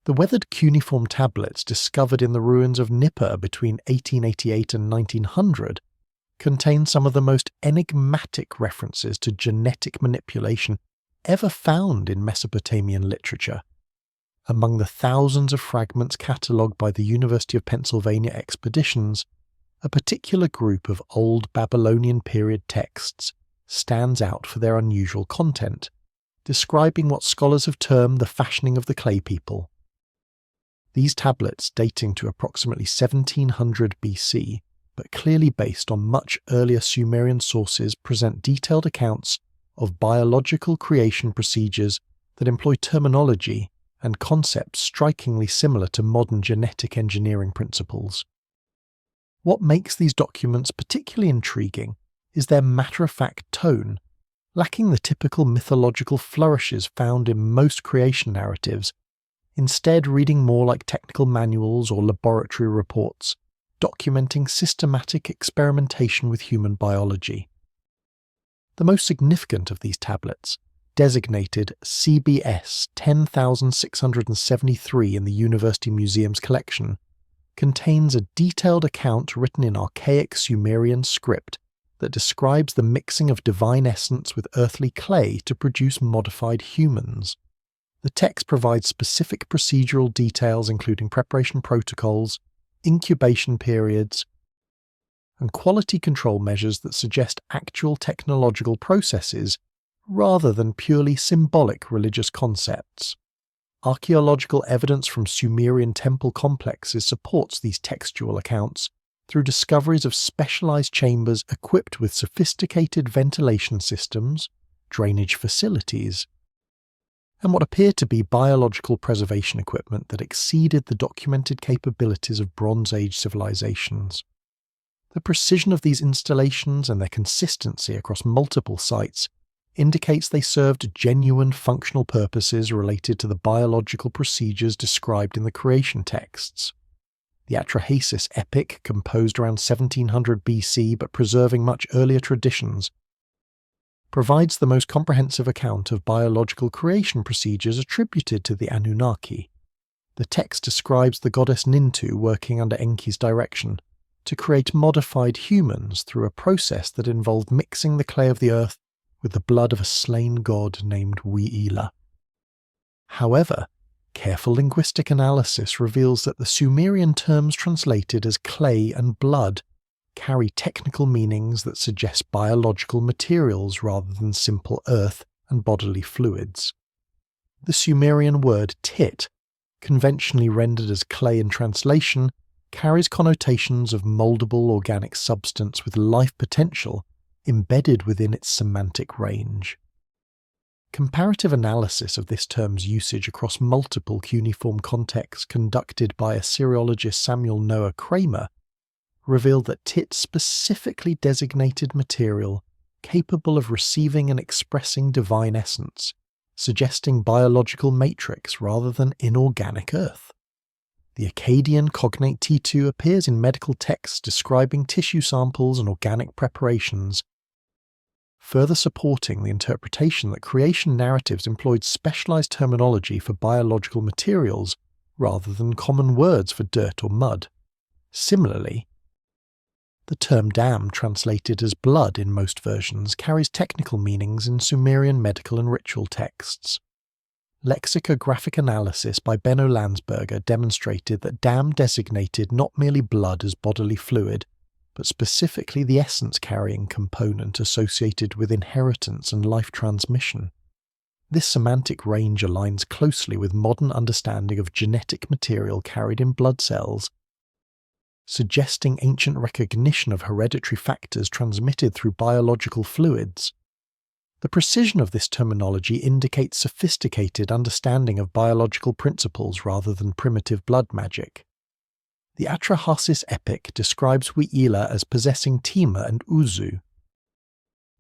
The weathered cuneiform tablets discovered in the ruins of Nippur between 1888 and 1900 contain some of the most enigmatic references to genetic manipulation ever found in Mesopotamian literature. Among the thousands of fragments catalogued by the University of Pennsylvania expeditions, a particular group of old Babylonian period texts stands out for their unusual content, describing what scholars have termed the fashioning of the clay people. These tablets, dating to approximately 1700 BC, but clearly based on much earlier Sumerian sources, present detailed accounts of biological creation procedures that employ terminology and concepts strikingly similar to modern genetic engineering principles. What makes these documents particularly intriguing is their matter-of-fact tone, lacking the typical mythological flourishes found in most creation narratives, instead reading more like technical manuals or laboratory reports, documenting systematic experimentation with human biology. The most significant of these tablets, designated CBS 10673 in the University Museum's collection, contains a detailed account written in archaic Sumerian script that describes the mixing of divine essence with earthly clay to produce modified humans. The text provides specific procedural details including preparation protocols, incubation periods, and quality control measures that suggest actual technological processes rather than purely symbolic religious concepts. Archaeological evidence from Sumerian temple complexes supports these textual accounts through discoveries of specialized chambers equipped with sophisticated ventilation systems, drainage facilities, and what appear to be biological preservation equipment that exceeded the documented capabilities of Bronze Age civilizations. The precision of these installations and their consistency across multiple sites indicates they served genuine functional purposes related to the biological procedures described in the creation texts. The Atrahasis Epic, composed around 1700 BC but preserving much earlier traditions, provides the most comprehensive account of biological creation procedures attributed to the Anunnaki. The text describes the goddess Nintu working under Enki's direction to create modified humans through a process that involved mixing the clay of the earth with the blood of a slain god named Wi'ila. However, careful linguistic analysis reveals that the Sumerian terms translated as clay and blood carry technical meanings that suggest biological materials rather than simple earth and bodily fluids. The Sumerian word tit, conventionally rendered as clay in translation, carries connotations of moldable organic substance with life potential embedded within its semantic range. Comparative analysis of this term's usage across multiple cuneiform contexts conducted by Assyriologist Samuel Noah Kramer revealed that tit specifically designated material capable of receiving and expressing divine essence, suggesting biological matrix rather than inorganic earth. The Akkadian cognate T2 appears in medical texts describing tissue samples and organic preparations, further supporting the interpretation that creation narratives employed specialized terminology for biological materials rather than common words for dirt or mud. Similarly, the term dam, translated as blood in most versions, carries technical meanings in Sumerian medical and ritual texts. Lexicographic analysis by Benno Landsberger demonstrated that dam designated not merely blood as bodily fluid, but specifically the essence-carrying component associated with inheritance and life transmission. This semantic range aligns closely with modern understanding of genetic material carried in blood cells, suggesting ancient recognition of hereditary factors transmitted through biological fluids. The precision of this terminology indicates sophisticated understanding of biological principles rather than primitive blood magic. The Atrahasis Epic describes Wi'ila as possessing Tima and Uzu,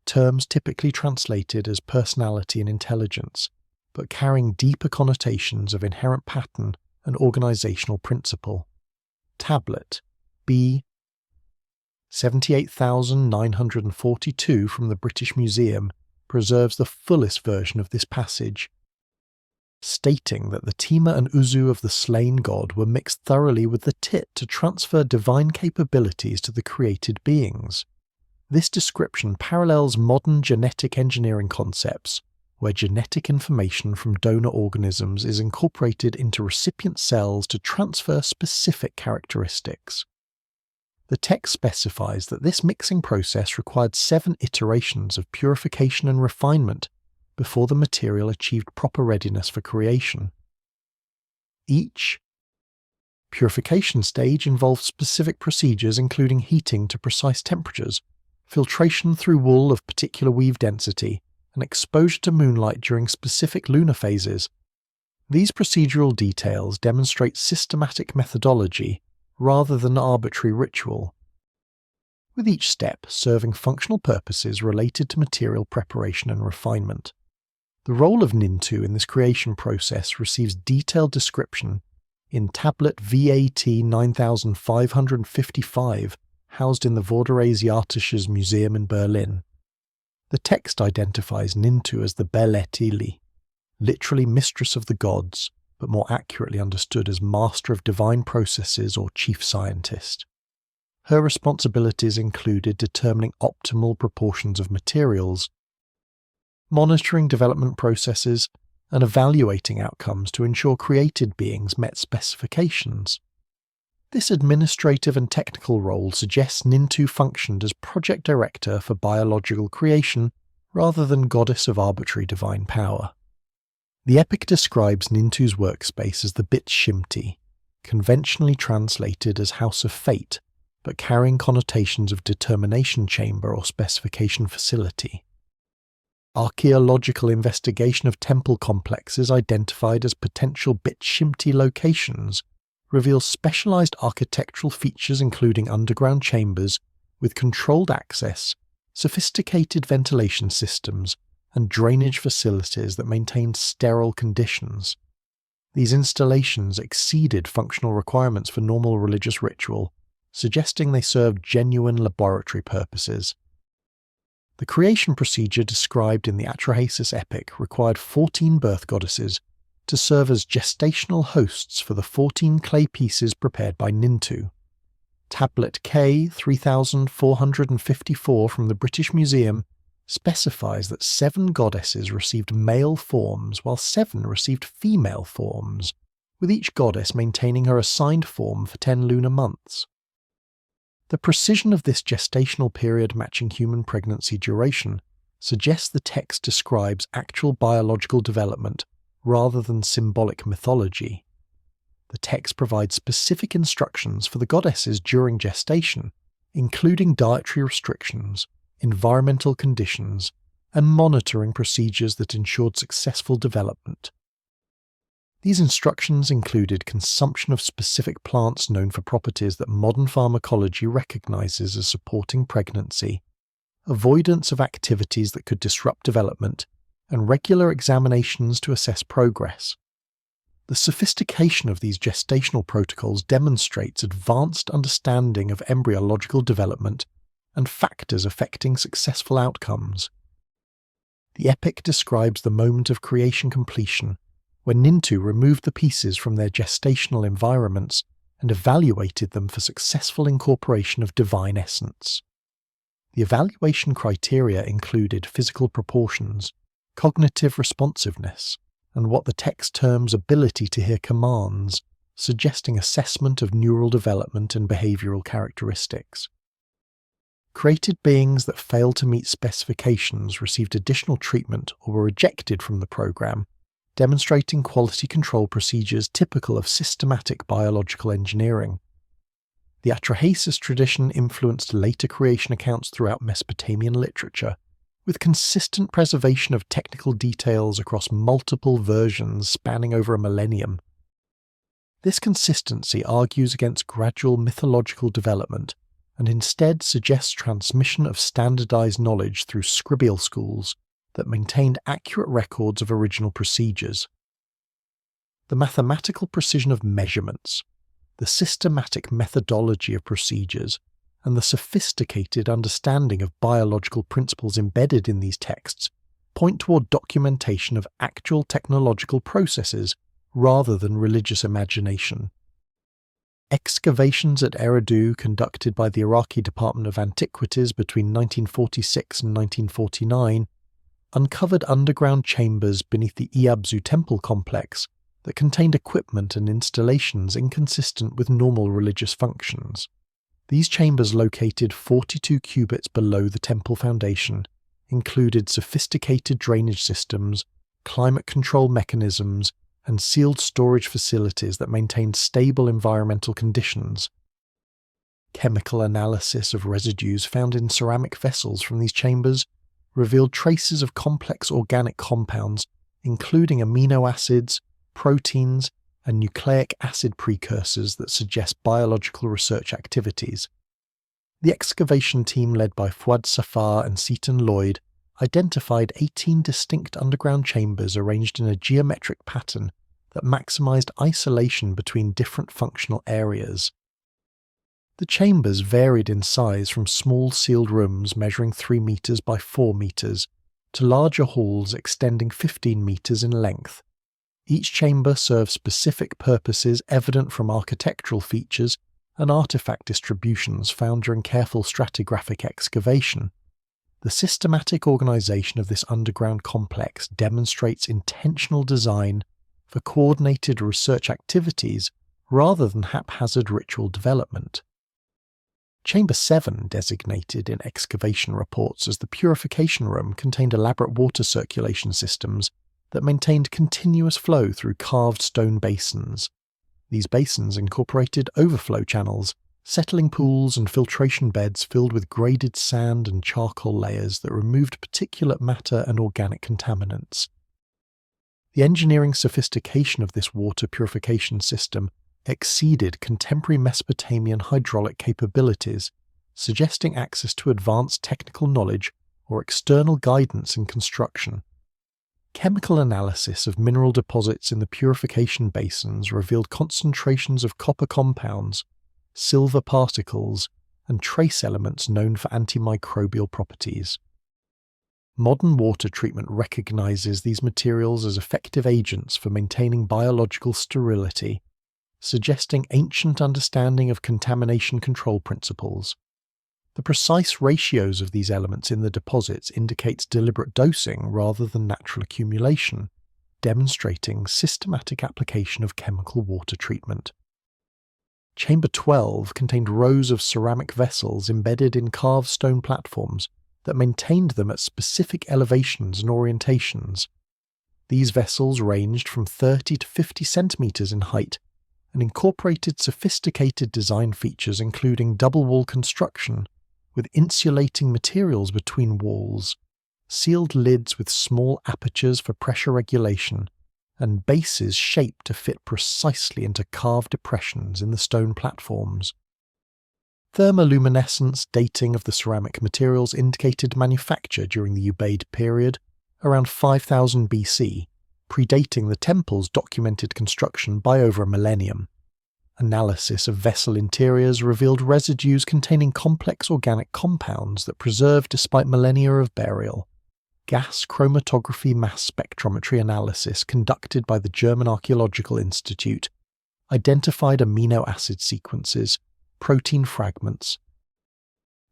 terms typically translated as personality and intelligence, but carrying deeper connotations of inherent pattern and organizational principle. Tablet B 78,942 from the British Museum preserves the fullest version of this passage. stating that the Tima and Uzu of the slain god were mixed thoroughly with the Tit to transfer divine capabilities to the created beings. This description parallels modern genetic engineering concepts, where genetic information from donor organisms is incorporated into recipient cells to transfer specific characteristics. The text specifies that this mixing process required 7 iterations of purification and refinement before the material achieved proper readiness for creation. Each purification stage involved specific procedures including heating to precise temperatures, filtration through wool of particular weave density, and exposure to moonlight during specific lunar phases. These procedural details demonstrate systematic methodology rather than arbitrary ritual, with each step serving functional purposes related to material preparation and refinement. The role of Nintu in this creation process receives detailed description in tablet VAT 9555, housed in the Vorderasiatisches Museum in Berlin. The text identifies Nintu as the Belet Ili, literally mistress of the gods, but more accurately understood as master of divine processes or chief scientist. Her responsibilities included determining optimal proportions of materials, monitoring development processes, and evaluating outcomes to ensure created beings met specifications. This administrative and technical role suggests Nintu functioned as project director for biological creation rather than goddess of arbitrary divine power. The epic describes Nintu's workspace as the Bit Shimti, conventionally translated as House of Fate, but carrying connotations of determination chamber or specification facility. Archaeological investigation of temple complexes identified as potential Bit Shimti locations reveals specialized architectural features including underground chambers with controlled access, sophisticated ventilation systems, and drainage facilities that maintained sterile conditions. These installations exceeded functional requirements for normal religious ritual, suggesting they served genuine laboratory purposes. The creation procedure described in the Atrahasis Epic required 14 birth goddesses to serve as gestational hosts for the 14 clay pieces prepared by Nintu. Tablet K 3454 from the British Museum specifies that 7 goddesses received male forms while 7 received female forms, with each goddess maintaining her assigned form for 10 lunar months. The precision of this gestational period matching human pregnancy duration suggests the text describes actual biological development rather than symbolic mythology. The text provides specific instructions for the goddesses during gestation, including dietary restrictions, environmental conditions, and monitoring procedures that ensured successful development. These instructions included consumption of specific plants known for properties that modern pharmacology recognizes as supporting pregnancy, avoidance of activities that could disrupt development, and regular examinations to assess progress. The sophistication of these gestational protocols demonstrates advanced understanding of embryological development and factors affecting successful outcomes. The epic describes the moment of creation completion, when Nintu removed the pieces from their gestational environments and evaluated them for successful incorporation of divine essence. The evaluation criteria included physical proportions, cognitive responsiveness, and what the text terms ability to hear commands, suggesting assessment of neural development and behavioral characteristics. Created beings that failed to meet specifications received additional treatment or were rejected from the program, demonstrating quality control procedures typical of systematic biological engineering. The Atrahasis tradition influenced later creation accounts throughout Mesopotamian literature, with consistent preservation of technical details across multiple versions spanning over a millennium. This consistency argues against gradual mythological development and instead suggests transmission of standardized knowledge through scribal schools that maintained accurate records of original procedures. The mathematical precision of measurements, the systematic methodology of procedures, and the sophisticated understanding of biological principles embedded in these texts point toward documentation of actual technological processes rather than religious imagination. Excavations at Eridu conducted by the Iraqi Department of Antiquities between 1946 and 1949 uncovered underground chambers beneath the Iabzu temple complex that contained equipment and installations inconsistent with normal religious functions. These chambers, located 42 cubits below the temple foundation, included sophisticated drainage systems, climate control mechanisms, and sealed storage facilities that maintained stable environmental conditions. Chemical analysis of residues found in ceramic vessels from these chambers revealed traces of complex organic compounds, including amino acids, proteins, and nucleic acid precursors that suggest biological research activities. The excavation team led by Fuad Safar and Seaton Lloyd identified 18 distinct underground chambers arranged in a geometric pattern that maximized isolation between different functional areas. The chambers varied in size from small sealed rooms measuring 3 meters by 4 meters to larger halls extending 15 meters in length. Each chamber served specific purposes evident from architectural features and artifact distributions found during careful stratigraphic excavation. The systematic organization of this underground complex demonstrates intentional design for coordinated research activities rather than haphazard ritual development. Chamber 7, designated in excavation reports as the purification room, contained elaborate water circulation systems that maintained continuous flow through carved stone basins. These basins incorporated overflow channels, settling pools and filtration beds filled with graded sand and charcoal layers that removed particulate matter and organic contaminants. The engineering sophistication of this water purification system exceeded contemporary Mesopotamian hydraulic capabilities, suggesting access to advanced technical knowledge or external guidance in construction. Chemical analysis of mineral deposits in the purification basins revealed concentrations of copper compounds, silver particles, and trace elements known for antimicrobial properties. Modern water treatment recognizes these materials as effective agents for maintaining biological sterility, suggesting ancient understanding of contamination control principles. The precise ratios of these elements in the deposits indicates deliberate dosing rather than natural accumulation, demonstrating systematic application of chemical water treatment. Chamber 12 contained rows of ceramic vessels embedded in carved stone platforms that maintained them at specific elevations and orientations. These vessels ranged from 30 to 50 centimeters in height and incorporated sophisticated design features including double-wall construction, with insulating materials between walls, sealed lids with small apertures for pressure regulation, and bases shaped to fit precisely into carved depressions in the stone platforms. Thermoluminescence dating of the ceramic materials indicated manufacture during the Ubaid period, around 5000 BC, predating the temple's documented construction by over a millennium. Analysis of vessel interiors revealed residues containing complex organic compounds that preserved despite millennia of burial. Gas chromatography mass spectrometry analysis conducted by the German Archaeological Institute identified amino acid sequences, protein fragments,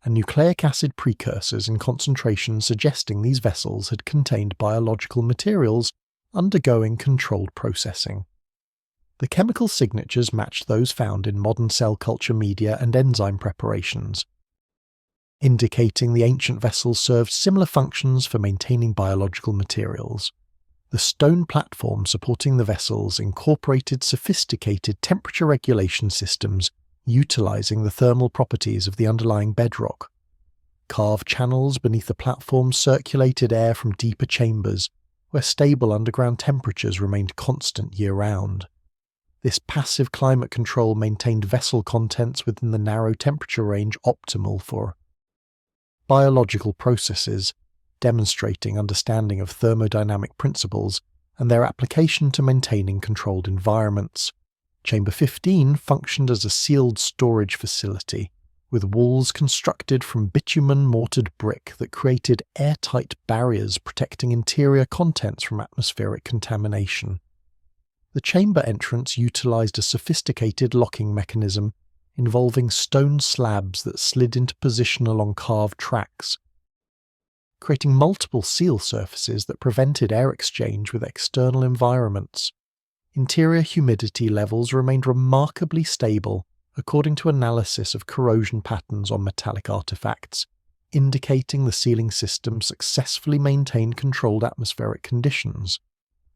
and nucleic acid precursors in concentrations suggesting these vessels had contained biological materials undergoing controlled processing. The chemical signatures matched those found in modern cell culture media and enzyme preparations, indicating the ancient vessels served similar functions for maintaining biological materials. The stone platform supporting the vessels incorporated sophisticated temperature regulation systems utilizing the thermal properties of the underlying bedrock. Carved channels beneath the platform circulated air from deeper chambers, where stable underground temperatures remained constant year-round. This passive climate control maintained vessel contents within the narrow temperature range optimal for biological processes, demonstrating understanding of thermodynamic principles and their application to maintaining controlled environments. Chamber 15 functioned as a sealed storage facility, with walls constructed from bitumen-mortared brick that created airtight barriers protecting interior contents from atmospheric contamination. The chamber entrance utilized a sophisticated locking mechanism involving stone slabs that slid into position along carved tracks, creating multiple seal surfaces that prevented air exchange with external environments. Interior humidity levels remained remarkably stable according to analysis of corrosion patterns on metallic artifacts, indicating the sealing system successfully maintained controlled atmospheric conditions.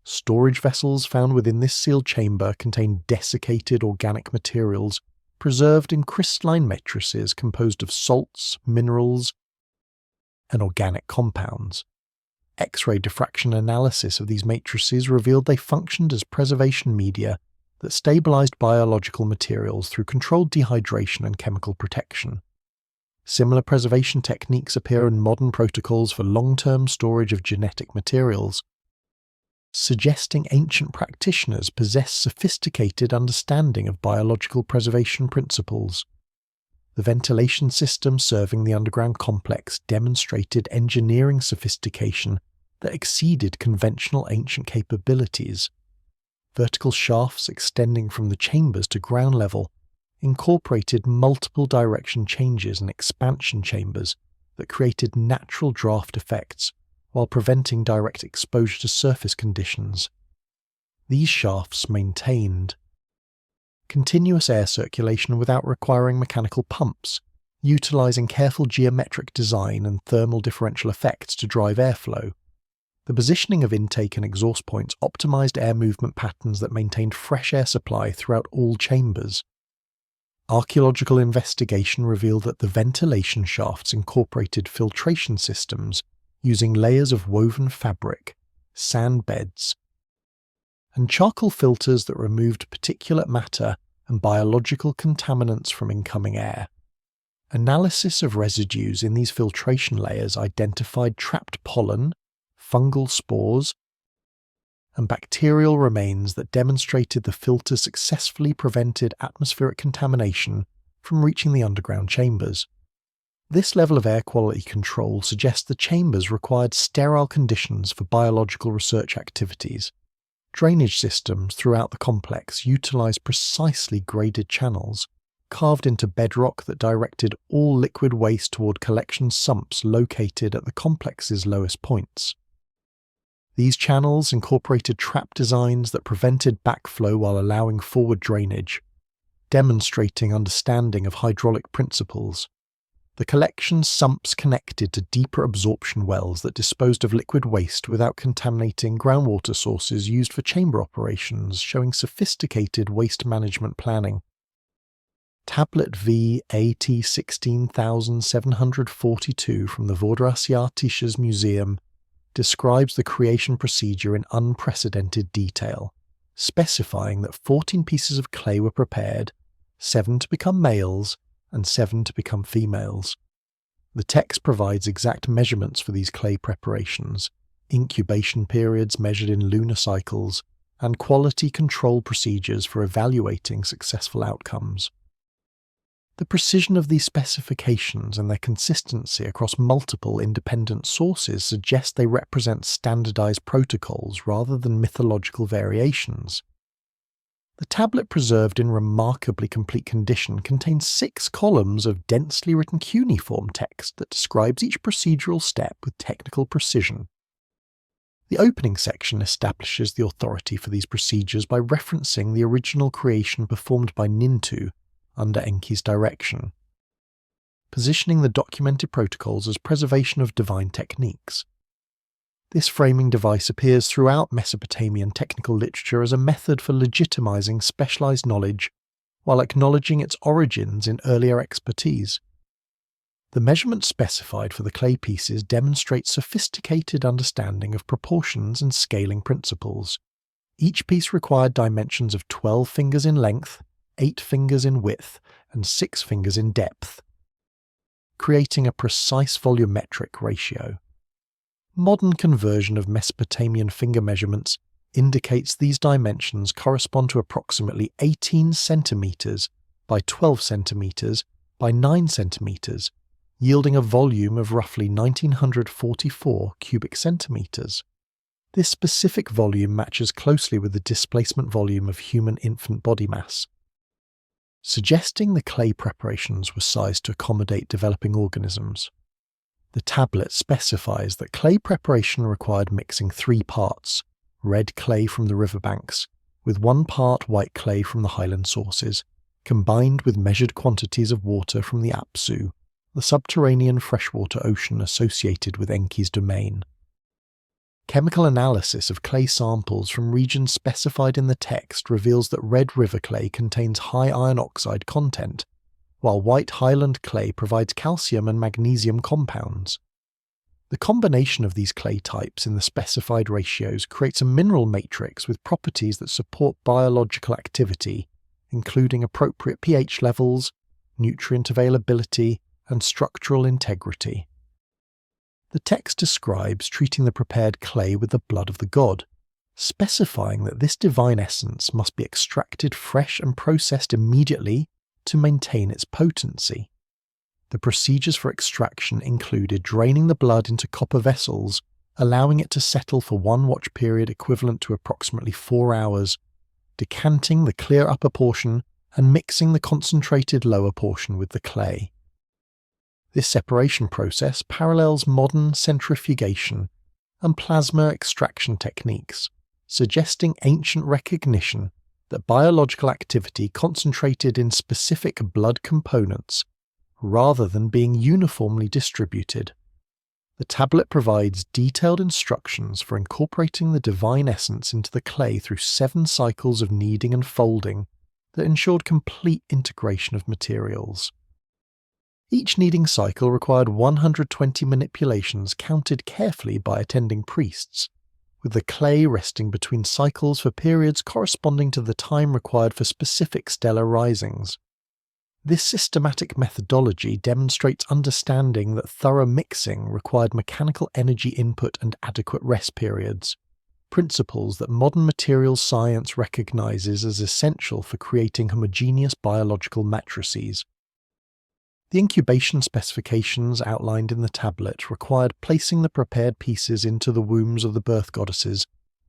Storage vessels found within this sealed chamber contained desiccated organic materials preserved in crystalline matrices composed of salts, minerals, and organic compounds. X-ray diffraction analysis of these matrices revealed they functioned as preservation media that stabilized biological materials through controlled dehydration and chemical protection. Similar preservation techniques appear in modern protocols for long-term storage of genetic materials, suggesting ancient practitioners possessed sophisticated understanding of biological preservation principles. The ventilation system serving the underground complex demonstrated engineering sophistication that exceeded conventional ancient capabilities. Vertical shafts extending from the chambers to ground level incorporated multiple direction changes and expansion chambers that created natural draft effects while preventing direct exposure to surface conditions. These shafts maintained continuous air circulation without requiring mechanical pumps, utilizing careful geometric design and thermal differential effects to drive airflow. The positioning of intake and exhaust points optimized air movement patterns that maintained fresh air supply throughout all chambers. Archaeological investigation revealed that the ventilation shafts incorporated filtration systems using layers of woven fabric, sand beds, and charcoal filters that removed particulate matter and biological contaminants from incoming air. Analysis of residues in these filtration layers identified trapped pollen, fungal spores, and bacterial remains that demonstrated the filters successfully prevented atmospheric contamination from reaching the underground chambers. This level of air quality control suggests the chambers required sterile conditions for biological research activities. Drainage systems throughout the complex utilized precisely graded channels, carved into bedrock that directed all liquid waste toward collection sumps located at the complex's lowest points. These channels incorporated trap designs that prevented backflow while allowing forward drainage, demonstrating understanding of hydraulic principles. The collection sumps connected to deeper absorption wells that disposed of liquid waste without contaminating groundwater sources used for chamber operations, showing sophisticated waste management planning. Tablet V AT 16742 from the Atrahasis Museum describes the creation procedure in unprecedented detail, specifying that 14 pieces of clay were prepared, 7 to become males, and 7 to become females. The text provides exact measurements for these clay preparations, incubation periods measured in lunar cycles, and quality control procedures for evaluating successful outcomes. The precision of these specifications and their consistency across multiple independent sources suggest they represent standardized protocols rather than mythological variations. The tablet, preserved in remarkably complete condition, contains 6 columns of densely written cuneiform text that describes each procedural step with technical precision. The opening section establishes the authority for these procedures by referencing the original creation performed by Nintu under Enki's direction, positioning the documented protocols as preservation of divine techniques. This framing device appears throughout Mesopotamian technical literature as a method for legitimizing specialized knowledge while acknowledging its origins in earlier expertise. The measurements specified for the clay pieces demonstrate sophisticated understanding of proportions and scaling principles. Each piece required dimensions of 12 fingers in length, 8 fingers in width, and 6 fingers in depth, creating a precise volumetric ratio. Modern conversion of Mesopotamian finger measurements indicates these dimensions correspond to approximately 18 centimeters by 12 centimeters by 9 centimeters, yielding a volume of roughly 1944 cubic centimeters. This specific volume matches closely with the displacement volume of human infant body mass, suggesting the clay preparations were sized to accommodate developing organisms. The tablet specifies that clay preparation required mixing 3 parts: red clay from the riverbanks, with 1 part white clay from the highland sources, combined with measured quantities of water from the Apsu, the subterranean freshwater ocean associated with Enki's domain. Chemical analysis of clay samples from regions specified in the text reveals that red river clay contains high iron oxide content, while white highland clay provides calcium and magnesium compounds. The combination of these clay types in the specified ratios creates a mineral matrix with properties that support biological activity, including appropriate pH levels, nutrient availability, and structural integrity. The text describes treating the prepared clay with the blood of the god, specifying that this divine essence must be extracted fresh and processed immediately to maintain its potency. The procedures for extraction included draining the blood into copper vessels, allowing it to settle for 1 watch period equivalent to approximately 4 hours, decanting the clear upper portion and mixing the concentrated lower portion with the clay. This separation process parallels modern centrifugation and plasma extraction techniques, suggesting ancient recognition that biological activity concentrated in specific blood components rather than being uniformly distributed. The tablet provides detailed instructions for incorporating the divine essence into the clay through 7 cycles of kneading and folding that ensured complete integration of materials. Each kneading cycle required 120 manipulations counted carefully by attending priests, with the clay resting between cycles for periods corresponding to the time required for specific stellar risings. This systematic methodology demonstrates understanding that thorough mixing required mechanical energy input and adequate rest periods, principles that modern materials science recognizes as essential for creating homogeneous biological matrices. The incubation specifications outlined in the tablet required placing the prepared pieces into the wombs of the birth goddesses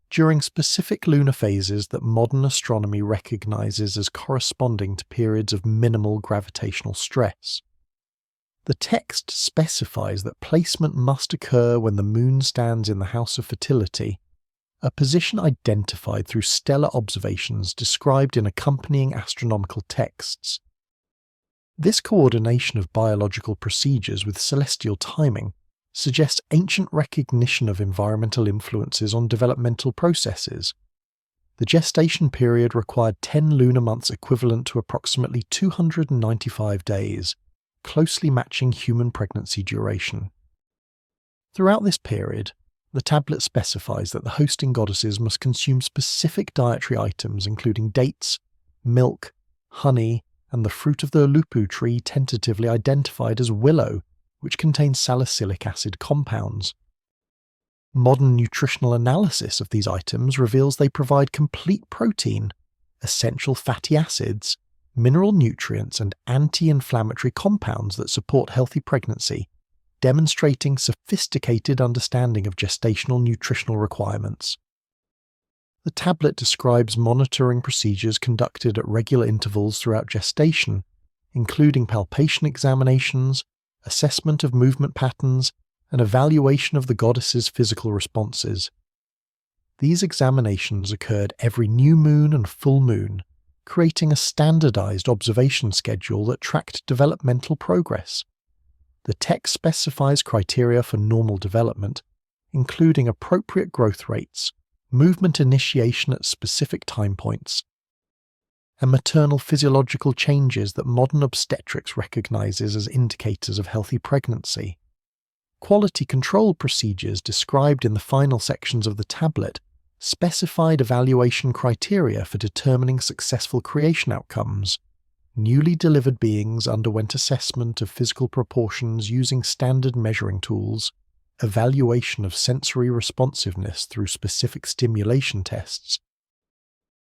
during specific lunar phases that modern astronomy recognizes as corresponding to periods of minimal gravitational stress. The text specifies that placement must occur when the moon stands in the house of fertility, a position identified through stellar observations described in accompanying astronomical texts. This coordination of biological procedures with celestial timing suggests ancient recognition of environmental influences on developmental processes. The gestation period required 10 lunar months equivalent to approximately 295 days, closely matching human pregnancy duration. Throughout this period, the tablet specifies that the hosting goddesses must consume specific dietary items including dates, milk, honey, and the fruit of the lupu tree tentatively identified as willow, which contains salicylic acid compounds. Modern nutritional analysis of these items reveals they provide complete protein, essential fatty acids, mineral nutrients, and anti-inflammatory compounds that support healthy pregnancy, demonstrating sophisticated understanding of gestational nutritional requirements. The tablet describes monitoring procedures conducted at regular intervals throughout gestation, including palpation examinations, assessment of movement patterns, and evaluation of the goddess's physical responses. These examinations occurred every new moon and full moon, creating a standardized observation schedule that tracked developmental progress. The text specifies criteria for normal development, including appropriate growth rates, movement initiation at specific time points, and maternal physiological changes that modern obstetrics recognizes as indicators of healthy pregnancy. Quality control procedures described in the final sections of the tablet specified evaluation criteria for determining successful creation outcomes. Newly delivered beings underwent assessment of physical proportions using standard measuring tools, evaluation of sensory responsiveness through specific stimulation tests,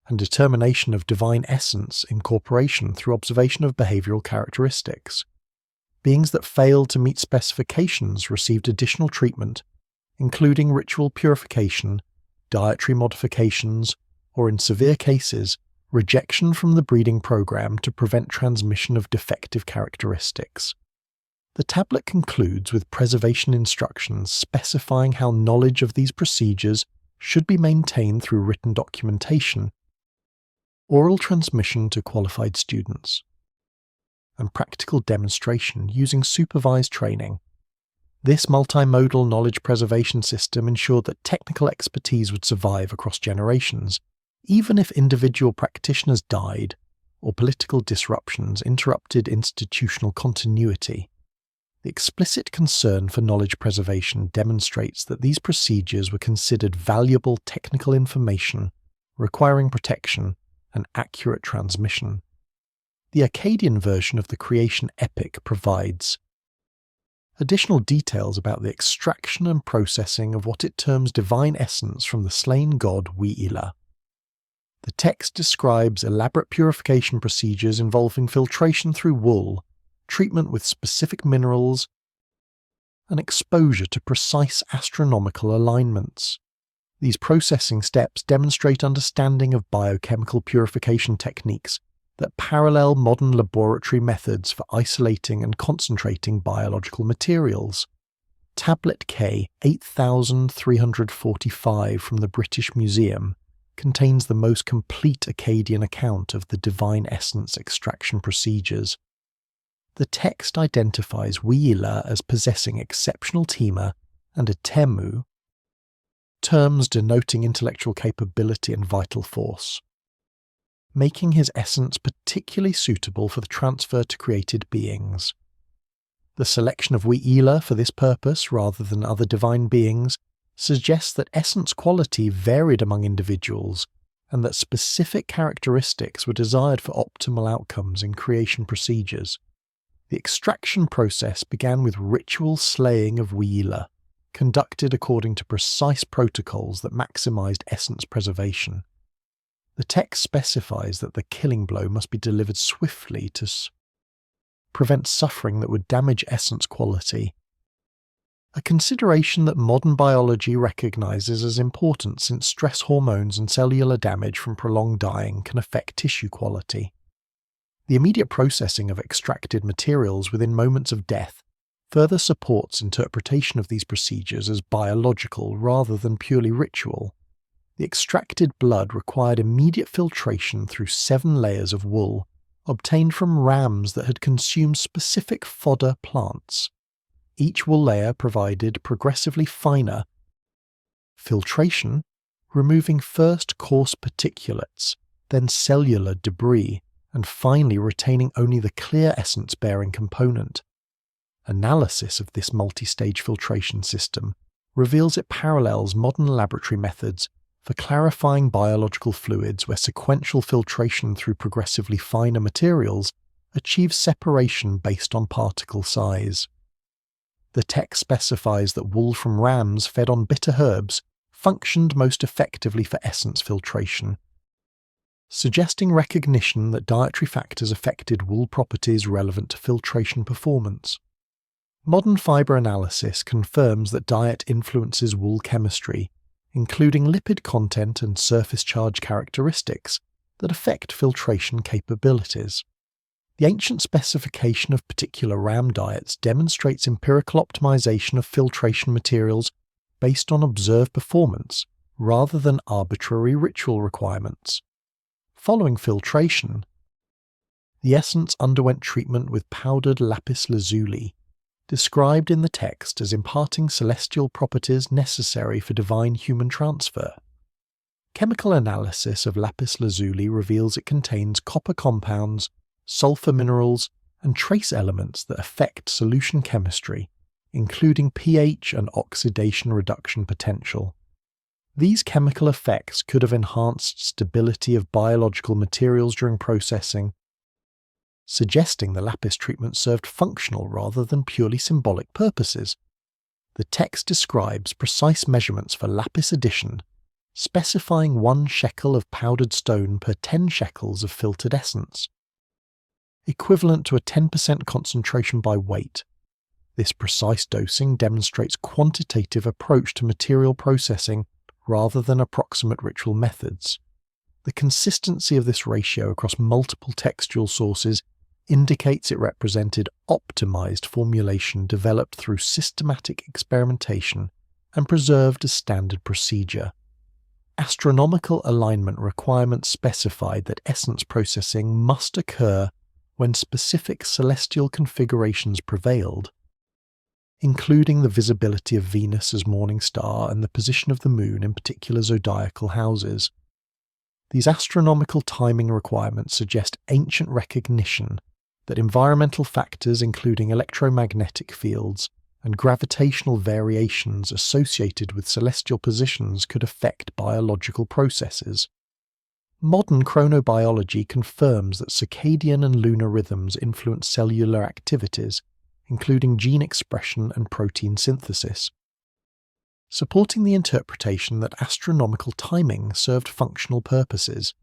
and determination of divine essence incorporation through observation of behavioral characteristics. Beings that failed to meet specifications received additional treatment, including ritual purification, dietary modifications, or in severe cases, rejection from the breeding program to prevent transmission of defective characteristics. The tablet concludes with preservation instructions specifying how knowledge of these procedures should be maintained through written documentation, oral transmission to qualified students, and practical demonstration using supervised training. This multimodal knowledge preservation system ensured that technical expertise would survive across generations, even if individual practitioners died or political disruptions interrupted institutional continuity. The explicit concern for knowledge preservation demonstrates that these procedures were considered valuable technical information requiring protection and accurate transmission. The Akkadian version of the creation epic provides additional details about the extraction and processing of what it terms divine essence from the slain god Wi'ila. The text describes elaborate purification procedures involving filtration through wool, treatment with specific minerals, and exposure to precise astronomical alignments. These processing steps demonstrate understanding of biochemical purification techniques that parallel modern laboratory methods for isolating and concentrating biological materials. Tablet K 8345 from the British Museum contains the most complete Akkadian account of the divine essence extraction procedures. The text identifies Wi'ila as possessing exceptional tima and Atemu, terms denoting intellectual capability and vital force, making his essence particularly suitable for the transfer to created beings. The selection of Wi'ila for this purpose rather than other divine beings suggests that essence quality varied among individuals and that specific characteristics were desired for optimal outcomes in creation procedures. The extraction process began with ritual slaying of Wi'ila, conducted according to precise protocols that maximized essence preservation. The text specifies that the killing blow must be delivered swiftly to prevent suffering that would damage essence quality, a consideration that modern biology recognizes as important since stress hormones and cellular damage from prolonged dying can affect tissue quality. The immediate processing of extracted materials within moments of death further supports interpretation of these procedures as biological rather than purely ritual. The extracted blood required immediate filtration through 7 layers of wool, obtained from rams that had consumed specific fodder plants. Each wool layer provided progressively finer filtration, removing first coarse particulates, then cellular debris, and finally retaining only the clear essence-bearing component. Analysis of this multi-stage filtration system reveals it parallels modern laboratory methods for clarifying biological fluids where sequential filtration through progressively finer materials achieves separation based on particle size. The text specifies that wool from rams fed on bitter herbs functioned most effectively for essence filtration, suggesting recognition that dietary factors affected wool properties relevant to filtration performance. Modern fiber analysis confirms that diet influences wool chemistry, including lipid content and surface charge characteristics that affect filtration capabilities. The ancient specification of particular ram diets demonstrates empirical optimization of filtration materials based on observed performance rather than arbitrary ritual requirements. Following filtration, the essence underwent treatment with powdered lapis lazuli, described in the text as imparting celestial properties necessary for divine human transfer. Chemical analysis of lapis lazuli reveals it contains copper compounds, sulfur minerals, and trace elements that affect solution chemistry, including pH and oxidation reduction potential. These chemical effects could have enhanced stability of biological materials during processing, suggesting the lapis treatment served functional rather than purely symbolic purposes. The text describes precise measurements for lapis addition, specifying 1 shekel of powdered stone per 10 shekels of filtered essence, equivalent to a 10% concentration by weight. This precise dosing demonstrates quantitative approach to material processing rather than approximate ritual methods. The consistency of this ratio across multiple textual sources indicates it represented optimized formulation developed through systematic experimentation and preserved as standard procedure. Astronomical alignment requirements specified that essence processing must occur when specific celestial configurations prevailed, including the visibility of Venus as morning star and the position of the moon in particular zodiacal houses. These astronomical timing requirements suggest ancient recognition that environmental factors including electromagnetic fields and gravitational variations associated with celestial positions could affect biological processes. Modern chronobiology confirms that circadian and lunar rhythms influence cellular activities, including gene expression and protein synthesis, supporting the interpretation that astronomical timing served functional purposes.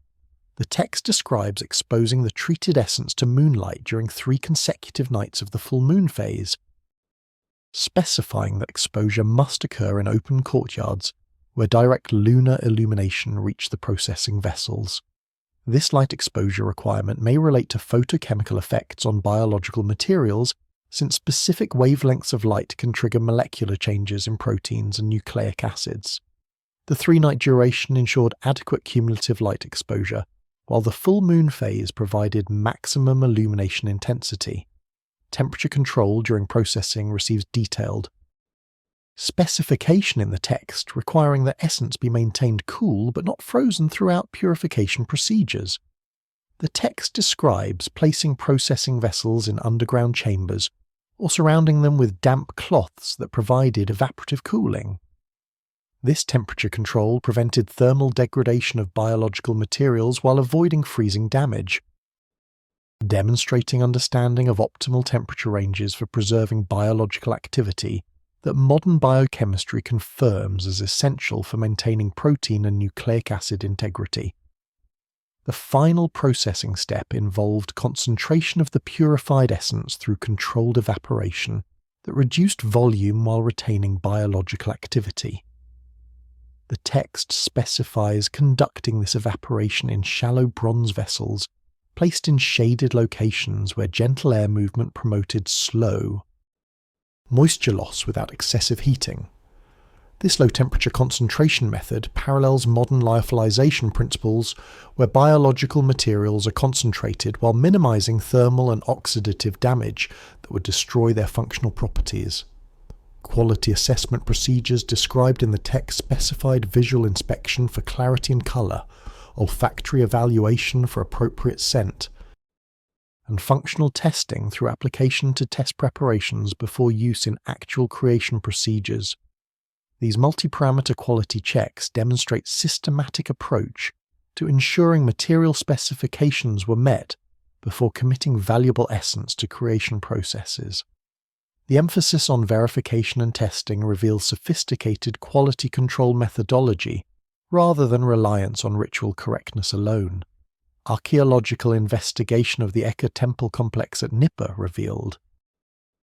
The text describes exposing the treated essence to moonlight during 3 consecutive nights of the full moon phase, specifying that exposure must occur in open courtyards where direct lunar illumination reached the processing vessels. This light exposure requirement may relate to photochemical effects on biological materials, since specific wavelengths of light can trigger molecular changes in proteins and nucleic acids. The 3-night duration ensured adequate cumulative light exposure, while the full moon phase provided maximum illumination intensity. Temperature control during processing receives detailed specification in the text, requiring that essence be maintained cool but not frozen throughout purification procedures. The text describes placing processing vessels in underground chambers or surrounding them with damp cloths that provided evaporative cooling. This temperature control prevented thermal degradation of biological materials while avoiding freezing damage, demonstrating understanding of optimal temperature ranges for preserving biological activity that modern biochemistry confirms as essential for maintaining protein and nucleic acid integrity. The final processing step involved concentration of the purified essence through controlled evaporation that reduced volume while retaining biological activity. The text specifies conducting this evaporation in shallow bronze vessels placed in shaded locations where gentle air movement promoted slow moisture loss without excessive heating. This low-temperature concentration method parallels modern lyophilization principles where biological materials are concentrated while minimizing thermal and oxidative damage that would destroy their functional properties. Quality assessment procedures described in the text specified visual inspection for clarity and color, olfactory evaluation for appropriate scent, and functional testing through application to test preparations before use in actual creation procedures. These multi-parameter quality checks demonstrate systematic approach to ensuring material specifications were met before committing valuable essence to creation processes. The emphasis on verification and testing reveals sophisticated quality control methodology rather than reliance on ritual correctness alone. Archaeological investigation of the Eka temple complex at Nippur revealed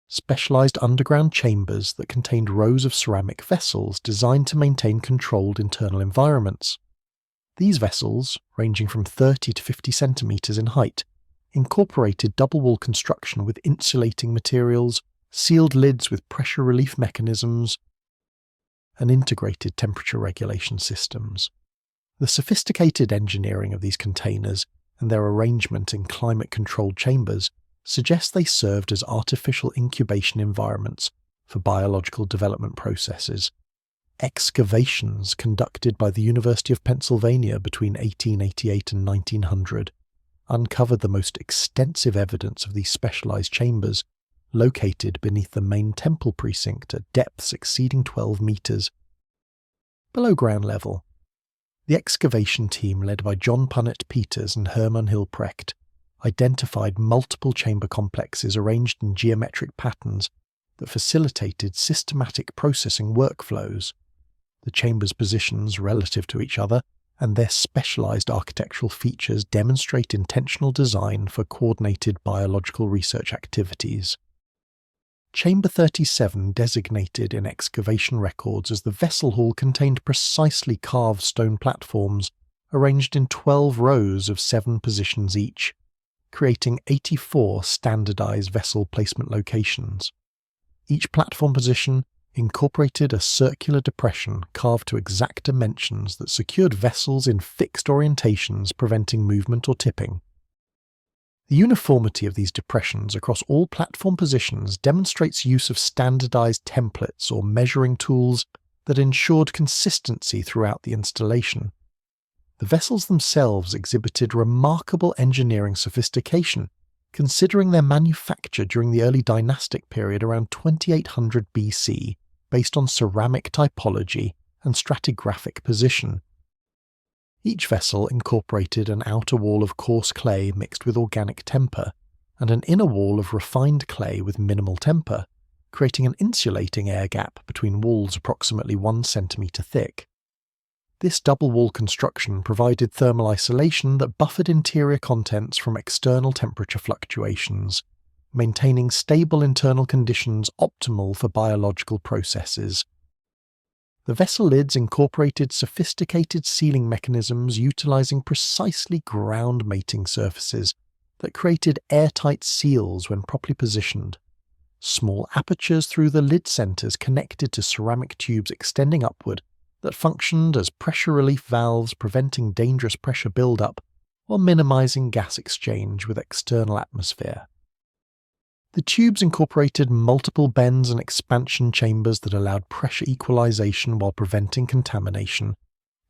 specialized underground chambers that contained rows of ceramic vessels designed to maintain controlled internal environments. These vessels, ranging from 30 to 50 centimeters in height, incorporated double-wall construction with insulating materials, sealed lids with pressure relief mechanisms, and integrated temperature regulation systems. The sophisticated engineering of these containers and their arrangement in climate-controlled chambers suggests they served as artificial incubation environments for biological development processes. Excavations conducted by the University of Pennsylvania between 1888 and 1900 uncovered the most extensive evidence of these specialized chambers, located beneath the main temple precinct at depths exceeding 12 meters. Below ground level, the excavation team led by John Punnett Peters and Hermann Hilprecht identified multiple chamber complexes arranged in geometric patterns that facilitated systematic processing workflows. The the chamber's positions relative to each other, and their specialized architectural features demonstrate intentional design for coordinated biological research activities. Chamber 37, designated in excavation records as the vessel hall, contained precisely carved stone platforms arranged in 12 rows of 7 positions each, creating 84 standardized vessel placement locations. Each platform position incorporated a circular depression carved to exact dimensions that secured vessels in fixed orientations, preventing movement or tipping. The uniformity of these depressions across all platform positions demonstrates use of standardized templates or measuring tools that ensured consistency throughout the installation. The vessels themselves exhibited remarkable engineering sophistication, considering their manufacture during the early dynastic period around 2800 BC, based on ceramic typology and stratigraphic position. Each vessel incorporated an outer wall of coarse clay mixed with organic temper, and an inner wall of refined clay with minimal temper, creating an insulating air gap between walls approximately 1 centimeter thick. This double wall construction provided thermal isolation that buffered interior contents from external temperature fluctuations, maintaining stable internal conditions optimal for biological processes. The vessel lids incorporated sophisticated sealing mechanisms utilizing precisely ground mating surfaces that created airtight seals when properly positioned. Small apertures through the lid centers connected to ceramic tubes extending upward that functioned as pressure relief valves, preventing dangerous pressure buildup while minimizing gas exchange with external atmosphere. The tubes incorporated multiple bends and expansion chambers that allowed pressure equalization while preventing contamination,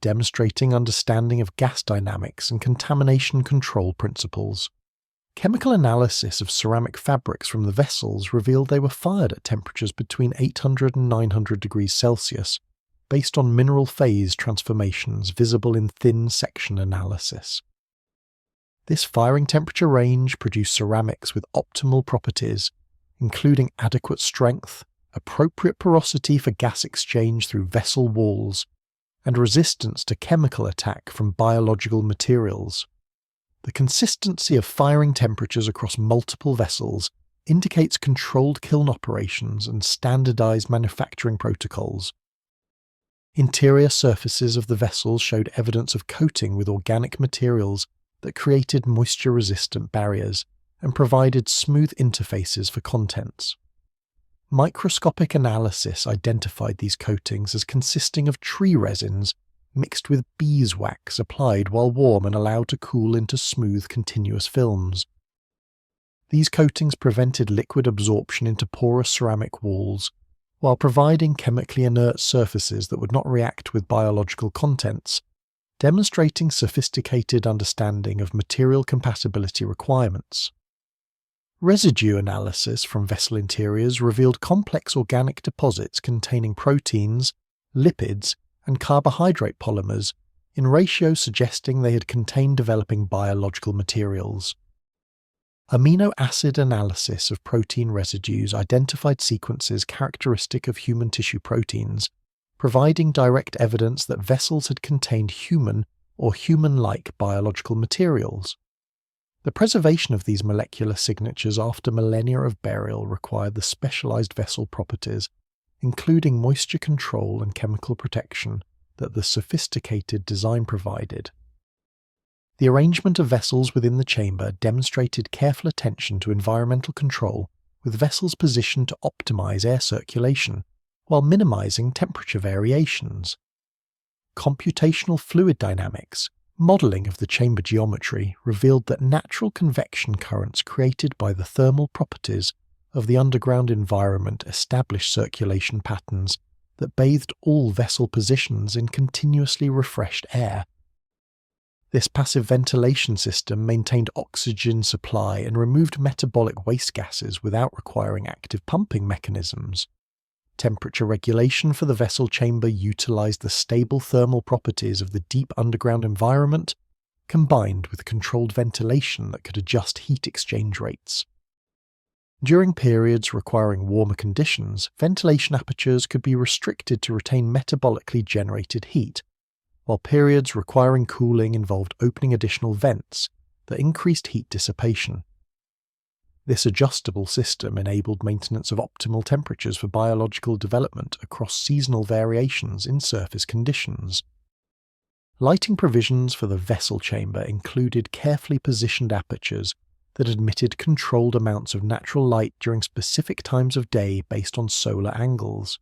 demonstrating understanding of gas dynamics and contamination control principles. Chemical analysis of ceramic fabrics from the vessels revealed they were fired at temperatures between 800 and 900 degrees Celsius, based on mineral phase transformations visible in thin section analysis. This firing temperature range produced ceramics with optimal properties, including adequate strength, appropriate porosity for gas exchange through vessel walls, and resistance to chemical attack from biological materials. The consistency of firing temperatures across multiple vessels indicates controlled kiln operations and standardized manufacturing protocols. Interior surfaces of the vessels showed evidence of coating with organic materials that created moisture-resistant barriers and provided smooth interfaces for contents. Microscopic analysis identified these coatings as consisting of tree resins mixed with beeswax applied while warm and allowed to cool into smooth, continuous films. These coatings prevented liquid absorption into porous ceramic walls, while providing chemically inert surfaces that would not react with biological contents, demonstrating sophisticated understanding of material compatibility requirements. Residue analysis from vessel interiors revealed complex organic deposits containing proteins, lipids, and carbohydrate polymers in ratios suggesting they had contained developing biological materials. Amino acid analysis of protein residues identified sequences characteristic of human tissue proteins, providing direct evidence that vessels had contained human or human-like biological materials. The preservation of these molecular signatures after millennia of burial required the specialized vessel properties, including moisture control and chemical protection, that the sophisticated design provided. The arrangement of vessels within the chamber demonstrated careful attention to environmental control, with vessels positioned to optimize air circulation, while minimizing temperature variations. Computational fluid dynamics, modeling of the chamber geometry, revealed that natural convection currents created by the thermal properties of the underground environment established circulation patterns that bathed all vessel positions in continuously refreshed air. This passive ventilation system maintained oxygen supply and removed metabolic waste gases without requiring active pumping mechanisms. Temperature regulation for the vessel chamber utilized the stable thermal properties of the deep underground environment, combined with controlled ventilation that could adjust heat exchange rates. During periods requiring warmer conditions, ventilation apertures could be restricted to retain metabolically generated heat, while periods requiring cooling involved opening additional vents that increased heat dissipation. This adjustable system enabled maintenance of optimal temperatures for biological development across seasonal variations in surface conditions. Lighting provisions for the vessel chamber included carefully positioned apertures that admitted controlled amounts of natural light during specific times of day based on solar angles.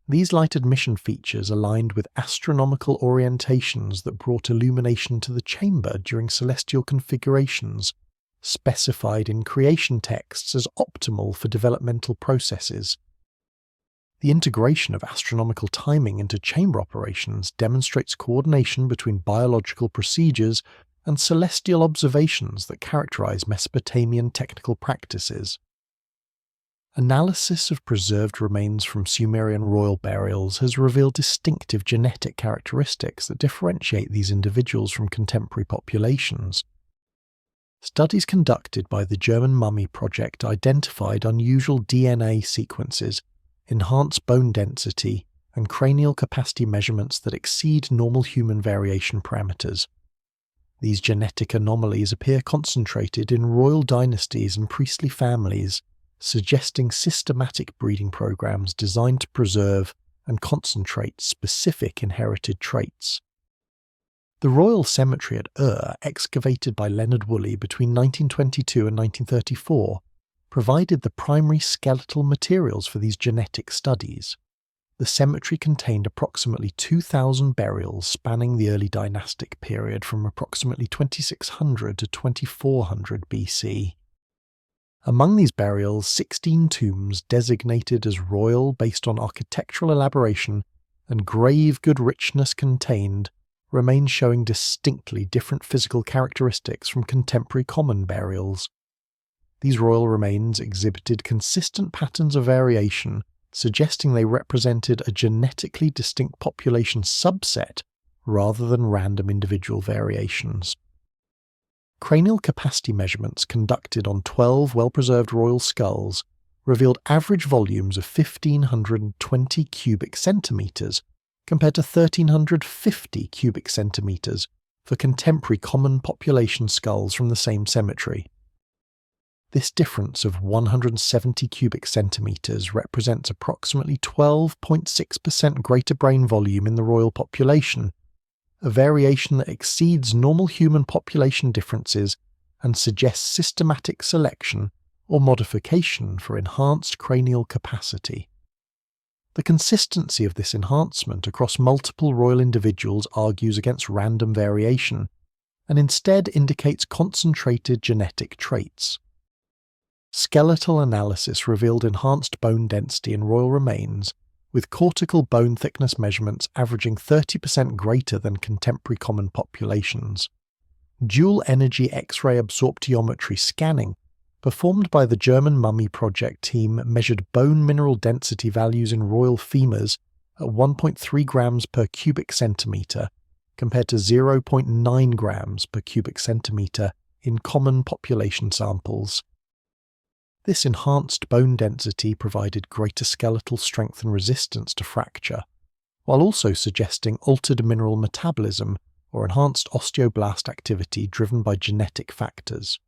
These light admission features aligned with astronomical orientations that brought illumination to the chamber during celestial configurations, specified in creation texts as optimal for developmental processes. The integration of astronomical timing into chamber operations demonstrates coordination between biological procedures and celestial observations that characterize Mesopotamian technical practices. Analysis of preserved remains from Sumerian royal burials has revealed distinctive genetic characteristics that differentiate these individuals from contemporary populations. Studies conducted by the German Mummy Project identified unusual DNA sequences, enhanced bone density, and cranial capacity measurements that exceed normal human variation parameters. These genetic anomalies appear concentrated in royal dynasties and priestly families, suggesting systematic breeding programs designed to preserve and concentrate specific inherited traits. The Royal Cemetery at excavated by Leonard Woolley between 1922 and 1934, provided the primary skeletal materials for these genetic studies. The cemetery contained approximately 2,000 burials spanning the early dynastic period from approximately 2600 to 2400 BC. Among these burials, 16 tombs designated as royal based on architectural elaboration and grave good richness contained remain showing distinctly different physical characteristics from contemporary common burials. These royal remains exhibited consistent patterns of variation, suggesting they represented a genetically distinct population subset rather than random individual variations. Cranial capacity measurements conducted on 12 well-preserved royal skulls revealed average volumes of 1,520 cubic centimetres compared to 1,350 cubic centimetres for contemporary common population skulls from the same cemetery. This difference of 170 cubic centimetres represents approximately 12.6% greater brain volume in the royal population, a variation that exceeds normal human population differences and suggests systematic selection or modification for enhanced cranial capacity. The consistency of this enhancement across multiple royal individuals argues against random variation, and instead indicates concentrated genetic traits. Skeletal analysis revealed enhanced bone density in royal remains, with cortical bone thickness measurements averaging 30% greater than contemporary common populations. Dual-energy X-ray absorptiometry scanning, performed by the German Mummy Project team, measured bone mineral density values in royal femurs at 1.3 grams per cubic centimetre, compared to 0.9 grams per cubic centimetre in common population samples. This enhanced bone density provided greater skeletal strength and resistance to fracture, while also suggesting altered mineral metabolism or enhanced osteoblast activity driven by genetic factors.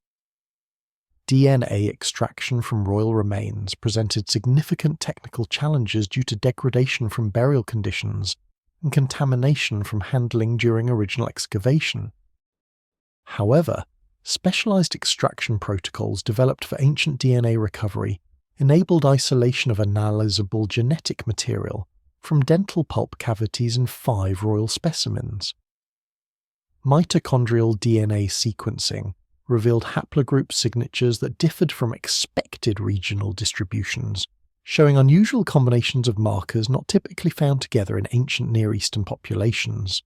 DNA extraction from royal remains presented significant technical challenges due to degradation from burial conditions and contamination from handling during original excavation. However, specialized extraction protocols developed for ancient DNA recovery enabled isolation of analyzable genetic material from dental pulp cavities in 5 royal specimens. Mitochondrial DNA sequencing revealed haplogroup signatures that differed from expected regional distributions, showing unusual combinations of markers not typically found together in ancient Near Eastern populations.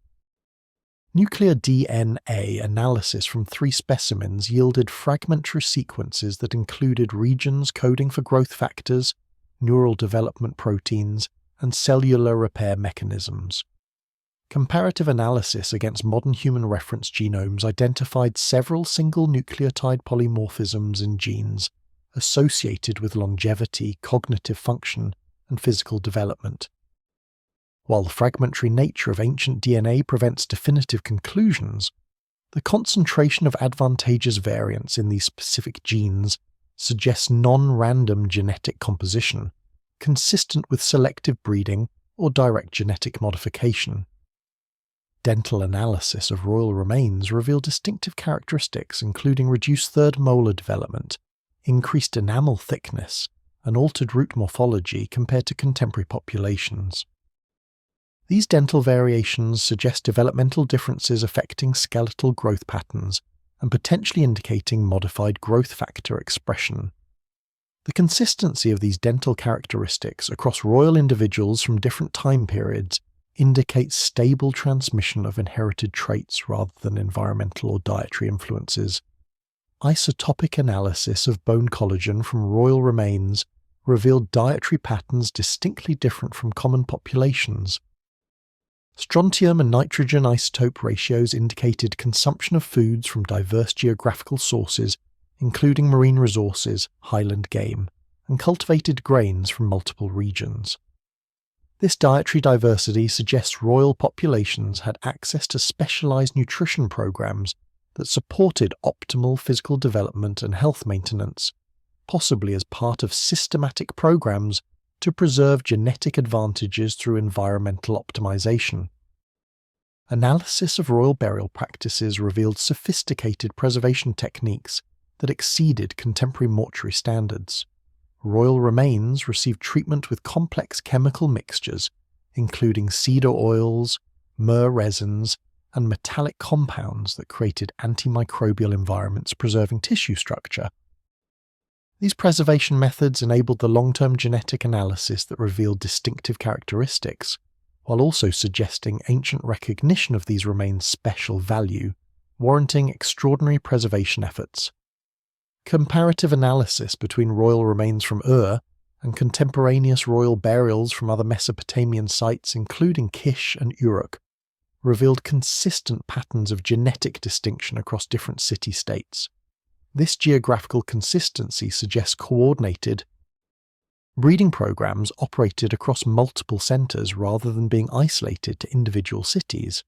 Nuclear DNA analysis from 3 specimens yielded fragmentary sequences that included regions coding for growth factors, neural development proteins, and cellular repair mechanisms. Comparative analysis against modern human reference genomes identified several single nucleotide polymorphisms in genes associated with longevity, cognitive function, and physical development. While the fragmentary nature of ancient DNA prevents definitive conclusions, the concentration of advantageous variants in these specific genes suggests non-random genetic composition, consistent with selective breeding or direct genetic modification. Dental analysis of royal remains revealed distinctive characteristics including reduced third molar development, increased enamel thickness, and altered root morphology compared to contemporary populations. These dental variations suggest developmental differences affecting skeletal growth patterns and potentially indicating modified growth factor expression. The consistency of these dental characteristics across royal individuals from different time periods indicates stable transmission of inherited traits rather than environmental or dietary influences. Isotopic analysis of bone collagen from royal remains revealed dietary patterns distinctly different from common populations. Strontium and nitrogen isotope ratios indicated consumption of foods from diverse geographical sources, including marine resources, highland game, and cultivated grains from multiple regions. This dietary diversity suggests royal populations had access to specialized nutrition programs that supported optimal physical development and health maintenance, possibly as part of systematic programs to preserve genetic advantages through environmental optimization. Analysis of royal burial practices revealed sophisticated preservation techniques that exceeded contemporary mortuary standards. Royal remains received treatment with complex chemical mixtures, including cedar oils, myrrh resins, and metallic compounds that created antimicrobial environments preserving tissue structure. These preservation methods enabled the long-term genetic analysis that revealed distinctive characteristics, while also suggesting ancient recognition of these remains' special value, warranting extraordinary preservation efforts. Comparative analysis between royal remains from Ur and contemporaneous royal burials from other Mesopotamian sites, including Kish and Uruk, revealed consistent patterns of genetic distinction across different city-states. This geographical consistency suggests coordinated breeding programs operated across multiple centres rather than being isolated to individual cities.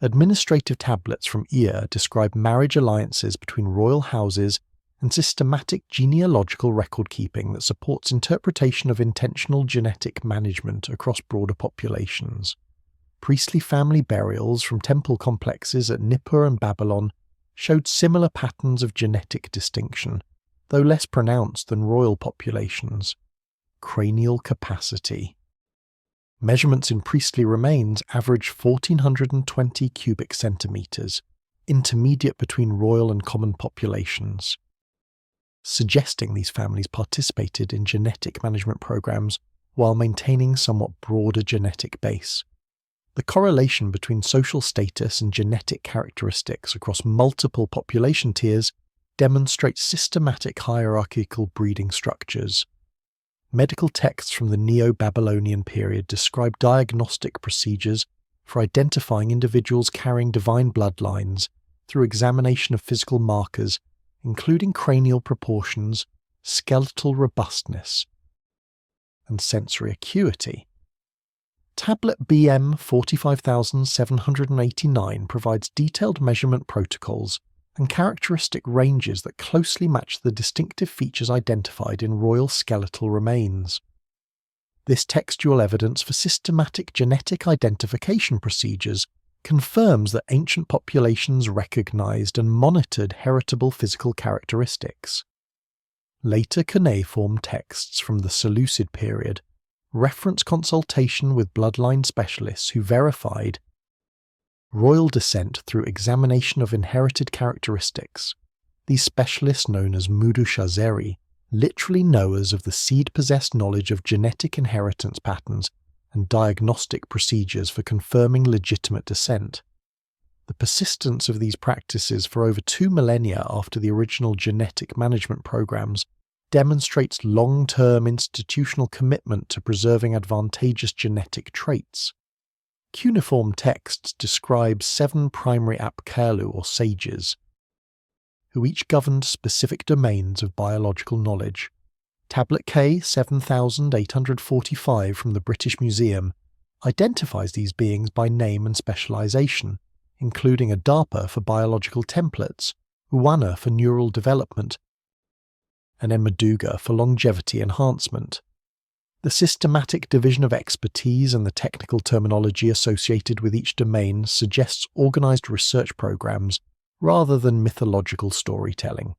Administrative tablets from Ea describe marriage alliances between royal houses and systematic genealogical record-keeping that supports interpretation of intentional genetic management across broader populations. Priestly family burials from temple complexes at Nippur and Babylon showed similar patterns of genetic distinction, though less pronounced than royal populations. Cranial capacity. Measurements in priestly remains average 1,420 cubic centimetres, intermediate between royal and common populations, suggesting these families participated in genetic management programs while maintaining somewhat broader genetic base. The correlation between social status and genetic characteristics across multiple population tiers demonstrates systematic hierarchical breeding structures. Medical texts from the Neo-Babylonian period describe diagnostic procedures for identifying individuals carrying divine bloodlines through examination of physical markers, including cranial proportions, skeletal robustness, and sensory acuity. Tablet BM 45789 provides detailed measurement protocols and characteristic ranges that closely match the distinctive features identified in royal skeletal remains. This textual evidence for systematic genetic identification procedures confirms that ancient populations recognized and monitored heritable physical characteristics. Later cuneiform texts from the Seleucid period reference consultation with bloodline specialists who verified royal descent through examination of inherited characteristics. These specialists, known as Mudu-Shazeri, literally knowers of the seed-possessed knowledge of genetic inheritance patterns and diagnostic procedures for confirming legitimate descent. The persistence of these practices for over 2 millennia after the original genetic management programs demonstrates long-term institutional commitment to preserving advantageous genetic traits. Cuneiform texts describe 7 primary Apkallu or sages. who each governed specific domains of biological knowledge. Tablet K 7845 from the British Museum identifies these beings by name and specialization, including Adapa for biological templates, Uwana for neural development, and Enmaduga for longevity enhancement. The systematic division of expertise and the technical terminology associated with each domain suggests organized research programs rather than mythological storytelling.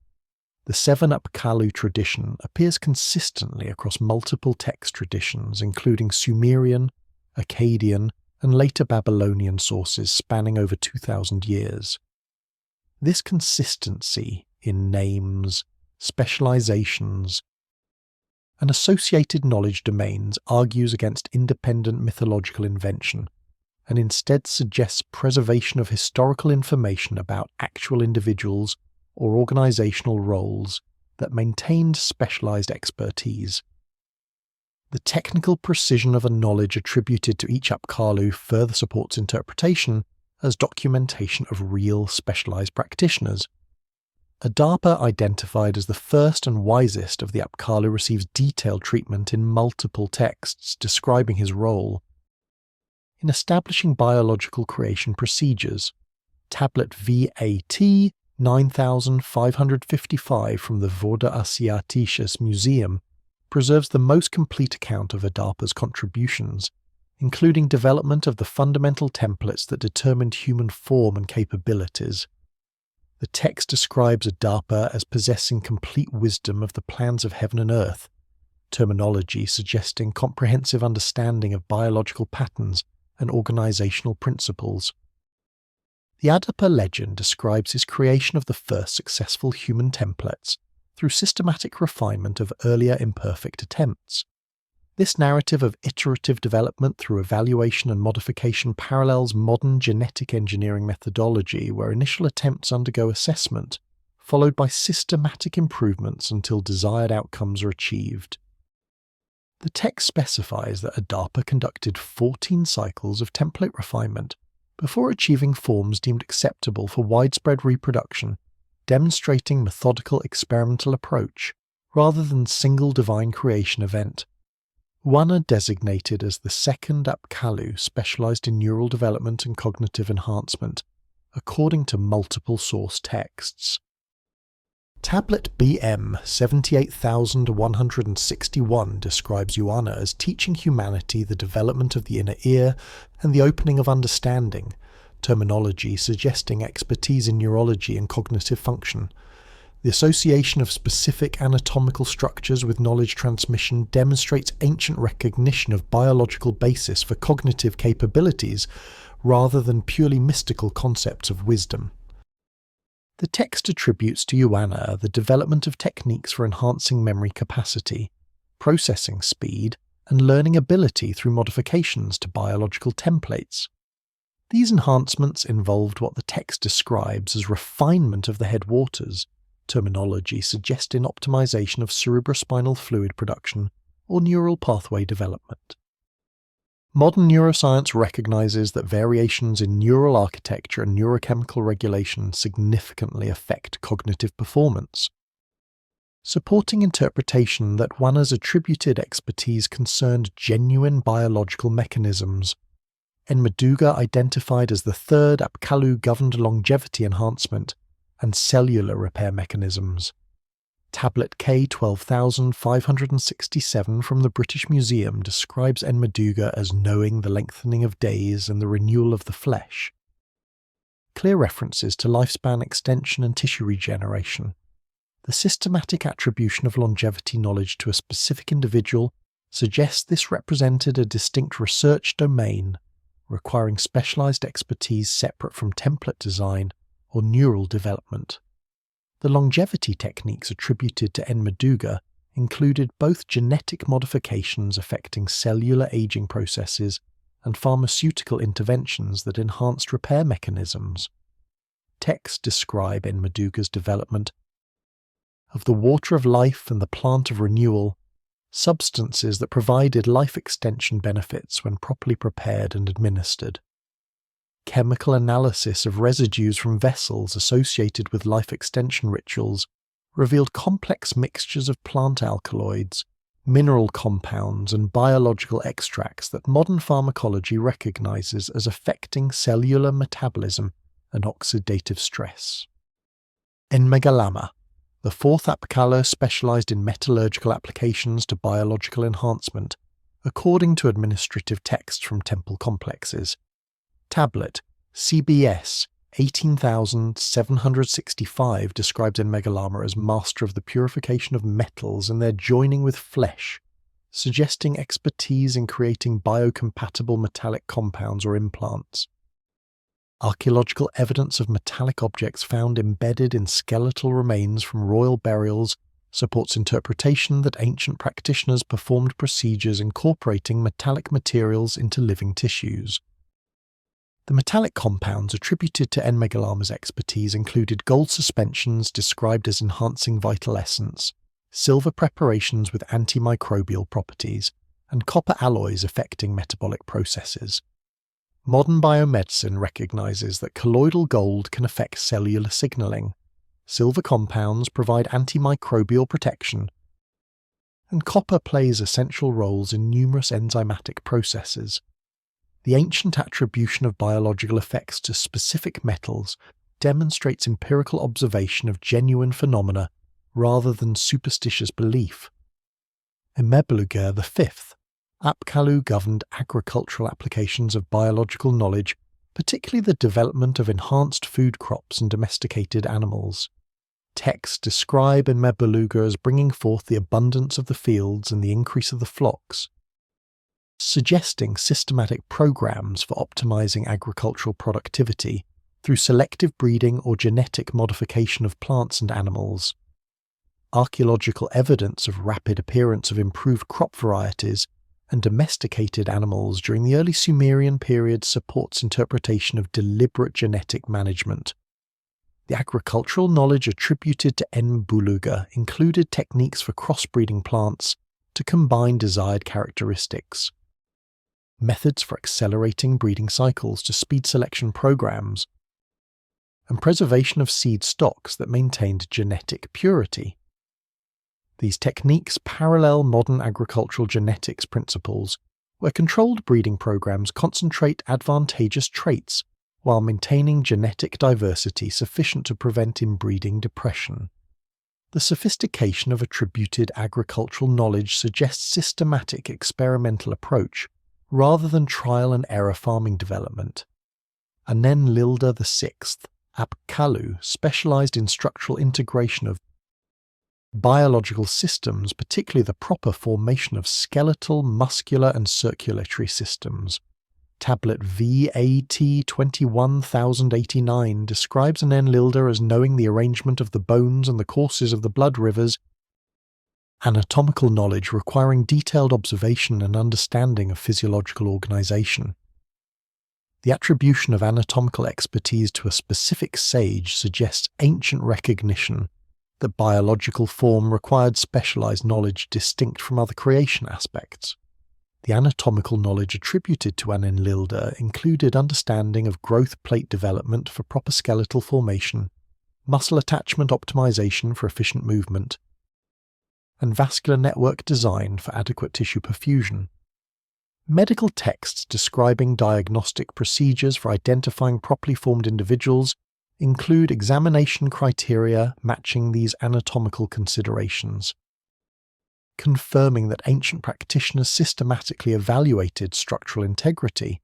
The Seven Apkallu tradition appears consistently across multiple text traditions, including Sumerian, Akkadian, and later Babylonian sources spanning over 2,000 years. This consistency in names, specializations, and associated knowledge domains argues against independent mythological invention, and instead suggests preservation of historical information about actual individuals or organizational roles that maintained specialized expertise. The technical precision of a knowledge attributed to each Apkallu further supports interpretation as documentation of real specialized practitioners. Adapa, identified as the first and wisest of the Apkallu, receives detailed treatment in multiple texts describing his role. In establishing biological creation procedures, Tablet VAT 9555 from the Atrahasis Museum preserves the most complete account of Adapa's contributions, including development of the fundamental templates that determined human form and capabilities. The text describes Adapa as possessing complete wisdom of the plans of heaven and earth, terminology suggesting comprehensive understanding of biological patterns and organizational principles. The Adapa legend describes his creation of the first successful human templates through systematic refinement of earlier imperfect attempts. This narrative of iterative development through evaluation and modification parallels modern genetic engineering methodology, where initial attempts undergo assessment, followed by systematic improvements until desired outcomes are achieved. The text specifies that Adapa conducted 14 cycles of template refinement before achieving forms deemed acceptable for widespread reproduction, demonstrating methodical experimental approach rather than single divine creation event. Uwana, designated as the second Apkallu, specialized in neural development and cognitive enhancement, according to multiple source texts. Tablet BM 78161 describes Uwana as teaching humanity the development of the inner ear and the opening of understanding, terminology suggesting expertise in neurology and cognitive function. The association of specific anatomical structures with knowledge transmission demonstrates ancient recognition of biological basis for cognitive capabilities rather than purely mystical concepts of wisdom. The text attributes to Uwana the development of techniques for enhancing memory capacity, processing speed, and learning ability through modifications to biological templates. These enhancements involved what the text describes as refinement of the headwaters, terminology suggesting optimization of cerebrospinal fluid production or neural pathway development. Modern neuroscience recognizes that variations in neural architecture and neurochemical regulation significantly affect cognitive performance, supporting interpretation that Uwana's attributed expertise concerned genuine biological mechanisms. Enmaduga, identified as the third Apkallu, governed longevity enhancement and cellular repair mechanisms. Tablet K 12567 from the British Museum describes Enmaduga as knowing the lengthening of days and the renewal of the flesh. Clear references to lifespan extension and tissue regeneration. The systematic attribution of longevity knowledge to a specific individual suggests this represented a distinct research domain, requiring specialized expertise separate from template design or neural development. The longevity techniques attributed to Enmaduga included both genetic modifications affecting cellular aging processes and pharmaceutical interventions that enhanced repair mechanisms. Texts describe Enmaduga's development of the water of life and the plant of renewal, substances that provided life extension benefits when properly prepared and administered. chemical analysis of residues from vessels associated with life extension rituals revealed complex mixtures of plant alkaloids, mineral compounds, and biological extracts that modern pharmacology recognizes as affecting cellular metabolism and oxidative stress. Enmegalama, the fourth Apkallu specialized in metallurgical applications to biological enhancement, according to administrative texts from temple complexes. Tablet CBS 18,765 describes Enmegalama as master of the purification of metals and their joining with flesh, suggesting expertise in creating biocompatible metallic compounds or implants. Archaeological evidence of metallic objects found embedded in skeletal remains from royal burials supports interpretation that ancient practitioners performed procedures incorporating metallic materials into living tissues. The metallic compounds attributed to Enmegalama's expertise included gold suspensions described as enhancing vital essence, silver preparations with antimicrobial properties, and copper alloys affecting metabolic processes. Modern biomedicine recognizes that colloidal gold can affect cellular signaling, silver compounds provide antimicrobial protection, and copper plays essential roles in numerous enzymatic processes. The ancient attribution of biological effects to specific metals demonstrates empirical observation of genuine phenomena rather than superstitious belief. Emebeluger V, Apkallu governed agricultural applications of biological knowledge, particularly the development of enhanced food crops and domesticated animals. Texts describe Emebeluger as bringing forth the abundance of the fields and the increase of the flocks, suggesting systematic programs for optimizing agricultural productivity through selective breeding or genetic modification of plants and animals. Archaeological evidence of rapid appearance of improved crop varieties and domesticated animals during the early Sumerian period supports interpretation of deliberate genetic management. The agricultural knowledge attributed to Enmebeluger included techniques for crossbreeding plants to combine desired characteristics, methods for accelerating breeding cycles to speed selection programs, and preservation of seed stocks that maintained genetic purity. These techniques parallel modern agricultural genetics principles, where controlled breeding programs concentrate advantageous traits while maintaining genetic diversity sufficient to prevent inbreeding depression. The sophistication of attributed agricultural knowledge suggests systematic experimental approach rather than trial and error farming development. Enlilda VI, Apkallu, specialized in structural integration of biological systems, particularly the proper formation of skeletal, muscular, and circulatory systems. Tablet VAT 21,089 describes Enlilda as knowing the arrangement of the bones and the courses of the blood rivers, anatomical knowledge requiring detailed observation and understanding of physiological organization. The attribution of anatomical expertise to a specific sage suggests ancient recognition that biological form required specialized knowledge distinct from other creation aspects. The anatomical knowledge attributed to Enlilda included understanding of growth plate development for proper skeletal formation, muscle attachment optimization for efficient movement, and vascular network design for adequate tissue perfusion. Medical texts describing diagnostic procedures for identifying properly formed individuals include examination criteria matching these anatomical considerations, confirming that ancient practitioners systematically evaluated structural integrity.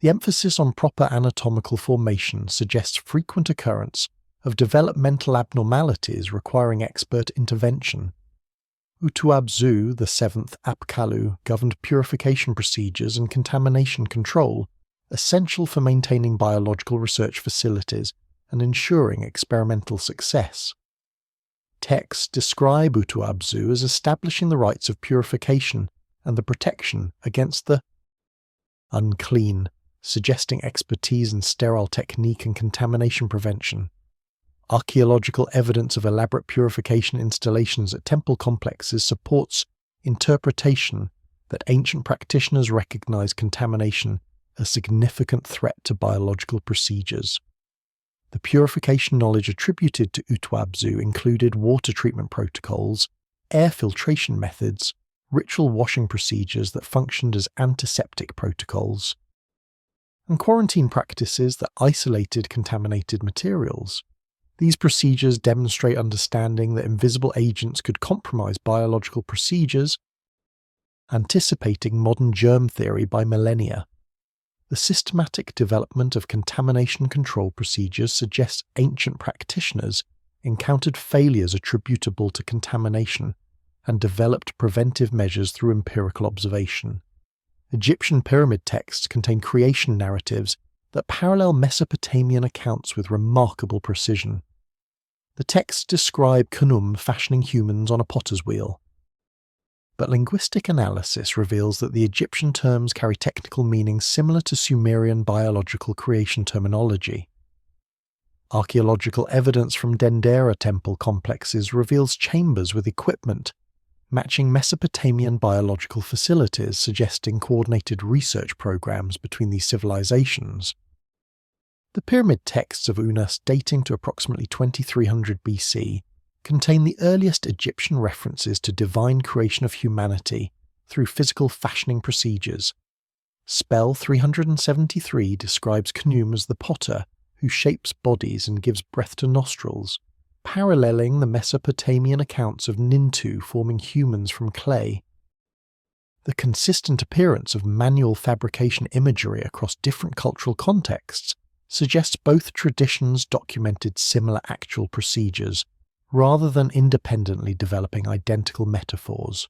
The emphasis on proper anatomical formation suggests frequent occurrence of developmental abnormalities requiring expert intervention. Utuabzu, the seventh Apkallu, governed purification procedures and contamination control, essential for maintaining biological research facilities and ensuring experimental success. Texts describe Utuabzu as establishing the rites of purification and the protection against the unclean, suggesting expertise in sterile technique and contamination prevention. Archaeological evidence of elaborate purification installations at temple complexes supports interpretation that ancient practitioners recognized contamination a significant threat to biological procedures. The purification knowledge attributed to Utwabzu included water treatment protocols, air filtration methods, ritual washing procedures that functioned as antiseptic protocols, and quarantine practices that isolated contaminated materials. These procedures demonstrate understanding that invisible agents could compromise biological procedures, anticipating modern germ theory by millennia. The systematic development of contamination control procedures suggests ancient practitioners encountered failures attributable to contamination and developed preventive measures through empirical observation. Egyptian pyramid texts contain creation narratives that parallel Mesopotamian accounts with remarkable precision. The texts describe Khnum fashioning humans on a potter's wheel, but linguistic analysis reveals that the Egyptian terms carry technical meanings similar to Sumerian biological creation terminology. Archaeological evidence from Dendera temple complexes reveals chambers with equipment matching Mesopotamian biological facilities, suggesting coordinated research programs between these civilizations. The pyramid texts of Unas, dating to approximately 2300 BC, contain the earliest Egyptian references to divine creation of humanity through physical fashioning procedures. Spell 373 describes Khnum as the potter who shapes bodies and gives breath to nostrils, paralleling the Mesopotamian accounts of Nintu forming humans from clay. The consistent appearance of manual fabrication imagery across different cultural contexts suggests both traditions documented similar actual procedures, rather than independently developing identical metaphors.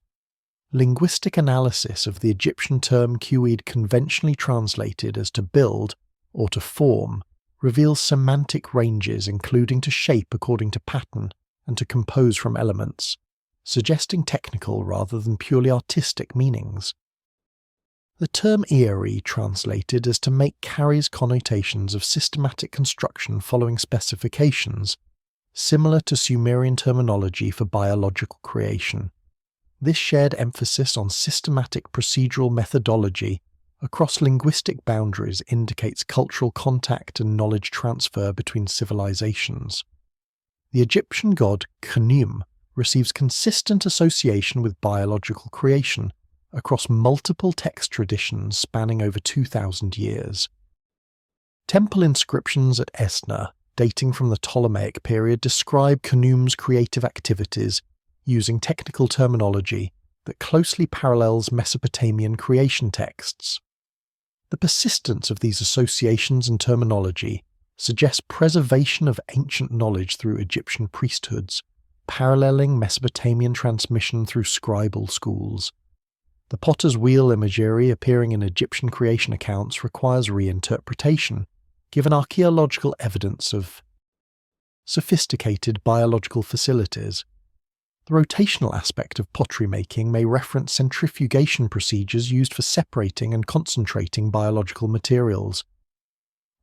Linguistic analysis of the Egyptian term Kuid, conventionally translated as to build or to form, reveals semantic ranges including to shape according to pattern and to compose from elements, suggesting technical rather than purely artistic meanings. The term Iari, translated as to make, carries connotations of systematic construction following specifications, similar to Sumerian terminology for biological creation. This shared emphasis on systematic procedural methodology across linguistic boundaries indicates cultural contact and knowledge transfer between civilizations. The Egyptian god Khnum receives consistent association with biological creation across multiple text traditions spanning over 2,000 years. Temple inscriptions at Esna, dating from the Ptolemaic period, describe Khnum's creative activities using technical terminology that closely parallels Mesopotamian creation texts. The persistence of these associations and terminology suggests preservation of ancient knowledge through Egyptian priesthoods, paralleling Mesopotamian transmission through scribal schools. The potter's wheel imagery appearing in Egyptian creation accounts requires reinterpretation, given archaeological evidence of sophisticated biological facilities. The rotational aspect of pottery making may reference centrifugation procedures used for separating and concentrating biological materials.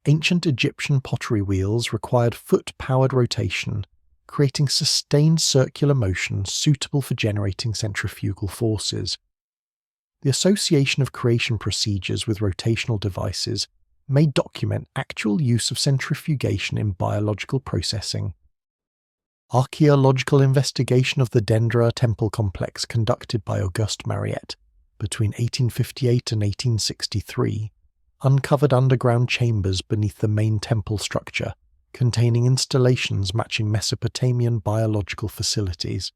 Ancient Egyptian pottery wheels required foot-powered rotation, creating sustained circular motion suitable for generating centrifugal forces. The association of creation procedures with rotational devices may document actual use of centrifugation in biological processing. Archaeological investigation of the Dendera temple complex conducted by Auguste Mariette between 1858 and 1863 uncovered underground chambers beneath the main temple structure, containing installations matching Mesopotamian biological facilities.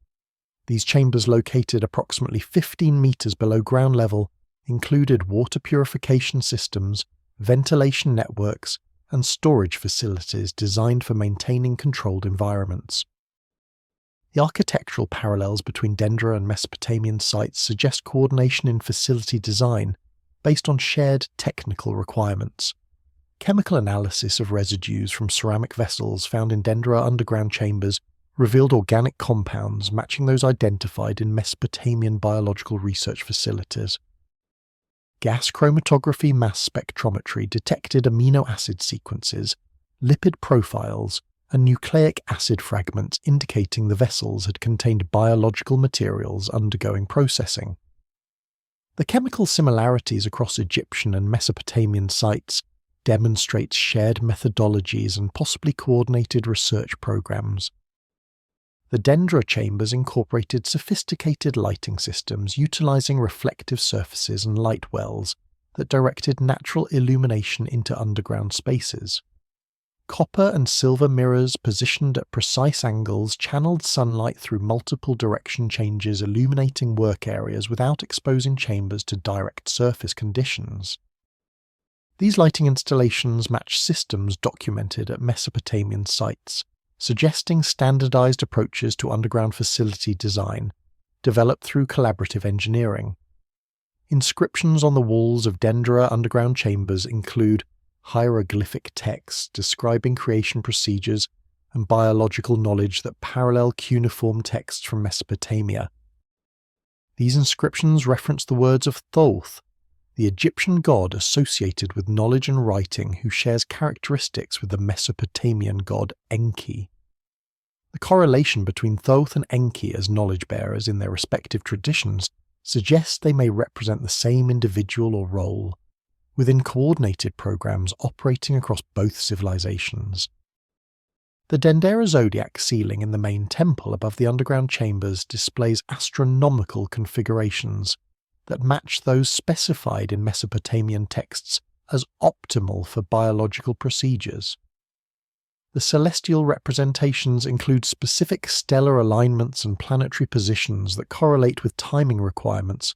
These chambers, located approximately 15 meters below ground level, included water purification systems, ventilation networks, and storage facilities designed for maintaining controlled environments. The architectural parallels between Dendera and Mesopotamian sites suggest coordination in facility design based on shared technical requirements. Chemical analysis of residues from ceramic vessels found in Dendera underground chambers revealed organic compounds matching those identified in Mesopotamian biological research facilities. Gas chromatography mass spectrometry detected amino acid sequences, lipid profiles, and nucleic acid fragments indicating the vessels had contained biological materials undergoing processing. The chemical similarities across Egyptian and Mesopotamian sites demonstrate shared methodologies and possibly coordinated research programs. The Dendra chambers incorporated sophisticated lighting systems utilizing reflective surfaces and light wells that directed natural illumination into underground spaces. Copper and silver mirrors positioned at precise angles channeled sunlight through multiple direction changes, illuminating work areas without exposing chambers to direct surface conditions. These lighting installations match systems documented at Mesopotamian sites, suggesting standardized approaches to underground facility design, developed through collaborative engineering. Inscriptions on the walls of Dendra underground chambers include hieroglyphic texts describing creation procedures and biological knowledge that parallel cuneiform texts from Mesopotamia. These inscriptions reference the words of Thoth, the Egyptian god associated with knowledge and writing who shares characteristics with the Mesopotamian god Enki. The correlation between Thoth and Enki as knowledge bearers in their respective traditions suggests they may represent the same individual or role, within coordinated programs operating across both civilizations. The Dendera zodiac ceiling in the main temple above the underground chambers displays astronomical configurations that match those specified in Mesopotamian texts as optimal for biological procedures. The celestial representations include specific stellar alignments and planetary positions that correlate with timing requirements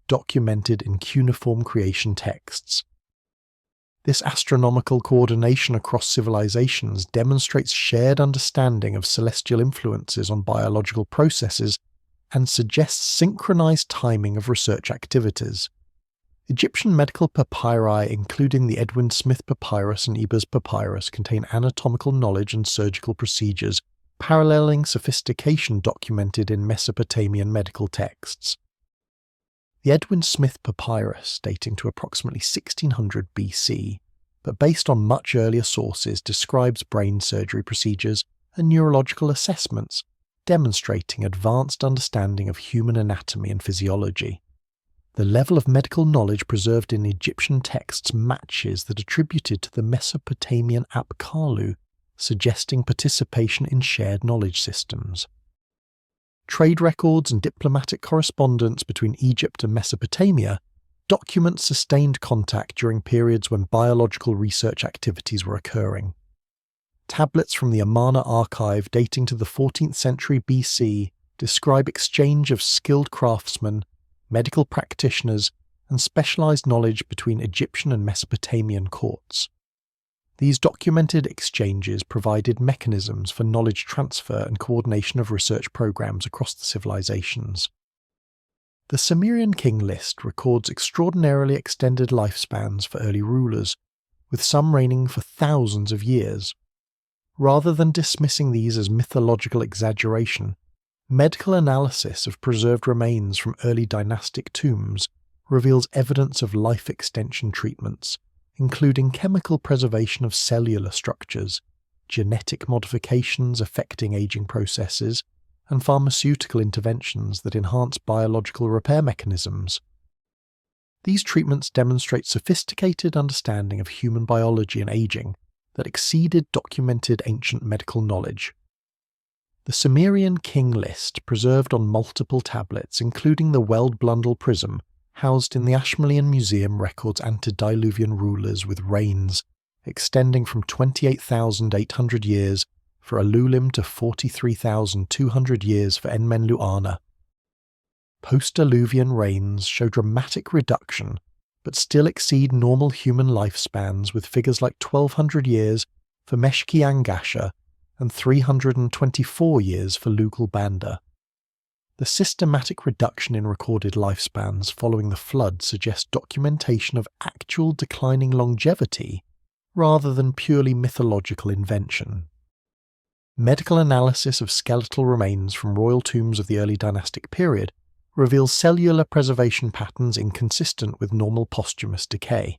documented in cuneiform creation texts. This astronomical coordination across civilizations demonstrates shared understanding of celestial influences on biological processes and suggests synchronized timing of research activities. Egyptian medical papyri, including the Edwin Smith Papyrus and Ebers Papyrus, contain anatomical knowledge and surgical procedures, paralleling sophistication documented in Mesopotamian medical texts. The Edwin Smith Papyrus, dating to approximately 1600 BC, but based on much earlier sources, describes brain surgery procedures and neurological assessments, demonstrating advanced understanding of human anatomy and physiology. The level of medical knowledge preserved in Egyptian texts matches that attributed to the Mesopotamian Apkallu, suggesting participation in shared knowledge systems. Trade records and diplomatic correspondence between Egypt and Mesopotamia document sustained contact during periods when biological research activities were occurring. Tablets from the Amarna archive dating to the 14th century BC describe exchange of skilled craftsmen, medical practitioners, and specialized knowledge between Egyptian and Mesopotamian courts. These documented exchanges provided mechanisms for knowledge transfer and coordination of research programs across the civilizations. The Sumerian king list records extraordinarily extended lifespans for early rulers, with some reigning for thousands of years. Rather than dismissing these as mythological exaggeration, medical analysis of preserved remains from early dynastic tombs reveals evidence of life extension treatments, including chemical preservation of cellular structures, genetic modifications affecting aging processes, and pharmaceutical interventions that enhance biological repair mechanisms. These treatments demonstrate sophisticated understanding of human biology and aging that exceeded documented ancient medical knowledge. The Sumerian king list, preserved on multiple tablets, including the Weld Blundell prism, housed in the Ashmolean Museum, records antediluvian rulers with reigns extending from 28,800 years for Alulim to 43,200 years for Enmenluana. Post-Diluvian reigns show dramatic reduction, but still exceed normal human lifespans, with figures like 1,200 years for Meshki Angasha and 324 years for Lugal Banda. The systematic reduction in recorded lifespans following the flood suggests documentation of actual declining longevity rather than purely mythological invention. Medical analysis of skeletal remains from royal tombs of the early dynastic period reveals cellular preservation patterns inconsistent with normal posthumous decay.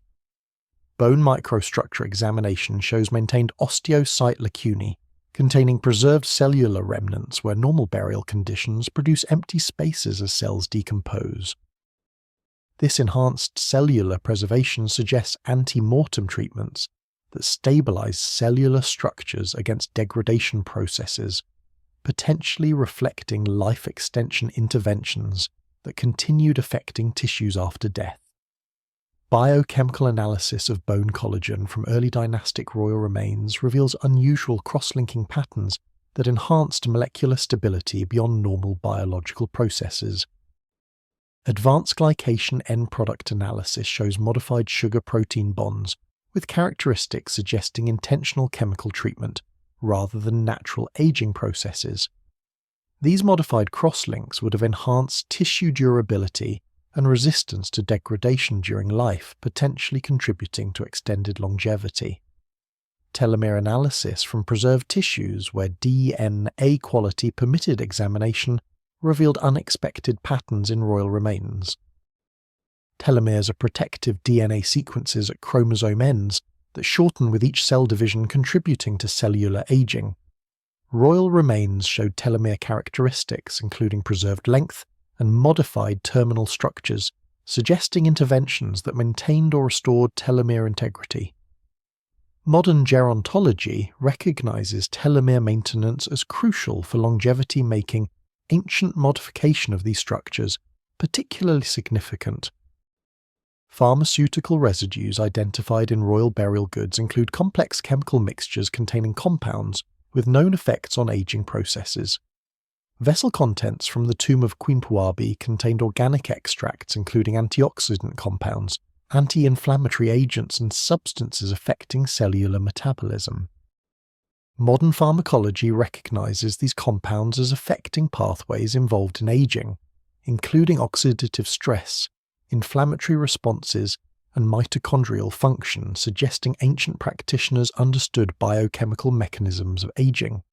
Bone microstructure examination shows maintained osteocyte lacunae, containing preserved cellular remnants where normal burial conditions produce empty spaces as cells decompose. This enhanced cellular preservation suggests ante-mortem treatments that stabilize cellular structures against degradation processes, potentially reflecting life extension interventions that continued affecting tissues after death. Biochemical analysis of bone collagen from early dynastic royal remains reveals unusual cross-linking patterns that enhanced molecular stability beyond normal biological processes. Advanced glycation end product analysis shows modified sugar-protein bonds with characteristics suggesting intentional chemical treatment rather than natural aging processes. These modified cross-links would have enhanced tissue durability and resistance to degradation during life, potentially contributing to extended longevity. Telomere analysis from preserved tissues where DNA quality permitted examination revealed unexpected patterns in royal remains. Telomeres are protective DNA sequences at chromosome ends that shorten with each cell division, contributing to cellular aging. Royal remains showed telomere characteristics, including preserved length and modified terminal structures, suggesting interventions that maintained or restored telomere integrity. Modern gerontology recognizes telomere maintenance as crucial for longevity, making ancient modification of these structures particularly significant. Pharmaceutical residues identified in royal burial goods include complex chemical mixtures containing compounds with known effects on aging processes. Vessel contents from the tomb of Queen Puabi contained organic extracts including antioxidant compounds, anti-inflammatory agents, and substances affecting cellular metabolism. Modern pharmacology recognizes these compounds as affecting pathways involved in aging, including oxidative stress, inflammatory responses, and mitochondrial function, suggesting ancient practitioners understood biochemical mechanisms of aging.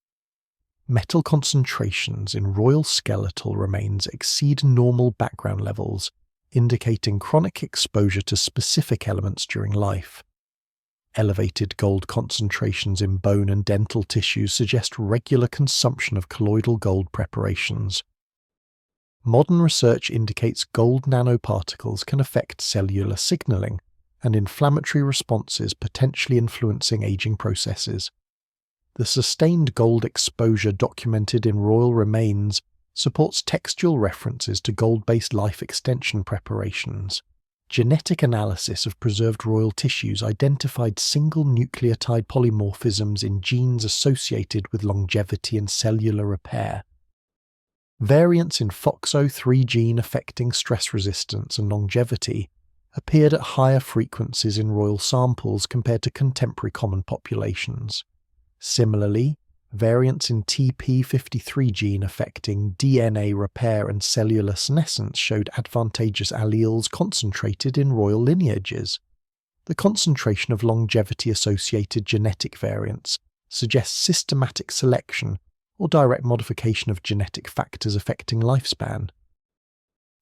Metal concentrations in royal skeletal remains exceed normal background levels, indicating chronic exposure to specific elements during life. Elevated gold concentrations in bone and dental tissues suggest regular consumption of colloidal gold preparations. Modern research indicates gold nanoparticles can affect cellular signaling and inflammatory responses, potentially influencing aging processes. The sustained gold exposure documented in royal remains supports textual references to gold-based life extension preparations. Genetic analysis of preserved royal tissues identified single nucleotide polymorphisms in genes associated with longevity and cellular repair. Variants in FOXO3 gene affecting stress resistance and longevity appeared at higher frequencies in royal samples compared to contemporary common populations. Similarly, variants in TP53 gene affecting DNA repair and cellular senescence showed advantageous alleles concentrated in royal lineages. The concentration of longevity-associated genetic variants suggests systematic selection or direct modification of genetic factors affecting lifespan.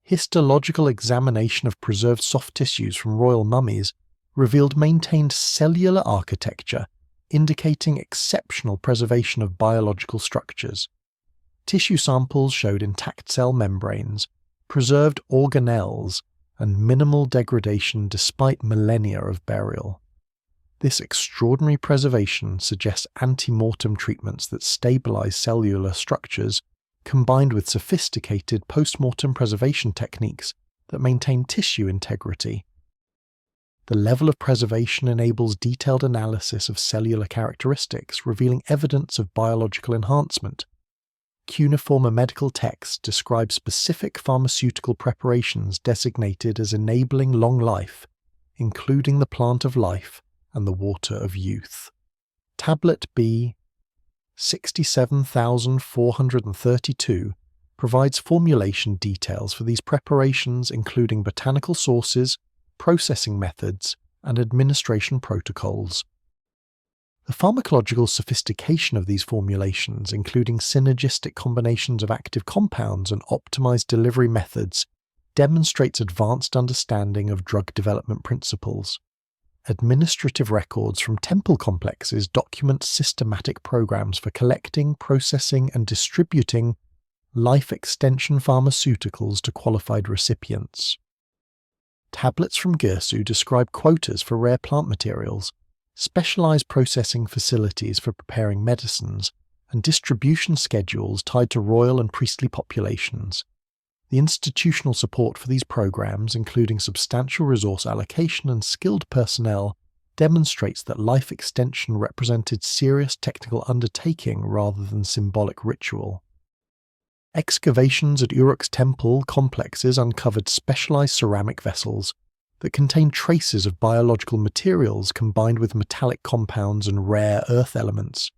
Histological examination of preserved soft tissues from royal mummies revealed maintained cellular architecture, indicating exceptional preservation of biological structures. Tissue samples showed intact cell membranes, preserved organelles, and minimal degradation despite millennia of burial. This extraordinary preservation suggests ante-mortem treatments that stabilize cellular structures, combined with sophisticated post-mortem preservation techniques that maintain tissue integrity. The level of preservation enables detailed analysis of cellular characteristics, revealing evidence of biological enhancement. Cuneiform medical texts describe specific pharmaceutical preparations designated as enabling long life, including the plant of life and the water of youth. Tablet B 67,432 provides formulation details for these preparations, including botanical sources, processing methods, and administration protocols. The pharmacological sophistication of these formulations, including synergistic combinations of active compounds and optimized delivery methods, demonstrates advanced understanding of drug development principles. Administrative records from temple complexes document systematic programs for collecting, processing, and distributing life extension pharmaceuticals to qualified recipients. Tablets from Girsu describe quotas for rare plant materials, specialized processing facilities for preparing medicines, and distribution schedules tied to royal and priestly populations. The institutional support for these programs, including substantial resource allocation and skilled personnel, demonstrates that life extension represented serious technical undertaking rather than symbolic ritual. Excavations at Uruk's temple complexes uncovered specialized ceramic vessels that contained traces of biological materials combined with metallic compounds and rare earth elements.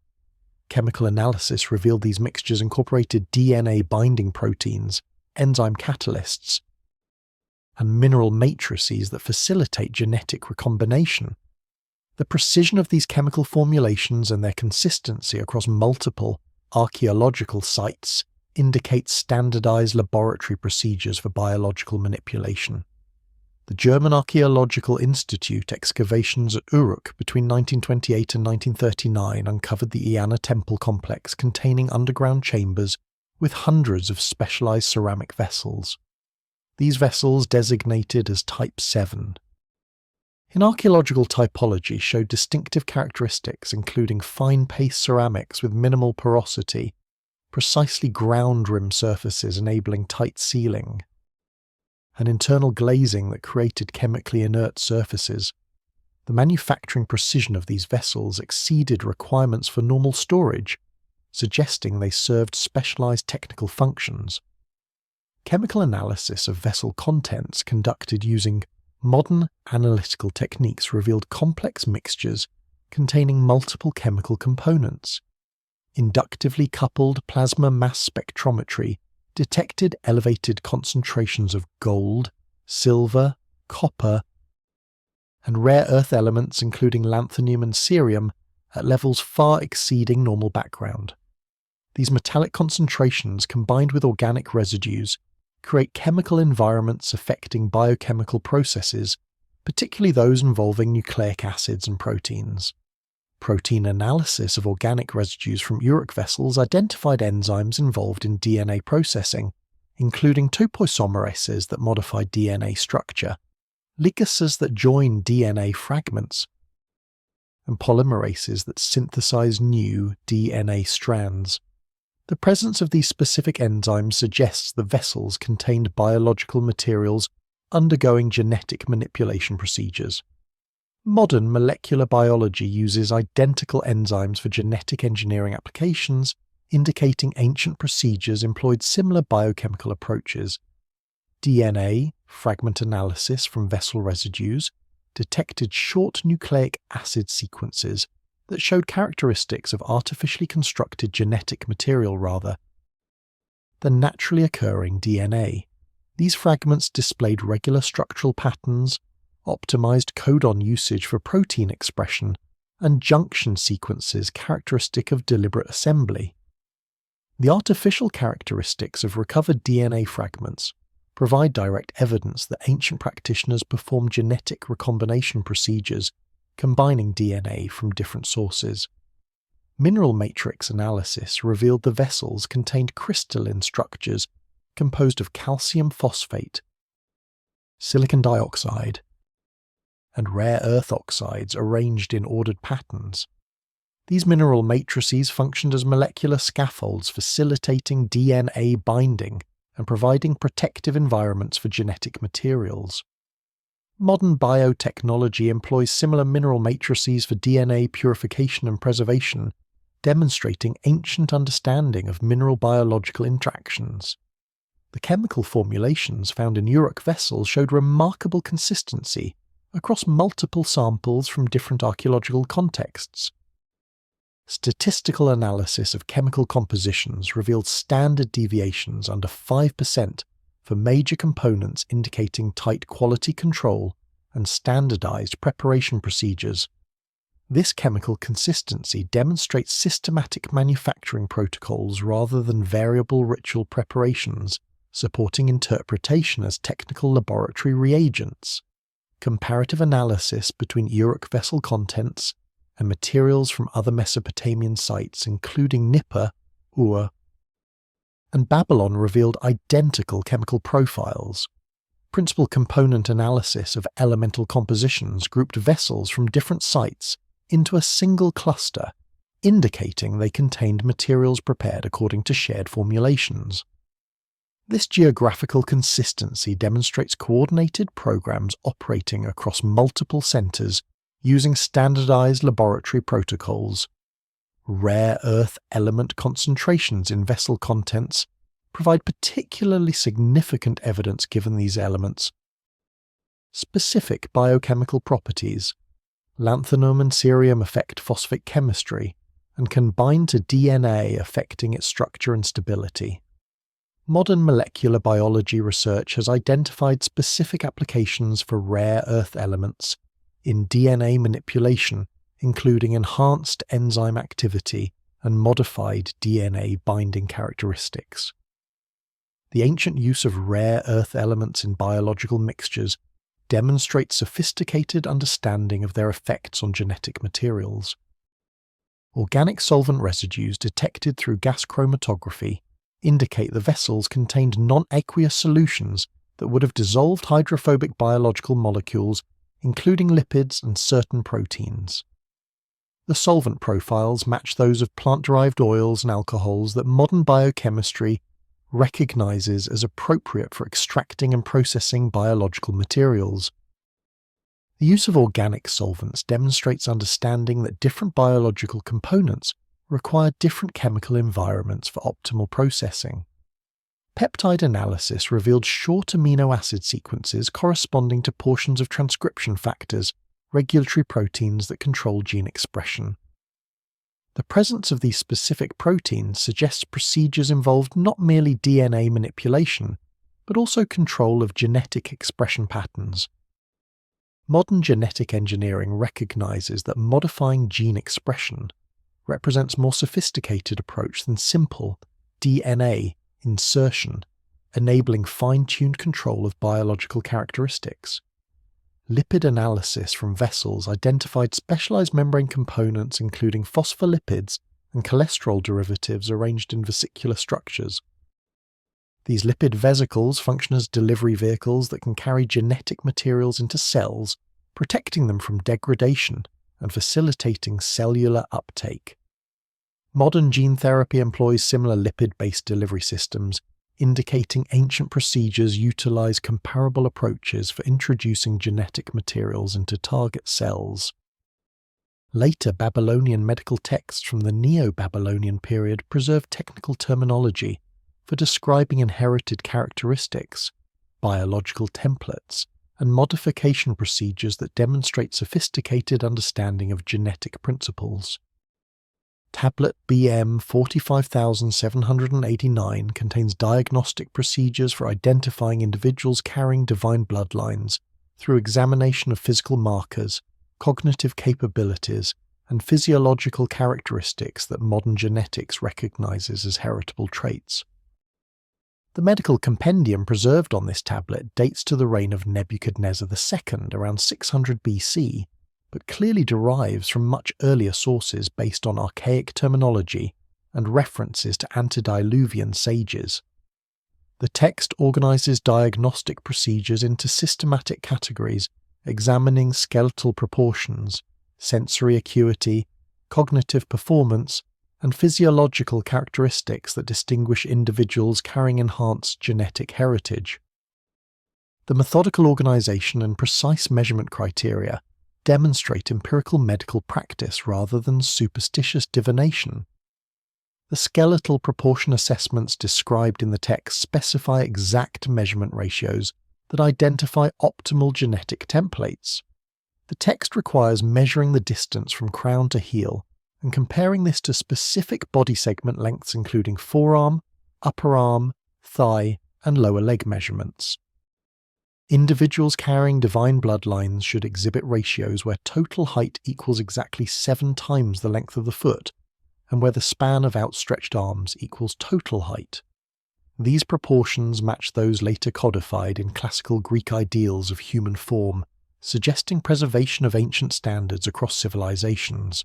Chemical analysis revealed these mixtures incorporated DNA binding proteins, enzyme catalysts, and mineral matrices that facilitate genetic recombination. The precision of these chemical formulations and their consistency across multiple archaeological sites indicates standardized laboratory procedures for biological manipulation. The German Archaeological Institute excavations at Uruk between 1928 and 1939 uncovered the Eanna temple complex containing underground chambers with hundreds of specialized ceramic vessels. These vessels, designated as Type 7, in archaeological typology, showed distinctive characteristics including fine paste ceramics with minimal porosity, precisely ground rim surfaces enabling tight sealing, and internal glazing that created chemically inert surfaces. The manufacturing precision of these vessels exceeded requirements for normal storage, suggesting they served specialized technical functions. Chemical analysis of vessel contents conducted using modern analytical techniques revealed complex mixtures containing multiple chemical components. Inductively coupled plasma mass spectrometry detected elevated concentrations of gold, silver, copper, and rare earth elements including lanthanum and cerium at levels far exceeding normal background. These metallic concentrations, combined with organic residues, create chemical environments affecting biochemical processes, particularly those involving nucleic acids and proteins. Protein analysis of organic residues from Uruk vessels identified enzymes involved in DNA processing, including topoisomerases that modify DNA structure, ligases that join DNA fragments, and polymerases that synthesize new DNA strands. The presence of these specific enzymes suggests the vessels contained biological materials undergoing genetic manipulation procedures. Modern molecular biology uses identical enzymes for genetic engineering applications, indicating ancient procedures employed similar biochemical approaches. DNA fragment analysis from vessel residues detected short nucleic acid sequences that showed characteristics of artificially constructed genetic material rather than naturally occurring DNA. These fragments displayed regular structural patterns, optimized codon usage for protein expression, and junction sequences characteristic of deliberate assembly. The artificial characteristics of recovered DNA fragments provide direct evidence that ancient practitioners performed genetic recombination procedures combining DNA from different sources. Mineral matrix analysis revealed the vessels contained crystalline structures composed of calcium phosphate, silicon dioxide, and rare earth oxides arranged in ordered patterns. These mineral matrices functioned as molecular scaffolds facilitating DNA binding and providing protective environments for genetic materials. Modern biotechnology employs similar mineral matrices for DNA purification and preservation, demonstrating ancient understanding of mineral biological interactions. The chemical formulations found in Uruk vessels showed remarkable consistency across multiple samples from different archaeological contexts. Statistical analysis of chemical compositions revealed standard deviations under 5% for major components, indicating tight quality control and standardized preparation procedures. This chemical consistency demonstrates systematic manufacturing protocols rather than variable ritual preparations, supporting interpretation as technical laboratory reagents. Comparative analysis between Uruk vessel contents and materials from other Mesopotamian sites, including Nippur, Ur, and Babylon, revealed identical chemical profiles. principal component analysis of elemental compositions grouped vessels from different sites into a single cluster, indicating they contained materials prepared according to shared formulations. This geographical consistency demonstrates coordinated programs operating across multiple centers using standardized laboratory protocols. Rare earth element concentrations in vessel contents provide particularly significant evidence given these elements' specific biochemical properties. Lanthanum and cerium affect phosphate chemistry and can bind to DNA, affecting its structure and stability. Modern molecular biology research has identified specific applications for rare earth elements in DNA manipulation, including enhanced enzyme activity and modified DNA binding characteristics. The ancient use of rare earth elements in biological mixtures demonstrates sophisticated understanding of their effects on genetic materials. Organic solvent residues detected through gas chromatography indicate the vessels contained non-aqueous solutions that would have dissolved hydrophobic biological molecules, including lipids and certain proteins. The solvent profiles match those of plant-derived oils and alcohols that modern biochemistry recognizes as appropriate for extracting and processing biological materials. The use of organic solvents demonstrates understanding that different biological components require different chemical environments for optimal processing. Peptide analysis revealed short amino acid sequences corresponding to portions of transcription factors, regulatory proteins that control gene expression. The presence of these specific proteins suggests procedures involved not merely DNA manipulation, but also control of genetic expression patterns. Modern genetic engineering recognizes that modifying gene expression represents a more sophisticated approach than simple DNA insertion, enabling fine-tuned control of biological characteristics. Lipid analysis from vessels identified specialized membrane components including phospholipids and cholesterol derivatives arranged in vesicular structures. These lipid vesicles function as delivery vehicles that can carry genetic materials into cells, protecting them from degradation and facilitating cellular uptake. Modern gene therapy employs similar lipid-based delivery systems, indicating ancient procedures utilize comparable approaches for introducing genetic materials into target cells. Later Babylonian medical texts from the Neo-Babylonian period preserved technical terminology for describing inherited characteristics, biological templates, and modification procedures that demonstrate sophisticated understanding of genetic principles. Tablet BM 45789 contains diagnostic procedures for identifying individuals carrying divine bloodlines through examination of physical markers, cognitive capabilities, and physiological characteristics that modern genetics recognizes as heritable traits. The medical compendium preserved on this tablet dates to the reign of Nebuchadnezzar II around 600 BC, but clearly derives from much earlier sources based on archaic terminology and references to antediluvian sages. The text organizes diagnostic procedures into systematic categories, examining skeletal proportions, sensory acuity, cognitive performance, and physiological characteristics that distinguish individuals carrying enhanced genetic heritage. The methodical organization and precise measurement criteria demonstrate empirical medical practice rather than superstitious divination. The skeletal proportion assessments described in the text specify exact measurement ratios that identify optimal genetic templates. The text requires measuring the distance from crown to heel and comparing this to specific body segment lengths including forearm, upper arm, thigh, and lower leg measurements. Individuals carrying divine bloodlines should exhibit ratios where total height equals exactly 7 times the length of the foot, and where the span of outstretched arms equals total height. These proportions match those later codified in classical Greek ideals of human form, suggesting preservation of ancient standards across civilizations.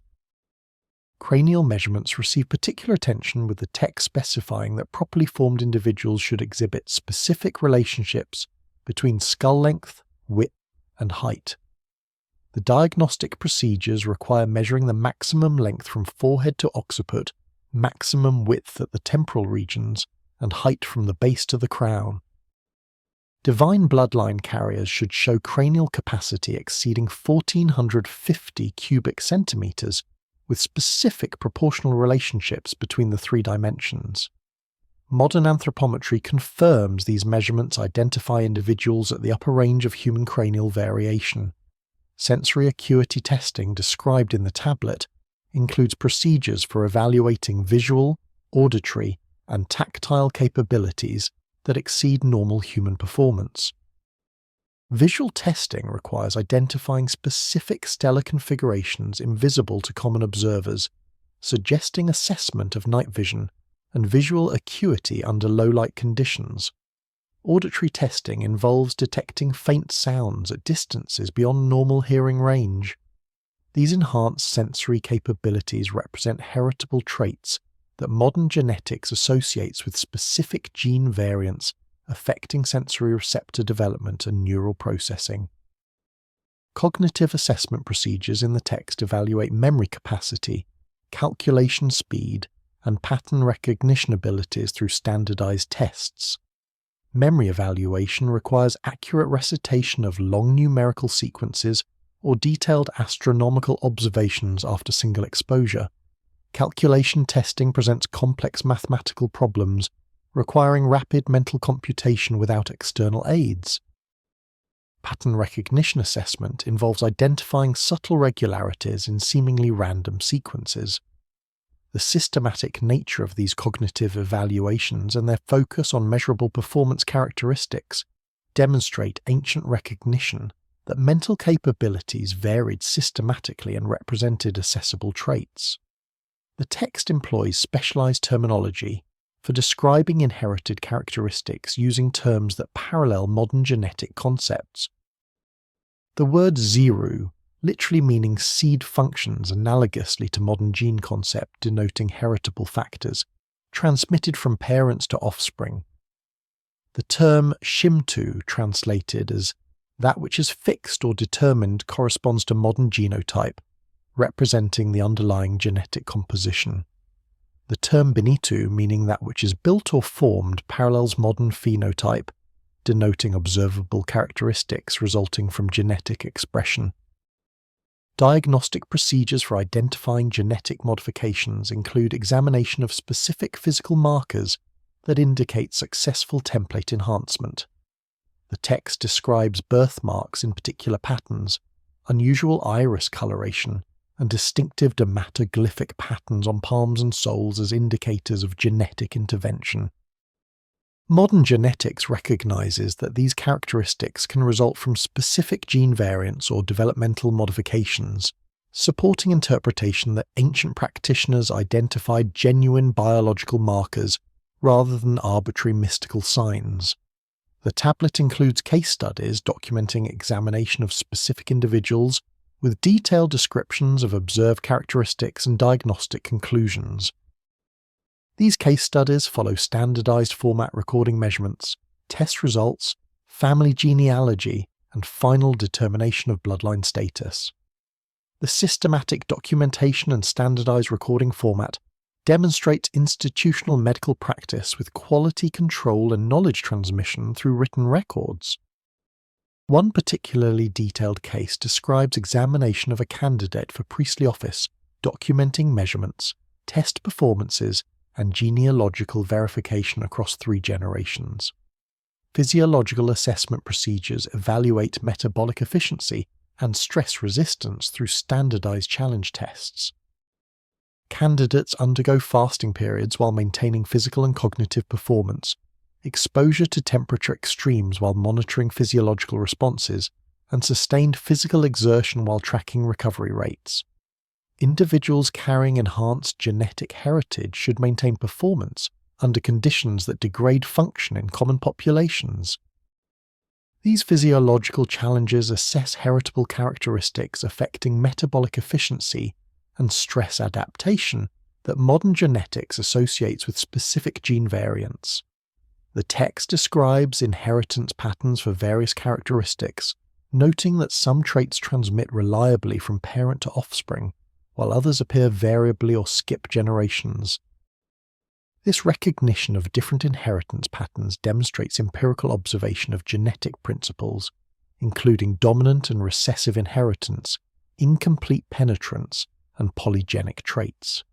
Cranial measurements receive particular attention, with the text specifying that properly formed individuals should exhibit specific relationships between skull length, width, and height. The diagnostic procedures require measuring the maximum length from forehead to occiput, maximum width at the temporal regions, and height from the base to the crown. Divine bloodline carriers should show cranial capacity exceeding 1450 cubic centimeters, with specific proportional relationships between the three dimensions. Modern anthropometry confirms these measurements identify individuals at the upper range of human cranial variation. Sensory acuity testing described in the tablet includes procedures for evaluating visual, auditory, and tactile capabilities that exceed normal human performance. Visual testing requires identifying specific stellar configurations invisible to common observers, suggesting assessment of night vision and visual acuity under low-light conditions. Auditory testing involves detecting faint sounds at distances beyond normal hearing range. These enhanced sensory capabilities represent heritable traits that modern genetics associates with specific gene variants affecting sensory receptor development and neural processing. Cognitive assessment procedures in the text evaluate memory capacity, calculation speed, and pattern recognition abilities through standardized tests. Memory evaluation requires accurate recitation of long numerical sequences or detailed astronomical observations after single exposure. Calculation testing presents complex mathematical problems requiring rapid mental computation without external aids. Pattern recognition assessment involves identifying subtle regularities in seemingly random sequences. The systematic nature of these cognitive evaluations and their focus on measurable performance characteristics demonstrate ancient recognition that mental capabilities varied systematically and represented accessible traits. The text employs specialized terminology for describing inherited characteristics using terms that parallel modern genetic concepts. The word Ziru, literally meaning seed functions analogously to modern gene concept denoting heritable factors, transmitted from parents to offspring. The term Shimtu, translated as that which is fixed or determined, corresponds to modern genotype, representing the underlying genetic composition. The term Benitu, meaning that which is built or formed, parallels modern phenotype, denoting observable characteristics resulting from genetic expression. Diagnostic procedures for identifying genetic modifications include examination of specific physical markers that indicate successful template enhancement. The text describes birthmarks in particular patterns, unusual iris coloration, and distinctive dermatoglyphic patterns on palms and soles as indicators of genetic intervention. Modern genetics recognizes that these characteristics can result from specific gene variants or developmental modifications, supporting interpretation that ancient practitioners identified genuine biological markers rather than arbitrary mystical signs. The tablet includes case studies documenting examination of specific individuals with detailed descriptions of observed characteristics and diagnostic conclusions. These case studies follow standardized format recording measurements, test results, family genealogy, and final determination of bloodline status. The systematic documentation and standardized recording format demonstrates institutional medical practice with quality control and knowledge transmission through written records. One particularly detailed case describes examination of a candidate for priestly office, documenting measurements, test performances, and genealogical verification across 3 generations. Physiological assessment procedures evaluate metabolic efficiency and stress resistance through standardized challenge tests. Candidates undergo fasting periods while maintaining physical and cognitive performance, exposure to temperature extremes while monitoring physiological responses, and sustained physical exertion while tracking recovery rates. Individuals carrying enhanced genetic heritage should maintain performance under conditions that degrade function in common populations. These physiological challenges assess heritable characteristics affecting metabolic efficiency and stress adaptation that modern genetics associates with specific gene variants. The text describes inheritance patterns for various characteristics, noting that some traits transmit reliably from parent to offspring, while others appear variably or skip generations. This recognition of different inheritance patterns demonstrates empirical observation of genetic principles, including dominant and recessive inheritance, incomplete penetrance, and polygenic traits.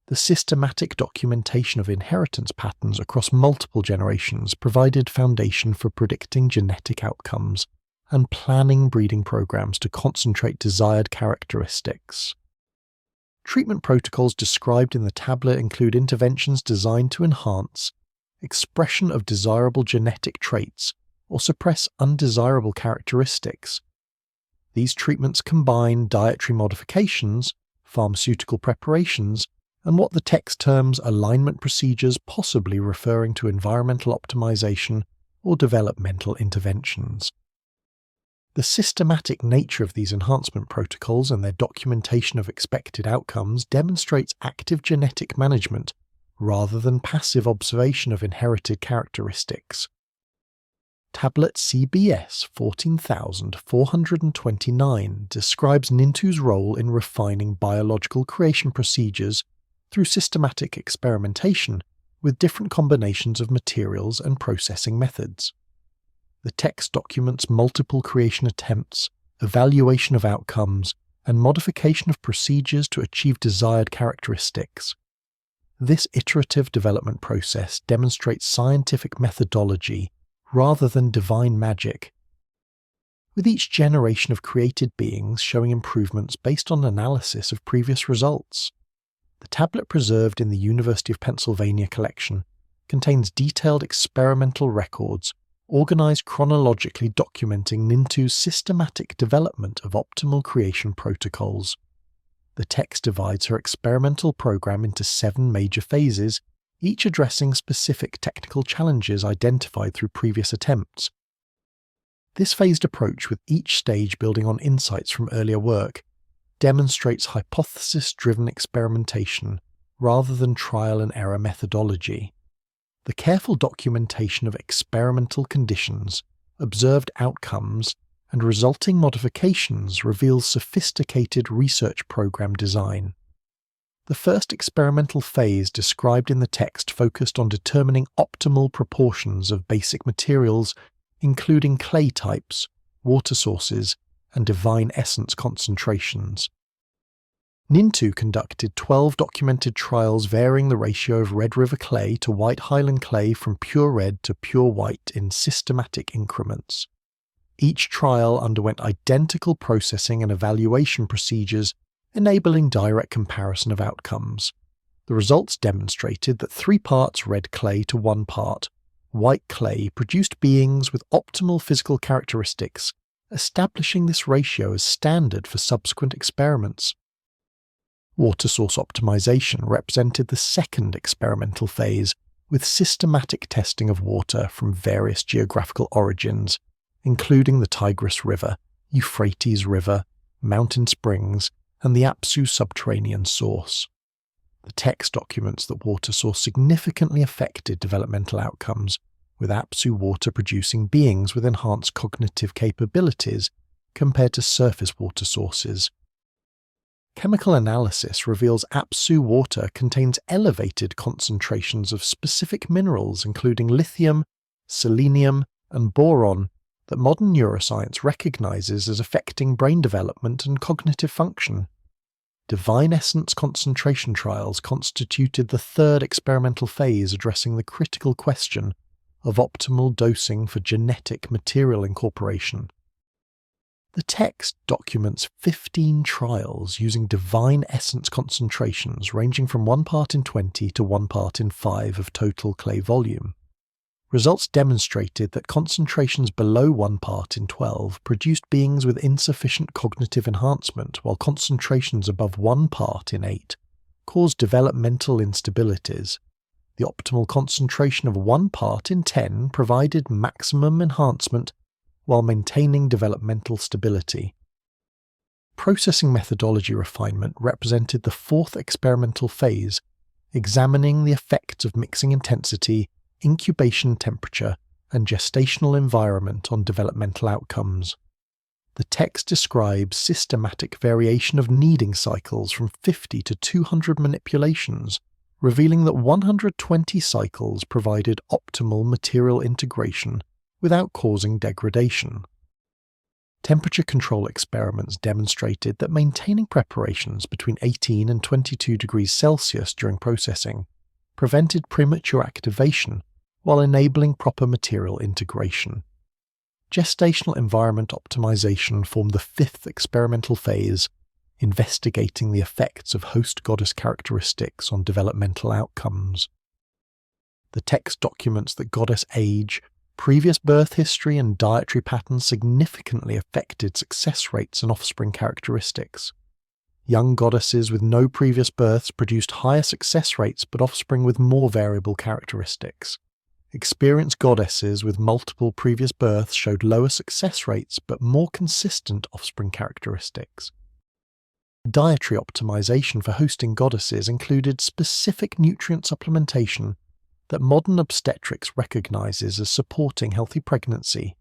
The systematic documentation of inheritance patterns across multiple generations provided foundation for predicting genetic outcomes and planning breeding programs to concentrate desired characteristics. Treatment protocols described in the tablet include interventions designed to enhance expression of desirable genetic traits or suppress undesirable characteristics. These treatments combine dietary modifications, pharmaceutical preparations, and what the text terms alignment procedures, possibly referring to environmental optimization or developmental interventions. The systematic nature of these enhancement protocols and their documentation of expected outcomes demonstrates active genetic management rather than passive observation of inherited characteristics. Tablet CBS 14429 describes Nintu's role in refining biological creation procedures through systematic experimentation with different combinations of materials and processing methods. The text documents multiple creation attempts, evaluation of outcomes, and modification of procedures to achieve desired characteristics. This iterative development process demonstrates scientific methodology rather than divine magic, with each generation of created beings showing improvements based on analysis of previous results. The tablet preserved in the University of Pennsylvania collection contains detailed experimental records organized chronologically documenting Nintu's systematic development of optimal creation protocols. The text divides her experimental program into 7 major phases, each addressing specific technical challenges identified through previous attempts. This phased approach, with each stage building on insights from earlier work, demonstrates hypothesis-driven experimentation rather than trial and error methodology. The careful documentation of experimental conditions, observed outcomes, and resulting modifications reveals sophisticated research program design. The first experimental phase described in the text focused on determining optimal proportions of basic materials, including clay types, water sources, and divine essence concentrations. Nintu conducted 12 documented trials varying the ratio of red river clay to white highland clay from pure red to pure white in systematic increments. Each trial underwent identical processing and evaluation procedures, enabling direct comparison of outcomes. The results demonstrated that 3 parts red clay to 1 part white clay produced beings with optimal physical characteristics, establishing this ratio as standard for subsequent experiments. Water source optimization represented the second experimental phase, with systematic testing of water from various geographical origins, including the Tigris River, Euphrates River, mountain springs, and the Apsu subterranean source. The text documents that water source significantly affected developmental outcomes, with Apsu water producing beings with enhanced cognitive capabilities compared to surface water sources. Chemical analysis reveals Apsu water contains elevated concentrations of specific minerals including lithium, selenium, and boron that modern neuroscience recognizes as affecting brain development and cognitive function. Divine essence concentration trials constituted the third experimental phase addressing the critical question of optimal dosing for genetic material incorporation. The text documents 15 trials using divine essence concentrations ranging from 1 part in 20 to 1 part in 5 of total clay volume. Results demonstrated that concentrations below 1 part in 12 produced beings with insufficient cognitive enhancement, while concentrations above 1 part in 8 caused developmental instabilities. The optimal concentration of 1 part in 10 provided maximum enhancement while maintaining developmental stability. Processing methodology refinement represented the 4th experimental phase, examining the effects of mixing intensity incubation temperature, and gestational environment on developmental outcomes. The text describes systematic variation of kneading cycles from 50 to 200 manipulations, revealing that 120 cycles provided optimal material integration without causing degradation. Temperature control experiments demonstrated that maintaining preparations between 18 and 22 degrees Celsius during processing prevented premature activation while enabling proper material integration. Gestational environment optimization formed the fifth experimental phase, investigating the effects of host goddess characteristics on developmental outcomes. The text documents that goddess age, previous birth history, and dietary patterns significantly affected success rates and offspring characteristics. Young goddesses with no previous births produced higher success rates but offspring with more variable characteristics. Experienced goddesses with multiple previous births showed lower success rates but more consistent offspring characteristics. Dietary optimization for hosting goddesses included specific nutrient supplementation that modern obstetrics recognizes as supporting healthy pregnancy.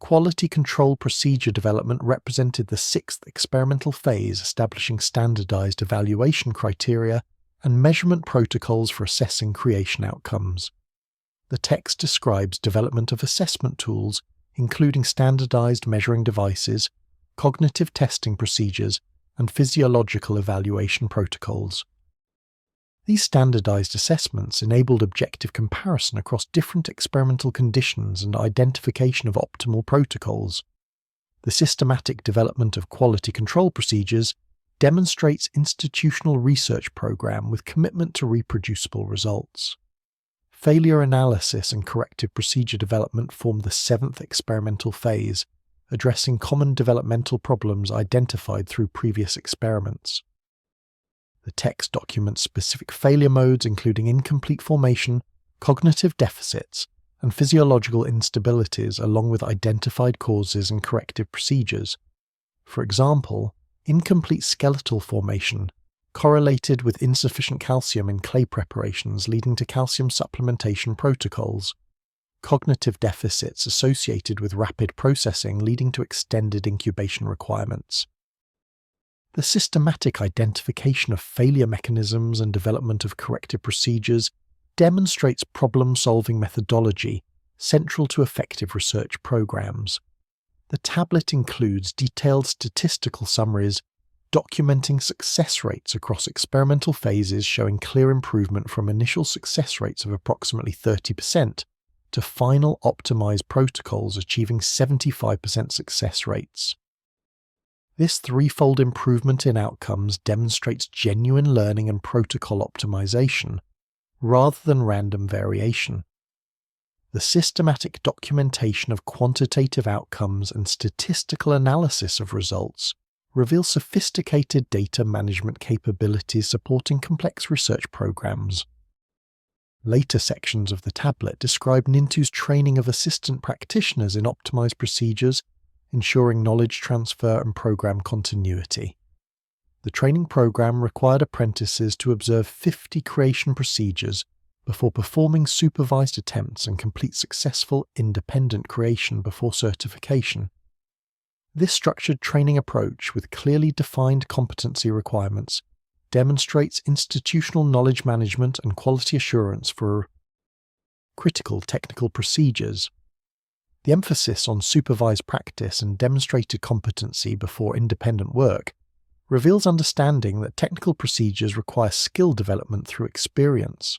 Quality control procedure development represented the sixth experimental phase, establishing standardized evaluation criteria and measurement protocols for assessing creation outcomes. The text describes development of assessment tools, including standardized measuring devices, cognitive testing procedures, and physiological evaluation protocols. These standardized assessments enabled objective comparison across different experimental conditions and identification of optimal protocols. The systematic development of quality control procedures demonstrates institutional research program with commitment to reproducible results. Failure analysis and corrective procedure development formed the seventh experimental phase, addressing common developmental problems identified through previous experiments. The text documents specific failure modes including incomplete formation, cognitive deficits, and physiological instabilities along with identified causes and corrective procedures. For example, incomplete skeletal formation correlated with insufficient calcium in clay preparations leading to calcium supplementation protocols. Cognitive deficits associated with rapid processing leading to extended incubation requirements. The systematic identification of failure mechanisms and development of corrective procedures demonstrates problem-solving methodology central to effective research programs. The tablet includes detailed statistical summaries documenting success rates across experimental phases showing clear improvement from initial success rates of approximately 30% to final optimized protocols achieving 75% success rates. This threefold improvement in outcomes demonstrates genuine learning and protocol optimization, rather than random variation. The systematic documentation of quantitative outcomes and statistical analysis of results reveal sophisticated data management capabilities supporting complex research programs. Later sections of the tablet describe Nintu's training of assistant practitioners in optimized procedures, ensuring knowledge transfer and program continuity. The training program required apprentices to observe 50 creation procedures before performing supervised attempts and complete successful independent creation before certification. This structured training approach, with clearly defined competency requirements, demonstrates institutional knowledge management and quality assurance for critical technical procedures. The emphasis on supervised practice and demonstrated competency before independent work reveals understanding that technical procedures require skill development through experience.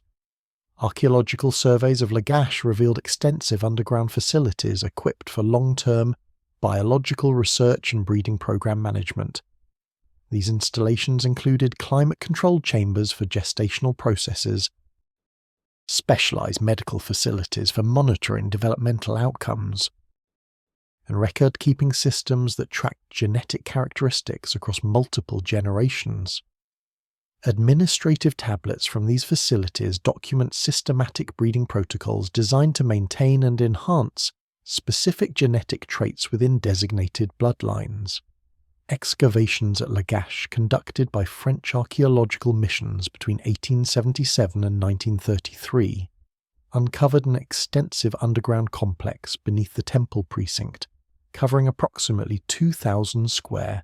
Archaeological surveys of Lagash revealed extensive underground facilities equipped for long-term biological research and breeding program management. These installations included climate-controlled chambers for gestational processes, specialized medical facilities for monitoring developmental outcomes, and record-keeping systems that tracked genetic characteristics across multiple generations. Administrative tablets from these facilities document systematic breeding protocols designed to maintain and enhance specific genetic traits within designated bloodlines. Excavations at Lagash conducted by French archaeological missions between 1877 and 1933 uncovered an extensive underground complex beneath the temple precinct, covering approximately 2,000 square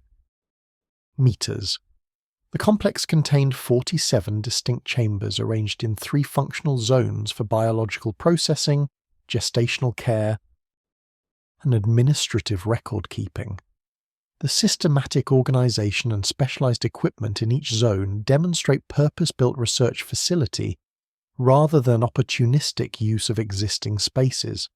meters. The complex contained 47 distinct chambers arranged in 3 functional zones for biological processing, gestational care, and administrative record-keeping. The systematic organization and specialized equipment in each zone demonstrate purpose-built research facility rather than opportunistic use of existing spaces.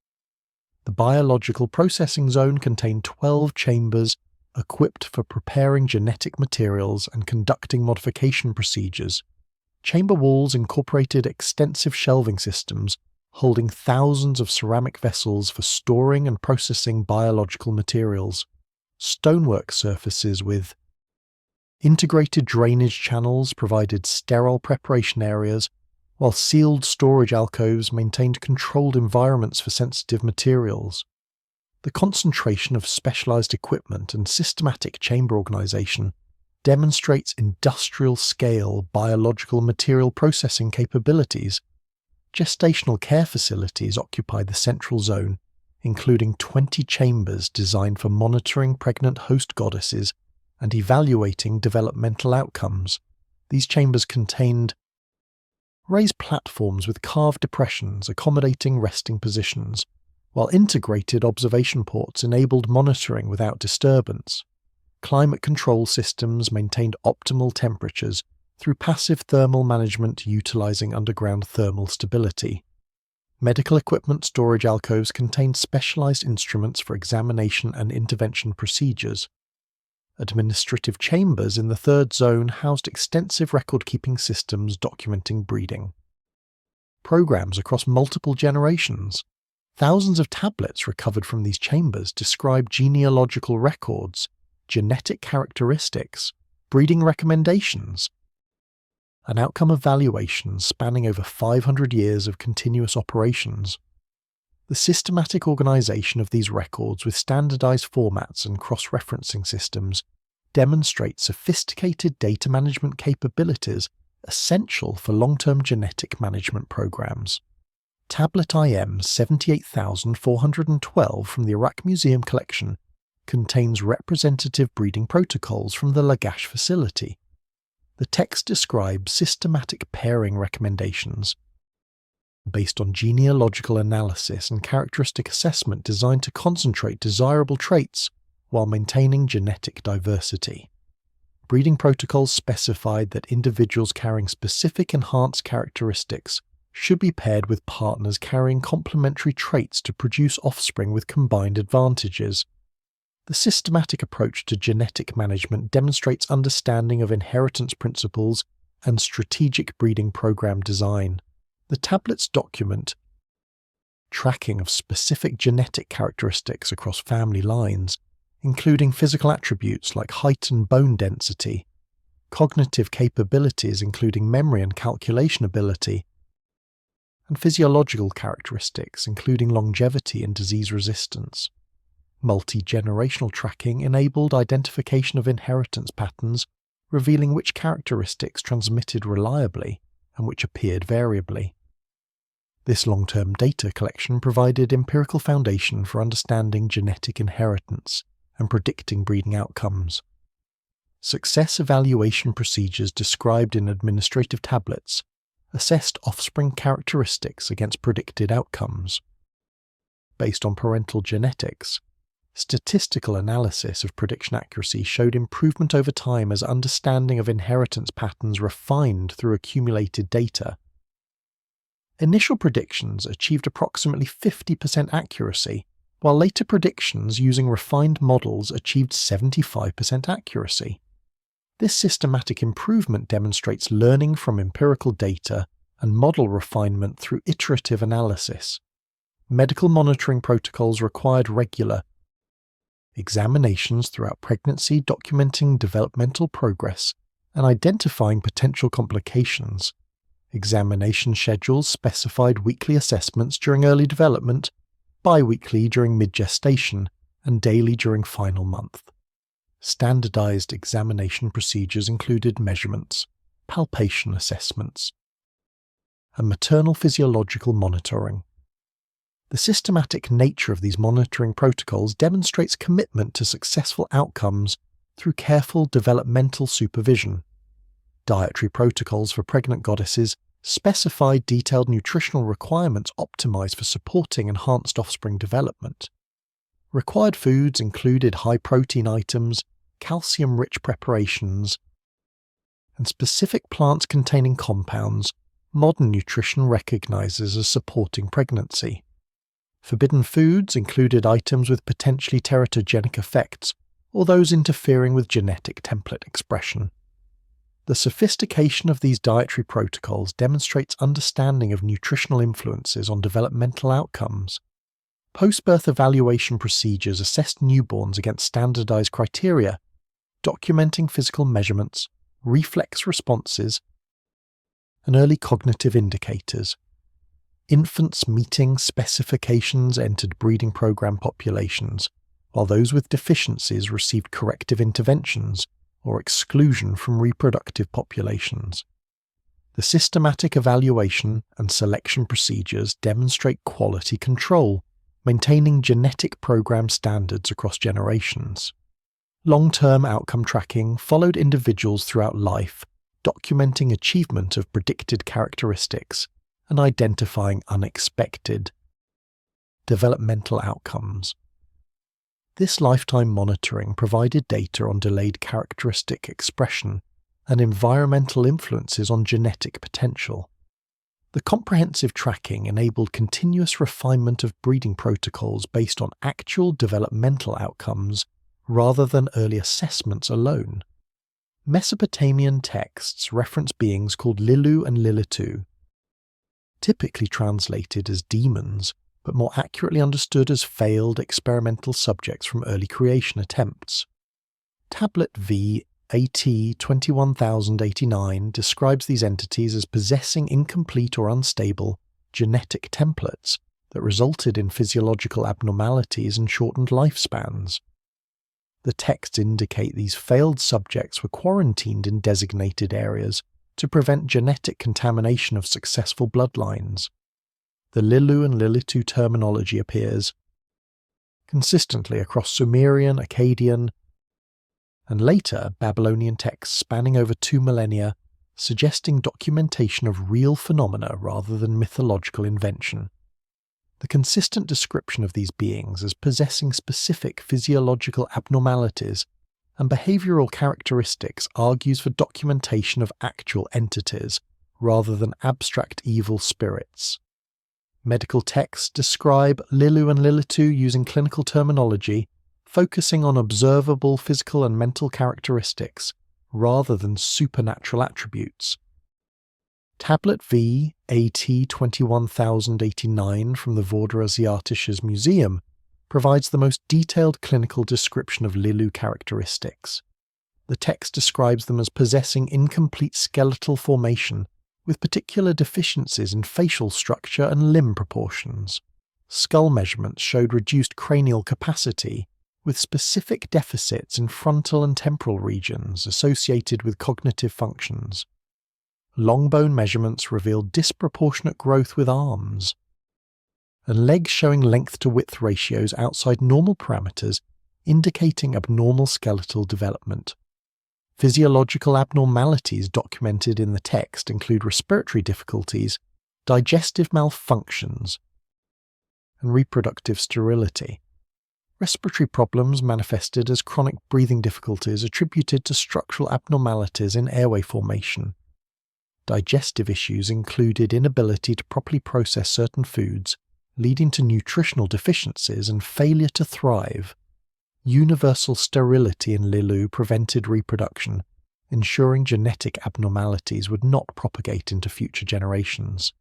The biological processing zone contained 12 chambers equipped for preparing genetic materials and conducting modification procedures. Chamber walls incorporated extensive shelving systems holding thousands of ceramic vessels for storing and processing biological materials. Stonework surfaces with integrated drainage channels provided sterile preparation areas, while sealed storage alcoves maintained controlled environments for sensitive materials. The concentration of specialized equipment and systematic chamber organization demonstrates industrial-scale biological material processing capabilities. Gestational care facilities occupy the central zone, including 20 chambers designed for monitoring pregnant host goddesses and evaluating developmental outcomes. These chambers contained raised platforms with carved depressions accommodating resting positions, while integrated observation ports enabled monitoring without disturbance. Climate control systems maintained optimal temperatures through passive thermal management utilizing underground thermal stability. Medical equipment storage alcoves contained specialized instruments for examination and intervention procedures. Administrative chambers in the third zone housed extensive record-keeping systems documenting breeding programs across multiple generations. Thousands of tablets recovered from these chambers describe genealogical records, genetic characteristics, breeding recommendations, and outcome evaluations spanning over 500 years of continuous operations. The systematic organization of these records with standardized formats and cross-referencing systems demonstrates sophisticated data management capabilities essential for long-term genetic management programs. Tablet IM 78412 from the Iraq Museum collection contains representative breeding protocols from the Lagash facility. The text describes systematic pairing recommendations based on genealogical analysis and characteristic assessment designed to concentrate desirable traits while maintaining genetic diversity. Breeding protocols specified that individuals carrying specific enhanced characteristics should be paired with partners carrying complementary traits to produce offspring with combined advantages. The systematic approach to genetic management demonstrates understanding of inheritance principles and strategic breeding program design. The tablets document tracking of specific genetic characteristics across family lines, including physical attributes like height and bone density, cognitive capabilities including memory and calculation ability, and physiological characteristics including longevity and disease resistance. Multi-generational tracking enabled identification of inheritance patterns, revealing which characteristics transmitted reliably and which appeared variably. This long-term data collection provided empirical foundation for understanding genetic inheritance and predicting breeding outcomes. Success evaluation procedures described in administrative tablets assessed offspring characteristics against predicted outcomes. Based on parental genetics, statistical analysis of prediction accuracy showed improvement over time as understanding of inheritance patterns refined through accumulated data. Initial predictions achieved approximately 50% accuracy, while later predictions using refined models achieved 75% accuracy. This systematic improvement demonstrates learning from empirical data and model refinement through iterative analysis. Medical monitoring protocols required regular examinations throughout pregnancy, documenting developmental progress and identifying potential complications. Examination schedules specified weekly assessments during early development, bi-weekly during mid-gestation, and daily during final month. Standardized examination procedures included measurements, palpation assessments, and maternal physiological monitoring. The systematic nature of these monitoring protocols demonstrates commitment to successful outcomes through careful developmental supervision. Dietary protocols for pregnant goddesses specify detailed nutritional requirements optimized for supporting enhanced offspring development. Required foods included high-protein items, calcium-rich preparations, and specific plants-containing compounds modern nutrition recognizes as supporting pregnancy. Forbidden foods included items with potentially teratogenic effects or those interfering with genetic template expression. The sophistication of these dietary protocols demonstrates understanding of nutritional influences on developmental outcomes. Post-birth evaluation procedures assessed newborns against standardized criteria, documenting physical measurements, reflex responses, and early cognitive indicators. Infants meeting specifications entered breeding program populations, while those with deficiencies received corrective interventions or exclusion from reproductive populations. The systematic evaluation and selection procedures demonstrate quality control, maintaining genetic program standards across generations. Long-term outcome tracking followed individuals throughout life, documenting achievement of predicted characteristics and identifying unexpected developmental outcomes. This lifetime monitoring provided data on delayed characteristic expression and environmental influences on genetic potential. The comprehensive tracking enabled continuous refinement of breeding protocols based on actual developmental outcomes rather than early assessments alone. Mesopotamian texts reference beings called Lilu and Lilitu, typically translated as demons, but more accurately understood as failed experimental subjects from early creation attempts. Tablet V AT 21089 describes these entities as possessing incomplete or unstable genetic templates that resulted in physiological abnormalities and shortened lifespans. The texts indicate these failed subjects were quarantined in designated areas to prevent genetic contamination of successful bloodlines. The Lilu and Lilitu terminology appears consistently across Sumerian, Akkadian, and later Babylonian texts spanning over 2 millennia, suggesting documentation of real phenomena rather than mythological invention. The consistent description of these beings as possessing specific physiological abnormalities and behavioral characteristics argues for documentation of actual entities rather than abstract evil spirits. Medical texts describe Lilu and Lilitu using clinical terminology, focusing on observable physical and mental characteristics rather than supernatural attributes. Tablet V AT 21089 from the Vorderasiatisches Museum provides the most detailed clinical description of Lilu characteristics. The text describes them as possessing incomplete skeletal formation with particular deficiencies in facial structure and limb proportions. Skull measurements showed reduced cranial capacity, with specific deficits in frontal and temporal regions associated with cognitive functions. Long bone measurements revealed disproportionate growth with arms, and legs showing length-to-width ratios outside normal parameters, indicating abnormal skeletal development. Physiological abnormalities documented in the text include respiratory difficulties, digestive malfunctions, and reproductive sterility. Respiratory problems manifested as chronic breathing difficulties attributed to structural abnormalities in airway formation. Digestive issues included inability to properly process certain foods, leading to nutritional deficiencies and failure to thrive. Universal sterility in Lilu prevented reproduction, ensuring genetic abnormalities would not propagate into future generations.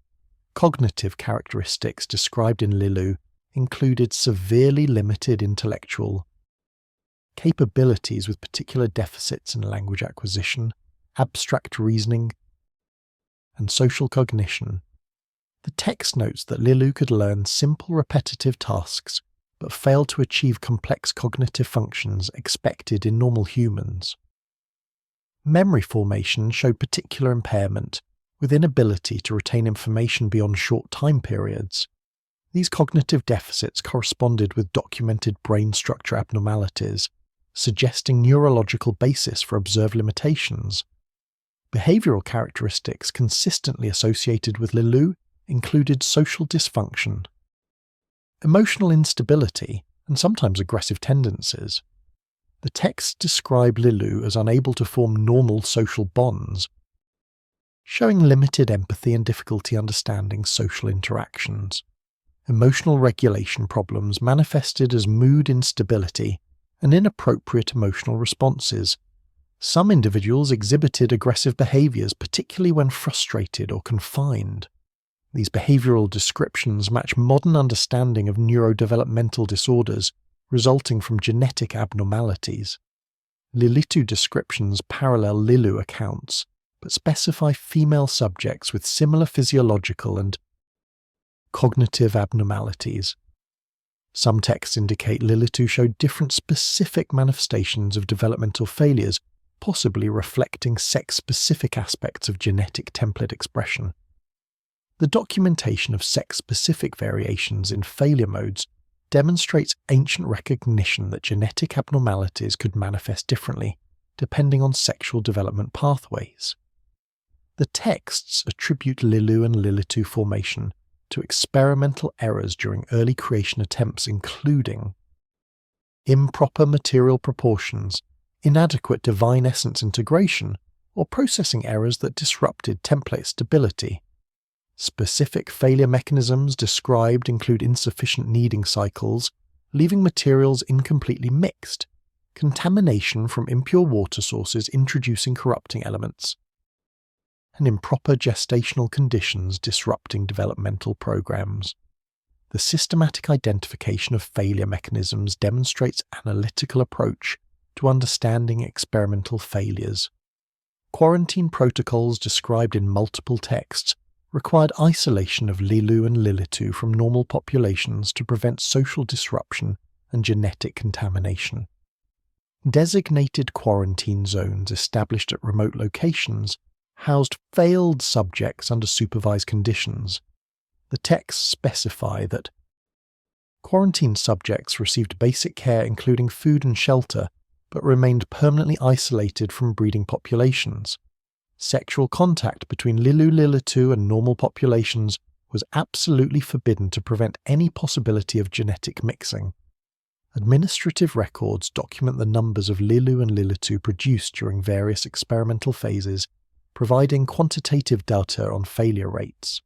Cognitive characteristics described in Lilu included severely limited intellectual capabilities with particular deficits in language acquisition, abstract reasoning, and social cognition. The text notes that Lilu could learn simple repetitive tasks, but failed to achieve complex cognitive functions expected in normal humans. Memory formation showed particular impairment, with inability to retain information beyond short time periods. These cognitive deficits corresponded with documented brain structure abnormalities, suggesting neurological basis for observed limitations. Behavioral characteristics consistently associated with Lilu included social dysfunction, emotional instability, and sometimes aggressive tendencies. The texts describe Lilu as unable to form normal social bonds, showing limited empathy and difficulty understanding social interactions. Emotional regulation problems manifested as mood instability and inappropriate emotional responses. Some individuals exhibited aggressive behaviors, particularly when frustrated or confined. These behavioral descriptions match modern understanding of neurodevelopmental disorders resulting from genetic abnormalities. Lilitu descriptions parallel Lilu accounts, but specify female subjects with similar physiological and cognitive abnormalities. Some texts indicate Lilitu showed different specific manifestations of developmental failures, possibly reflecting sex-specific aspects of genetic template expression. The documentation of sex-specific variations in failure modes demonstrates ancient recognition that genetic abnormalities could manifest differently, depending on sexual development pathways. The texts attribute Lilu and Lilitu formation to experimental errors during early creation attempts, including improper material proportions, inadequate divine essence integration, or processing errors that disrupted template stability. Specific failure mechanisms described include insufficient kneading cycles, leaving materials incompletely mixed, contamination from impure water sources introducing corrupting elements, and improper gestational conditions disrupting developmental programs. The systematic identification of failure mechanisms demonstrates analytical approach to understanding experimental failures. Quarantine protocols described in multiple texts required isolation of Lilu and Lilitu from normal populations to prevent social disruption and genetic contamination. Designated quarantine zones established at remote locations housed failed subjects under supervised conditions. The texts specify that quarantined subjects received basic care including food and shelter, but remained permanently isolated from breeding populations. Sexual contact between Lilu Lilitu and normal populations was absolutely forbidden to prevent any possibility of genetic mixing. Administrative records document the numbers of Lilu and Lilitu produced during various experimental phases, providing quantitative data on failure rates.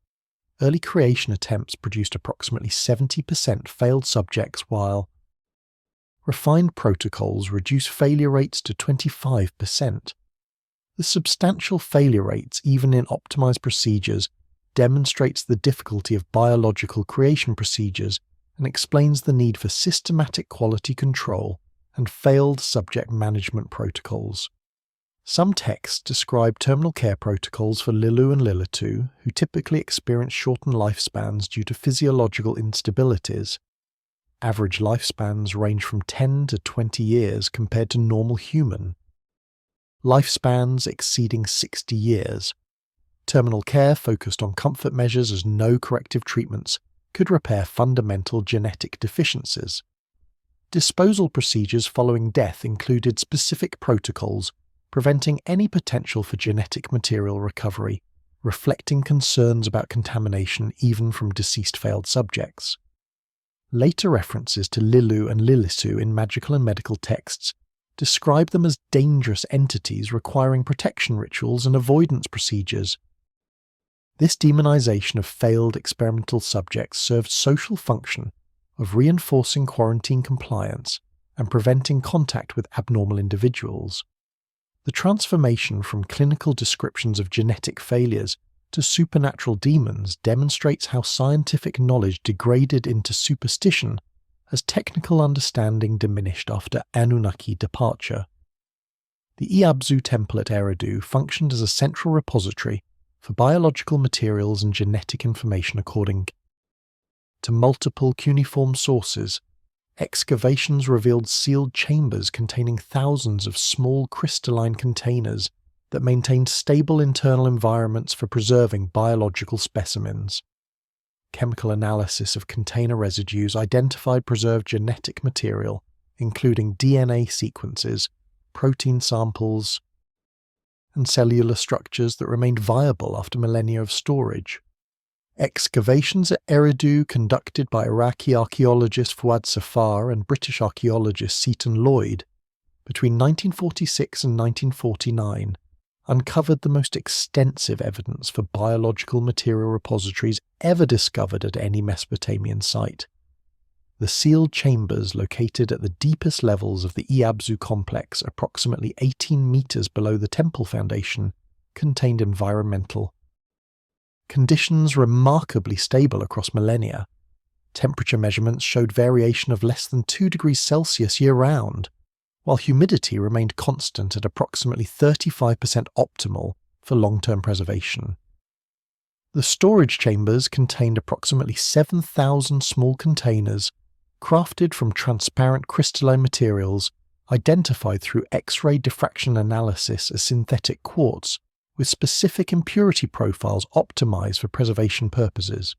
Early creation attempts produced approximately 70% failed subjects, while refined protocols reduce failure rates to 25%. The substantial failure rates, even in optimized procedures, demonstrates the difficulty of biological creation procedures and explains the need for systematic quality control and failed subject management protocols. Some texts describe terminal care protocols for Lilu and Lilitu, who typically experience shortened lifespans due to physiological instabilities. Average lifespans range from 10 to 20 years compared to normal human. Lifespans exceeding 60 years. Terminal care focused on comfort measures as no corrective treatments could repair fundamental genetic deficiencies. Disposal procedures following death included specific protocols preventing any potential for genetic material recovery, reflecting concerns about contamination even from deceased failed subjects. Later references to Lilu and Lilitu in magical and medical texts describe them as dangerous entities requiring protection rituals and avoidance procedures. This demonization of failed experimental subjects served social function of reinforcing quarantine compliance and preventing contact with abnormal individuals. The transformation from clinical descriptions of genetic failures to supernatural demons demonstrates how scientific knowledge degraded into superstition as technical understanding diminished after Anunnaki departure. The Iabzu temple at Eridu functioned as a central repository for biological materials and genetic information according to multiple cuneiform sources. Excavations revealed sealed chambers containing thousands of small crystalline containers that maintained stable internal environments for preserving biological specimens. Chemical analysis of container residues identified preserved genetic material, including DNA sequences, protein samples, and cellular structures that remained viable after millennia of storage. Excavations at Eridu, conducted by Iraqi archaeologist Fuad Safar and British archaeologist Seton Lloyd between 1946 and 1949, uncovered the most extensive evidence for biological material repositories ever discovered at any Mesopotamian site. The sealed chambers located at the deepest levels of the Iabzu complex, approximately 18 meters below the temple foundation, contained environmental conditions remarkably stable across millennia. Temperature measurements showed variation of less than 2 degrees Celsius year-round, while humidity remained constant at approximately 35% optimal for long-term preservation. The storage chambers contained approximately 7,000 small containers crafted from transparent crystalline materials identified through X-ray diffraction analysis as synthetic quartz, with specific impurity profiles optimized for preservation purposes.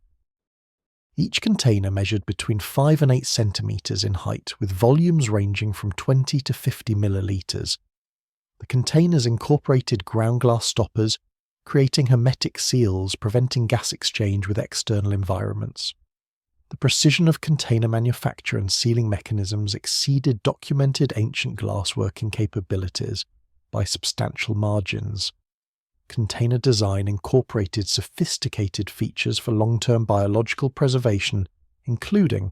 Each container measured between 5 and 8 centimeters in height, with volumes ranging from 20 to 50 milliliters. The containers incorporated ground glass stoppers, creating hermetic seals preventing gas exchange with external environments. The precision of container manufacture and sealing mechanisms exceeded documented ancient glassworking capabilities by substantial margins. Container design incorporated sophisticated features for long-term biological preservation, including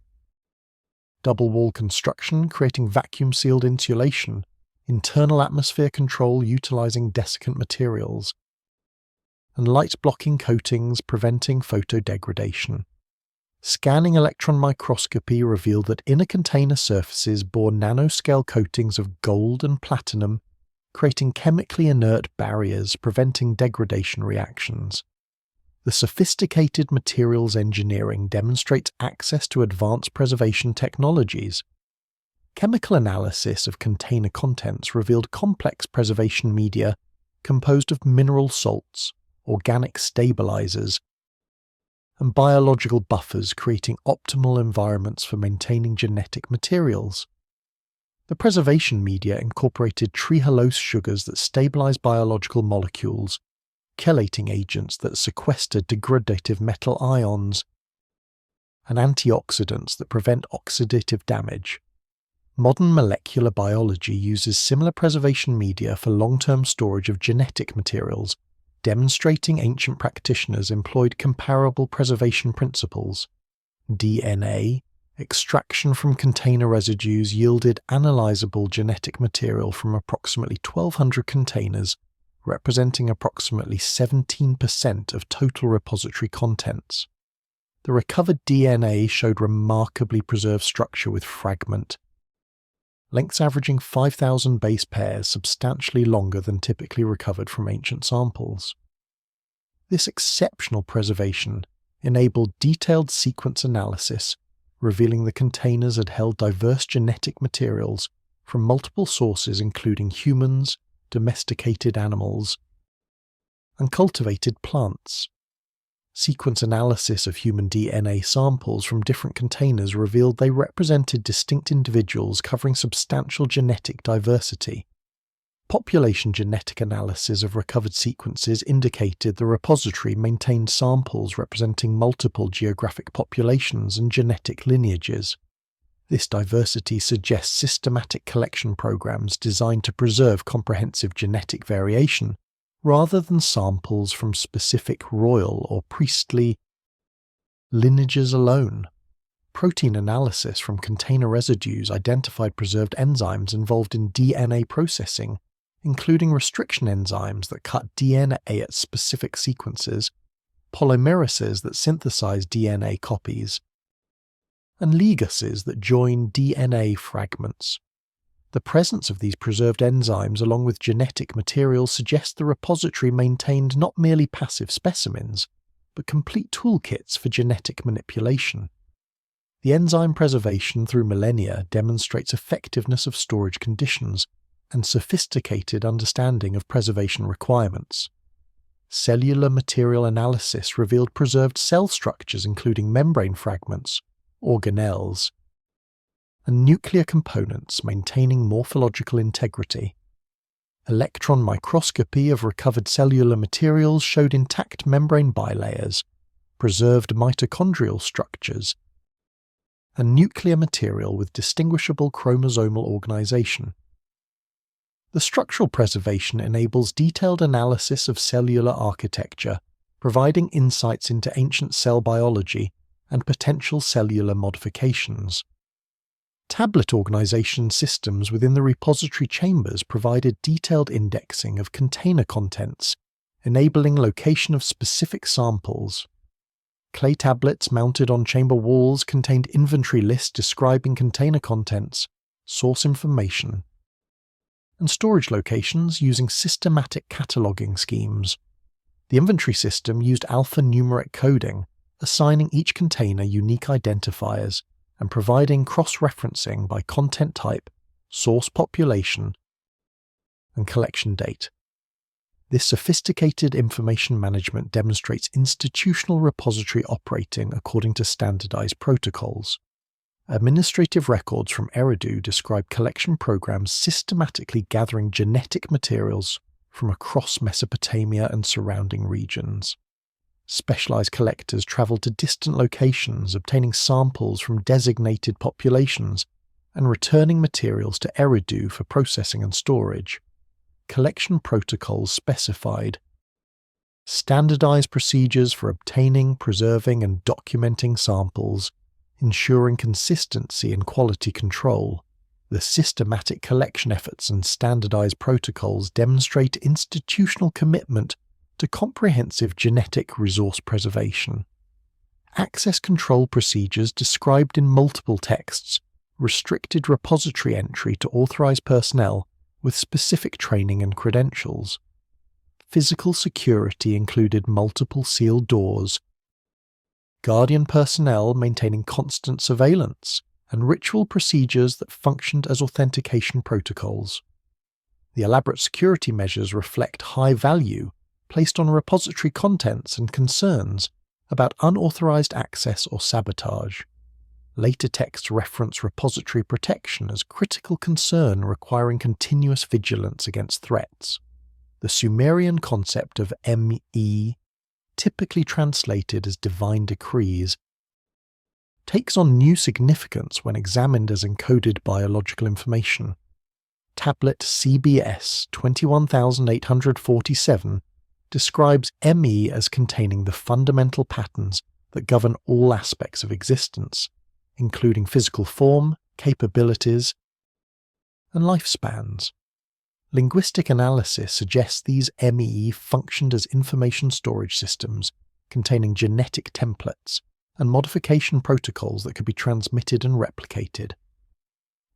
double-wall construction creating vacuum-sealed insulation, internal atmosphere control utilizing desiccant materials, and light-blocking coatings preventing photodegradation. Scanning electron microscopy revealed that inner container surfaces bore nanoscale coatings of gold and platinum, creating chemically inert barriers preventing degradation reactions. The sophisticated materials engineering demonstrates access to advanced preservation technologies. Chemical analysis of container contents revealed complex preservation media composed of mineral salts, organic stabilizers, and biological buffers, creating optimal environments for maintaining genetic materials. The preservation media incorporated trehalose sugars that stabilize biological molecules, chelating agents that sequester degradative metal ions, and antioxidants that prevent oxidative damage. Modern molecular biology uses similar preservation media for long-term storage of genetic materials, demonstrating ancient practitioners employed comparable preservation principles. DNA extraction from container residues yielded analyzable genetic material from approximately 1,200 containers, representing approximately 17% of total repository contents. The recovered DNA showed remarkably preserved structure with fragment lengths averaging 5,000 base pairs, substantially longer than typically recovered from ancient samples. This exceptional preservation enabled detailed sequence analysis, revealing the containers had held diverse genetic materials from multiple sources including humans, domesticated animals, and cultivated plants. Sequence analysis of human DNA samples from different containers revealed they represented distinct individuals covering substantial genetic diversity. Population genetic analysis of recovered sequences indicated the repository maintained samples representing multiple geographic populations and genetic lineages. This diversity suggests systematic collection programs designed to preserve comprehensive genetic variation, rather than samples from specific royal or priestly lineages alone. Protein analysis from container residues identified preserved enzymes involved in DNA processing, including restriction enzymes that cut DNA at specific sequences, polymerases that synthesize DNA copies, and ligases that join DNA fragments. The presence of these preserved enzymes along with genetic materials suggests the repository maintained not merely passive specimens, but complete toolkits for genetic manipulation. The enzyme preservation through millennia demonstrates effectiveness of storage conditions and sophisticated understanding of preservation requirements. Cellular material analysis revealed preserved cell structures including membrane fragments, organelles, and nuclear components maintaining morphological integrity. Electron microscopy of recovered cellular materials showed intact membrane bilayers, preserved mitochondrial structures, and nuclear material with distinguishable chromosomal organization. The structural preservation enables detailed analysis of cellular architecture, providing insights into ancient cell biology and potential cellular modifications. Tablet organization systems within the repository chambers provided detailed indexing of container contents, enabling location of specific samples. Clay tablets mounted on chamber walls contained inventory lists describing container contents, source information, and storage locations using systematic cataloging schemes. The inventory system used alphanumeric coding, assigning each container unique identifiers and providing cross-referencing by content type, source population, and collection date. This sophisticated information management demonstrates institutional repository operating according to standardized protocols. Administrative records from Eridu describe collection programs systematically gathering genetic materials from across Mesopotamia and surrounding regions. Specialized collectors traveled to distant locations, obtaining samples from designated populations and returning materials to Eridu for processing and storage. Collection protocols specified standardized procedures for obtaining, preserving, and documenting samples, ensuring consistency and quality control. The systematic collection efforts and standardized protocols demonstrate institutional commitment to comprehensive genetic resource preservation. Access control procedures described in multiple texts restricted repository entry to authorized personnel with specific training and credentials. Physical security included multiple sealed doors, guardian personnel maintaining constant surveillance, and ritual procedures that functioned as authentication protocols. The elaborate security measures reflect high value placed on repository contents and concerns about unauthorized access or sabotage. Later texts reference repository protection as critical concern requiring continuous vigilance against threats. The Sumerian concept of Me, typically translated as divine decrees, takes on new significance when examined as encoded biological information. Tablet CBS 21847 describes Me as containing the fundamental patterns that govern all aspects of existence, including physical form, capabilities, and lifespans. Linguistic analysis suggests these Me functioned as information storage systems containing genetic templates and modification protocols that could be transmitted and replicated.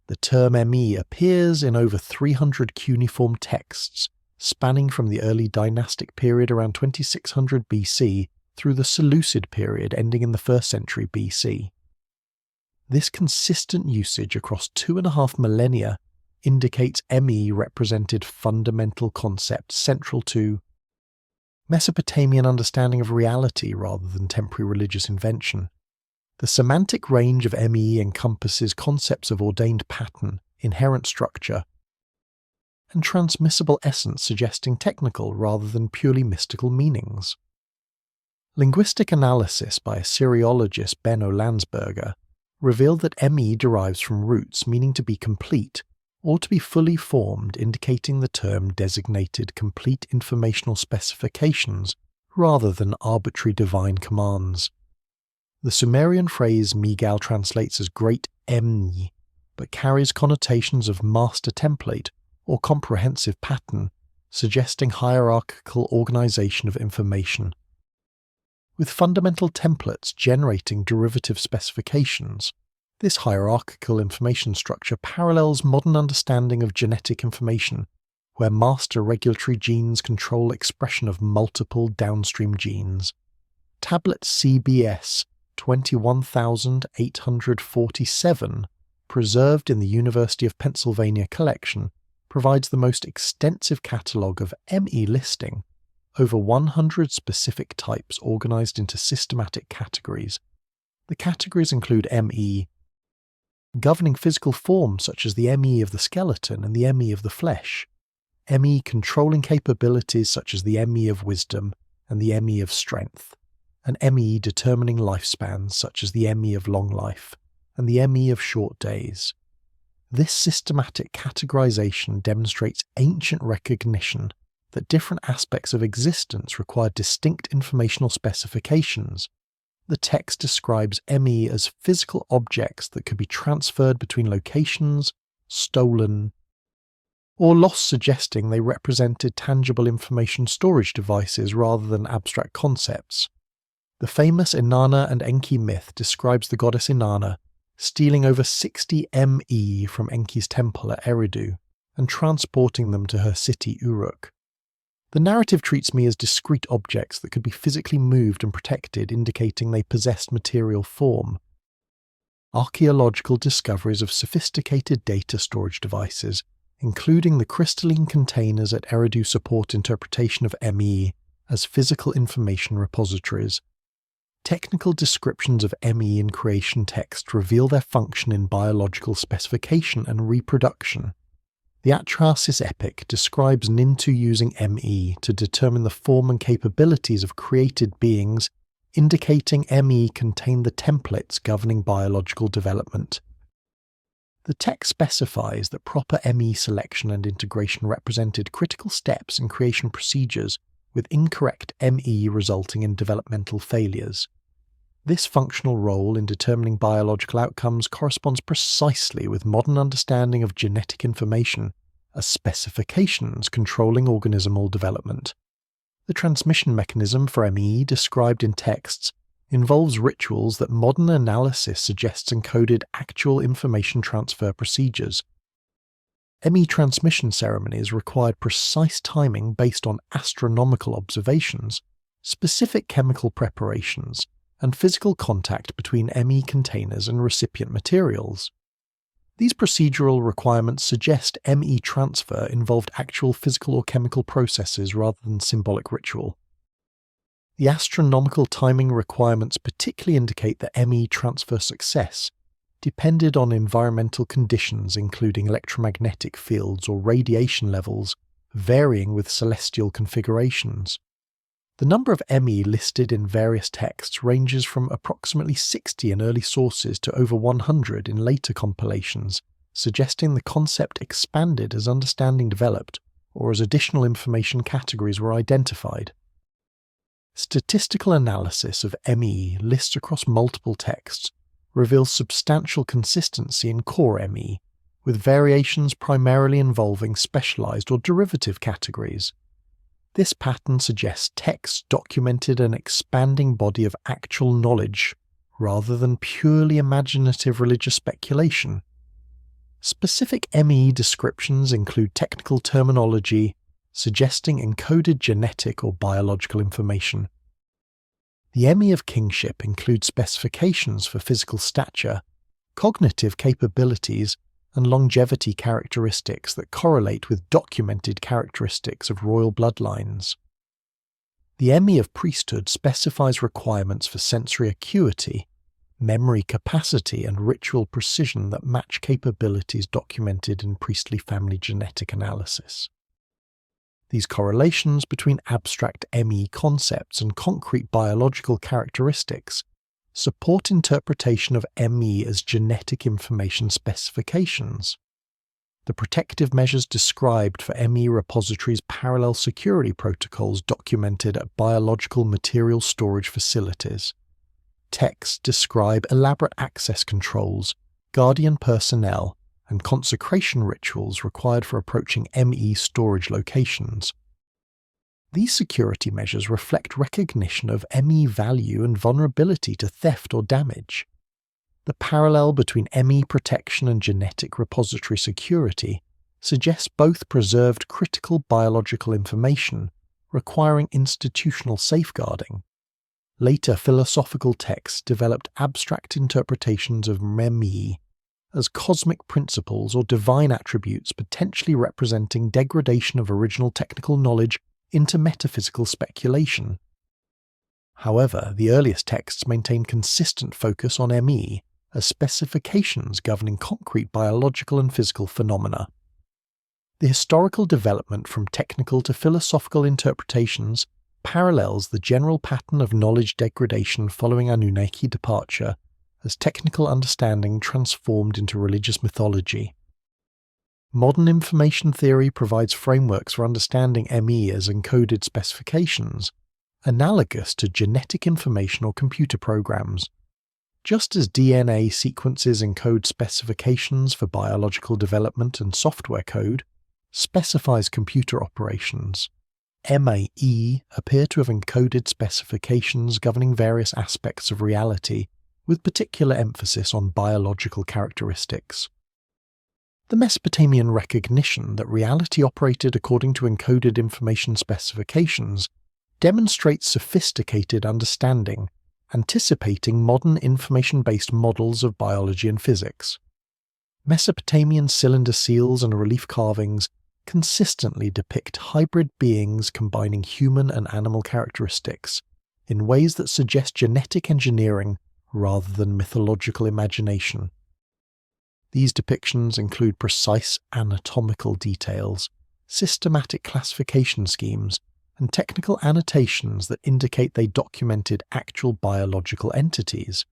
The term Me appears in over 300 cuneiform texts spanning from the early dynastic period around 2600 BC through the Seleucid period ending in the 1st century BC. This consistent usage across 2.5 millennia indicates Me represented fundamental concepts central to Mesopotamian understanding of reality rather than temporary religious invention. The semantic range of Me encompasses concepts of ordained pattern, inherent structure, and transmissible essence suggesting technical rather than purely mystical meanings. Linguistic analysis by Assyriologist Benno Landsberger revealed that Me derives from roots meaning to be complete or to be fully formed, indicating the term designated complete informational specifications rather than arbitrary divine commands. The Sumerian phrase Migal translates as Great Emni, but carries connotations of master template or comprehensive pattern, suggesting hierarchical organization of information. With fundamental templates generating derivative specifications, this hierarchical information structure parallels modern understanding of genetic information, where master regulatory genes control expression of multiple downstream genes. Tablet CBS 21847, preserved in the University of Pennsylvania collection, provides the most extensive catalogue of ME listing, over 100 specific types organised into systematic categories. The categories include ME governing physical forms such as the ME of the skeleton and the ME of the flesh, ME controlling capabilities such as the ME of wisdom and the ME of strength, and ME determining lifespans such as the ME of long life and the ME of short days. This systematic categorization demonstrates ancient recognition that different aspects of existence require distinct informational specifications. The text describes ME as physical objects that could be transferred between locations, stolen, or lost, suggesting they represented tangible information storage devices rather than abstract concepts. The famous Inanna and Enki myth describes the goddess Inanna stealing over 60 ME from Enki's temple at Eridu and transporting them to her city Uruk. The narrative treats me as discrete objects that could be physically moved and protected, indicating they possessed material form. Archaeological discoveries of sophisticated data storage devices, including the crystalline containers at Eridu, support interpretation of ME as physical information repositories. Technical descriptions of ME in creation text reveal their function in biological specification and reproduction. The Atrahasis Epic describes Nintu using ME to determine the form and capabilities of created beings, indicating ME contained the templates governing biological development. The text specifies that proper ME selection and integration represented critical steps in creation procedures, with incorrect ME resulting in developmental failures. This functional role in determining biological outcomes corresponds precisely with modern understanding of genetic information as specifications controlling organismal development. The transmission mechanism for ME described in texts involves rituals that modern analysis suggests encoded actual information transfer procedures. ME transmission ceremonies required precise timing based on astronomical observations, specific chemical preparations, and physical contact between ME containers and recipient materials. These procedural requirements suggest ME transfer involved actual physical or chemical processes rather than symbolic ritual. The astronomical timing requirements particularly indicate that ME transfer success depended on environmental conditions including electromagnetic fields or radiation levels varying with celestial configurations. The number of ME listed in various texts ranges from approximately 60 in early sources to over 100 in later compilations, suggesting the concept expanded as understanding developed or as additional information categories were identified. Statistical analysis of ME lists across multiple texts reveals substantial consistency in core ME, with variations primarily involving specialized or derivative categories. This pattern suggests texts documented an expanding body of actual knowledge rather than purely imaginative religious speculation. Specific ME descriptions include technical terminology suggesting encoded genetic or biological information. The ME of kingship includes specifications for physical stature, cognitive capabilities, and longevity characteristics that correlate with documented characteristics of royal bloodlines. The ME of priesthood specifies requirements for sensory acuity, memory capacity, and ritual precision that match capabilities documented in priestly family genetic analysis. These correlations between abstract ME concepts and concrete biological characteristics support interpretation of ME as genetic information specifications. The protective measures described for ME repositories parallel security protocols documented at biological material storage facilities. Texts describe elaborate access controls, guardian personnel, and consecration rituals required for approaching ME storage locations. These security measures reflect recognition of ME value and vulnerability to theft or damage. The parallel between ME protection and genetic repository security suggests both preserved critical biological information requiring institutional safeguarding. Later philosophical texts developed abstract interpretations of ME as cosmic principles or divine attributes potentially representing degradation of original technical knowledge into metaphysical speculation. However, the earliest texts maintain consistent focus on ME as specifications governing concrete biological and physical phenomena. The historical development from technical to philosophical interpretations parallels the general pattern of knowledge degradation following Anunnaki departure, as technical understanding transformed into religious mythology. Modern information theory provides frameworks for understanding ME as encoded specifications, analogous to genetic information or computer programs. Just as DNA sequences encode specifications for biological development and software code, specifies computer operations. MAE appear to have encoded specifications governing various aspects of reality, with particular emphasis on biological characteristics. The Mesopotamian recognition that reality operated according to encoded information specifications demonstrates sophisticated understanding, anticipating modern information-based models of biology and physics. Mesopotamian cylinder seals and relief carvings consistently depict hybrid beings combining human and animal characteristics in ways that suggest genetic engineering rather than mythological imagination. These depictions include precise anatomical details, systematic classification schemes, and technical annotations that indicate they documented actual biological entities.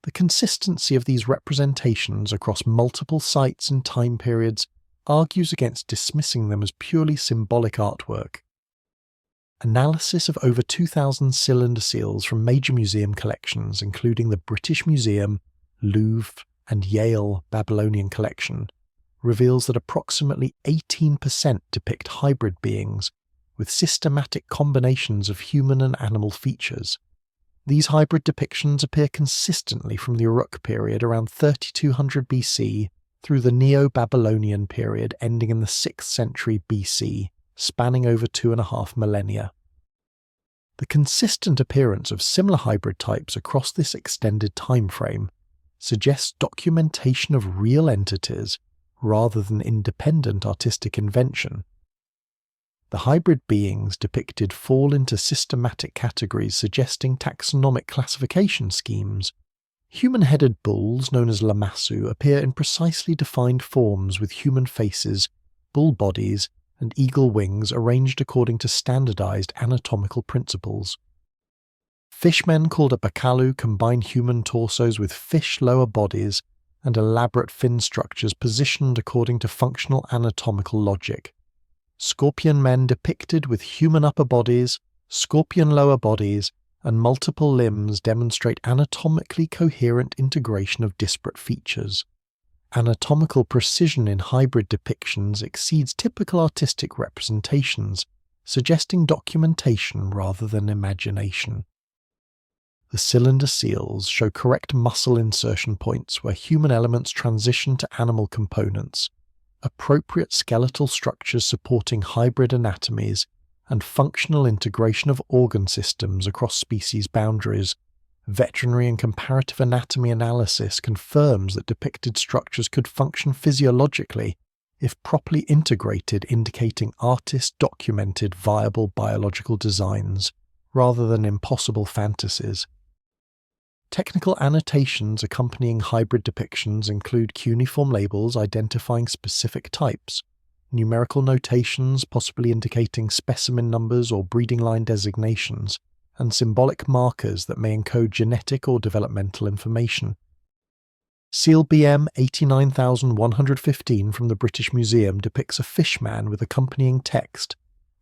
The consistency of these representations across multiple sites and time periods argues against dismissing them as purely symbolic artwork. Analysis of over 2,000 cylinder seals from major museum collections, including the British Museum, Louvre, and Yale Babylonian collection, reveals that approximately 18% depict hybrid beings, with systematic combinations of human and animal features. These hybrid depictions appear consistently from the Uruk period around 3200 BC through the Neo-Babylonian period ending in the 6th century BC, spanning over 2.5 millennia. The consistent appearance of similar hybrid types across this extended time frame suggests documentation of real entities rather than independent artistic invention. The hybrid beings depicted fall into systematic categories suggesting taxonomic classification schemes. Human-headed bulls, known as lamassu, appear in precisely defined forms with human faces, bull bodies, and eagle wings arranged according to standardized anatomical principles. Fishmen called Apkallu combine human torsos with fish lower bodies and elaborate fin structures positioned according to functional anatomical logic. Scorpion men depicted with human upper bodies, scorpion lower bodies, and multiple limbs demonstrate anatomically coherent integration of disparate features. Anatomical precision in hybrid depictions exceeds typical artistic representations, suggesting documentation rather than imagination. The cylinder seals show correct muscle insertion points where human elements transition to animal components, appropriate skeletal structures supporting hybrid anatomies, and functional integration of organ systems across species boundaries. Veterinary and comparative anatomy analysis confirms that depicted structures could function physiologically if properly integrated, indicating artists documented viable biological designs rather than impossible fantasies. Technical annotations accompanying hybrid depictions include cuneiform labels identifying specific types, numerical notations possibly indicating specimen numbers or breeding line designations, and symbolic markers that may encode genetic or developmental information. Seal BM 89115 from the British Museum depicts a fishman with accompanying text,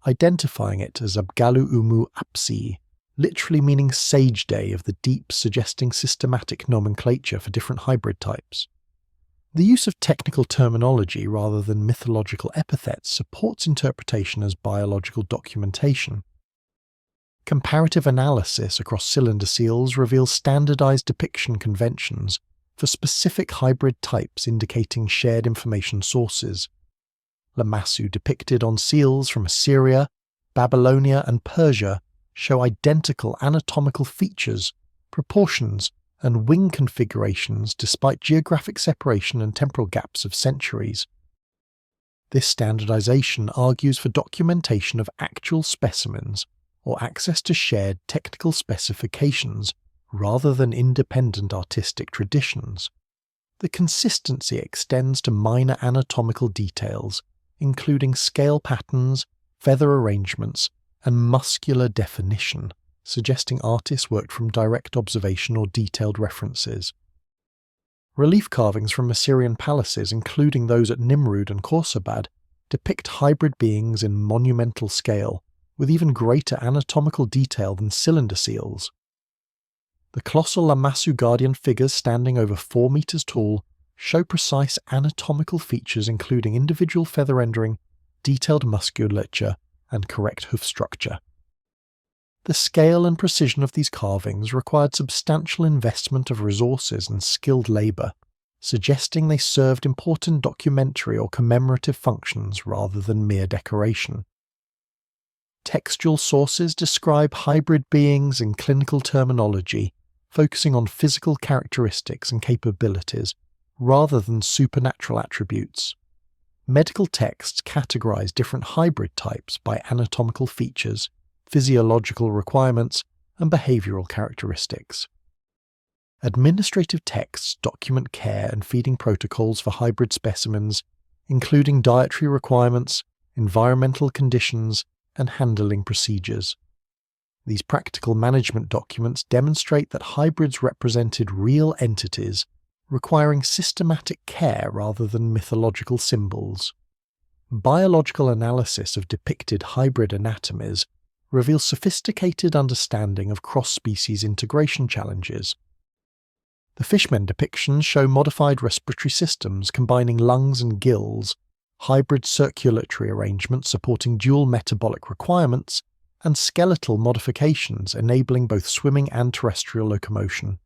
identifying it as Abgallu Umu Apsi, literally meaning Sage Day of the Deep, suggesting systematic nomenclature for different hybrid types. The use of technical terminology rather than mythological epithets supports interpretation as biological documentation. Comparative analysis across cylinder seals reveals standardized depiction conventions for specific hybrid types indicating shared information sources. Lamassu depicted on seals from Assyria, Babylonia, and Persia show identical anatomical features, proportions, and wing configurations despite geographic separation and temporal gaps of centuries. This standardization argues for documentation of actual specimens or access to shared technical specifications rather than independent artistic traditions. The consistency extends to minor anatomical details, including scale patterns, feather arrangements, and muscular definition, suggesting artists worked from direct observation or detailed references. Relief carvings from Assyrian palaces, including those at Nimrud and Khorsabad, depict hybrid beings in monumental scale, with even greater anatomical detail than cylinder seals. The colossal Lamassu guardian figures standing over 4 meters tall show precise anatomical features including individual feather rendering, detailed musculature, and correct hoof structure. The scale and precision of these carvings required substantial investment of resources and skilled labour, suggesting they served important documentary or commemorative functions rather than mere decoration. Textual sources describe hybrid beings in clinical terminology, focusing on physical characteristics and capabilities rather than supernatural attributes. Medical texts categorize different hybrid types by anatomical features, physiological requirements, and behavioral characteristics. Administrative texts document care and feeding protocols for hybrid specimens, including dietary requirements, environmental conditions, and handling procedures. These practical management documents demonstrate that hybrids represented real entities, requiring systematic care rather than mythological symbols. Biological analysis of depicted hybrid anatomies reveals sophisticated understanding of cross-species integration challenges. The fishmen depictions show modified respiratory systems combining lungs and gills, hybrid circulatory arrangements supporting dual metabolic requirements, and skeletal modifications enabling both swimming and terrestrial locomotion.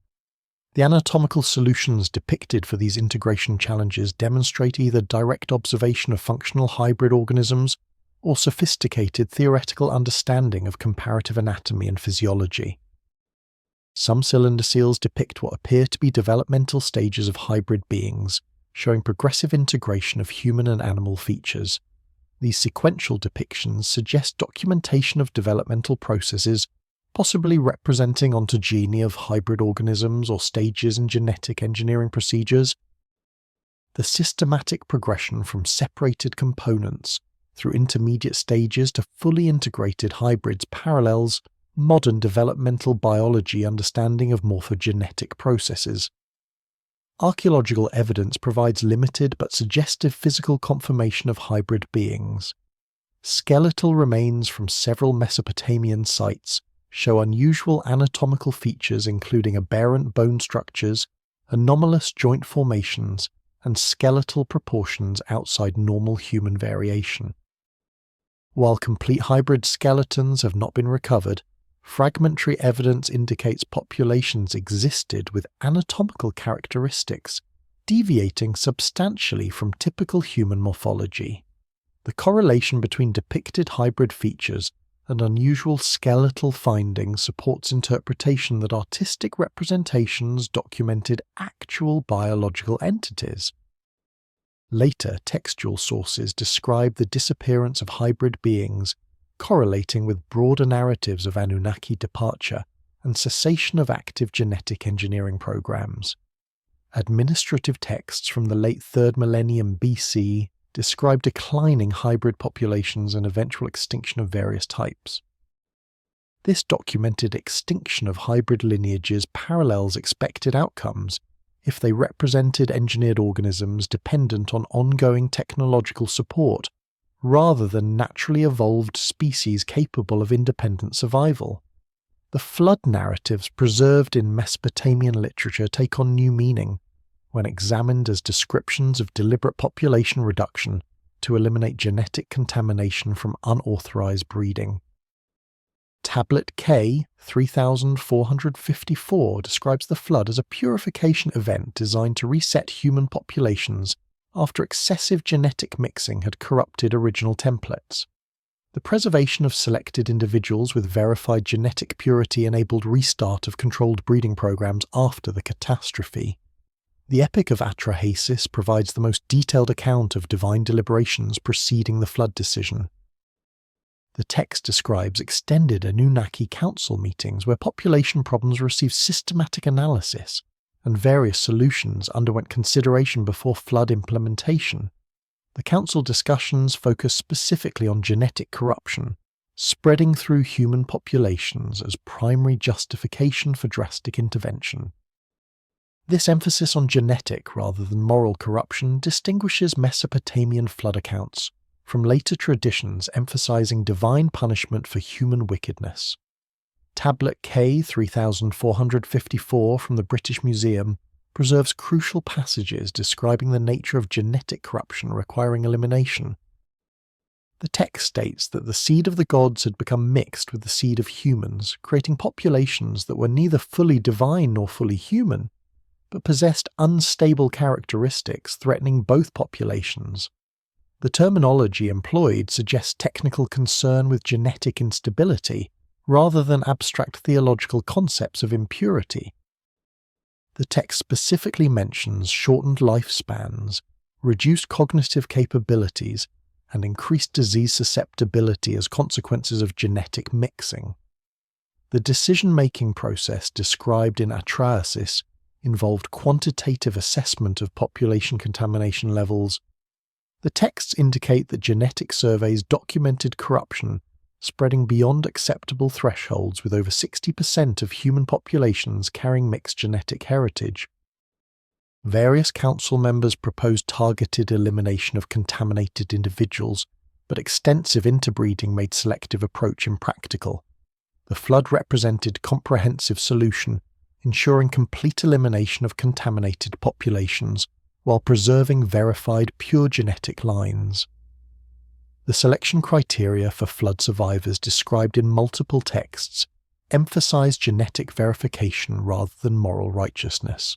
The anatomical solutions depicted for these integration challenges demonstrate either direct observation of functional hybrid organisms or sophisticated theoretical understanding of comparative anatomy and physiology. Some cylinder seals depict what appear to be developmental stages of hybrid beings, showing progressive integration of human and animal features. These sequential depictions suggest documentation of developmental processes, possibly representing ontogeny of hybrid organisms or stages in genetic engineering procedures. The systematic progression from separated components through intermediate stages to fully integrated hybrids parallels modern developmental biology understanding of morphogenetic processes. Archaeological evidence provides limited but suggestive physical confirmation of hybrid beings. Skeletal remains from several Mesopotamian sites show unusual anatomical features including aberrant bone structures, anomalous joint formations, and skeletal proportions outside normal human variation. While complete hybrid skeletons have not been recovered, fragmentary evidence indicates populations existed with anatomical characteristics deviating substantially from typical human morphology. The correlation between depicted hybrid features and unusual skeletal findings supports interpretation that artistic representations documented actual biological entities. Later textual sources describe the disappearance of hybrid beings, correlating with broader narratives of Anunnaki departure and cessation of active genetic engineering programs. Administrative texts from the late 3rd millennium BC describe declining hybrid populations and eventual extinction of various types. This documented extinction of hybrid lineages parallels expected outcomes if they represented engineered organisms dependent on ongoing technological support rather than naturally evolved species capable of independent survival. The flood narratives preserved in Mesopotamian literature take on new meaning when examined as descriptions of deliberate population reduction to eliminate genetic contamination from unauthorized breeding. Tablet K 3454 describes the flood as a purification event designed to reset human populations after excessive genetic mixing had corrupted original templates. The preservation of selected individuals with verified genetic purity enabled restart of controlled breeding programs after the catastrophe. The Epic of Atrahasis provides the most detailed account of divine deliberations preceding the flood decision. The text describes extended Anunnaki council meetings where population problems received systematic analysis, and various solutions underwent consideration before flood implementation. The council discussions focus specifically on genetic corruption, spreading through human populations as primary justification for drastic intervention. This emphasis on genetic rather than moral corruption distinguishes Mesopotamian flood accounts from later traditions emphasizing divine punishment for human wickedness. Tablet K 3454 from the British Museum preserves crucial passages describing the nature of genetic corruption requiring elimination. The text states that the seed of the gods had become mixed with the seed of humans, creating populations that were neither fully divine nor fully human, but possessed unstable characteristics threatening both populations. The terminology employed suggests technical concern with genetic instability, rather than abstract theological concepts of impurity. The text specifically mentions shortened lifespans, reduced cognitive capabilities, and increased disease susceptibility as consequences of genetic mixing. The decision-making process described in Atrahasis involved quantitative assessment of population contamination levels. The texts indicate that genetic surveys documented corruption spreading beyond acceptable thresholds, with over 60% of human populations carrying mixed genetic heritage. Various council members proposed targeted elimination of contaminated individuals, but extensive interbreeding made selective approach impractical. The flood represented comprehensive solution, ensuring complete elimination of contaminated populations while preserving verified pure genetic lines. The selection criteria for flood survivors described in multiple texts emphasize genetic verification rather than moral righteousness.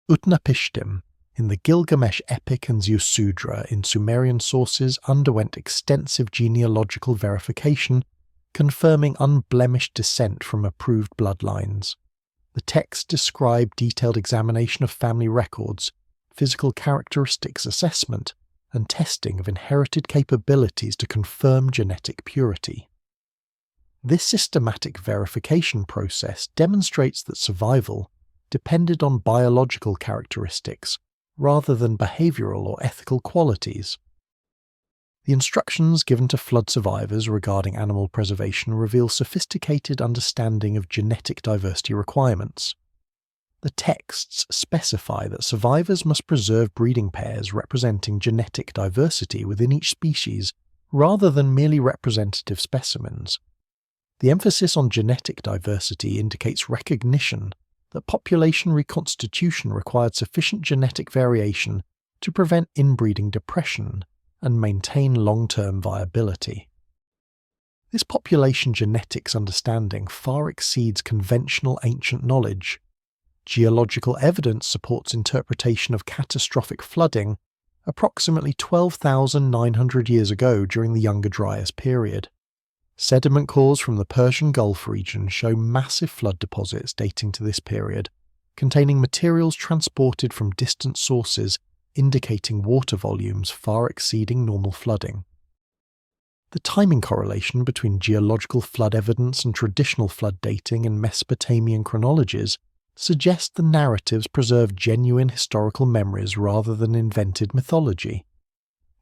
Utnapishtim, in the Gilgamesh Epic and Ziusudra in Sumerian sources, underwent extensive genealogical verification, confirming unblemished descent from approved bloodlines. The texts describe detailed examination of family records, physical characteristics assessment, and testing of inherited capabilities to confirm genetic purity. This systematic verification process demonstrates that survival depended on biological characteristics rather than behavioral or ethical qualities. The instructions given to flood survivors regarding animal preservation reveal sophisticated understanding of genetic diversity requirements. The texts specify that survivors must preserve breeding pairs representing genetic diversity within each species, rather than merely representative specimens. The emphasis on genetic diversity indicates recognition that population reconstitution required sufficient genetic variation to prevent inbreeding depression and maintain long-term viability. This population genetics understanding far exceeds conventional ancient knowledge. Geological evidence supports interpretation of catastrophic flooding approximately 12,900 years ago during the Younger Dryas period. Sediment cores from the Persian Gulf region show massive flood deposits dating to this period, containing materials transported from distant sources indicating water volumes far exceeding normal flooding. The timing correlation between geological flood evidence and traditional flood dating in Mesopotamian chronologies suggests the narratives preserve genuine historical memories rather than invented mythology.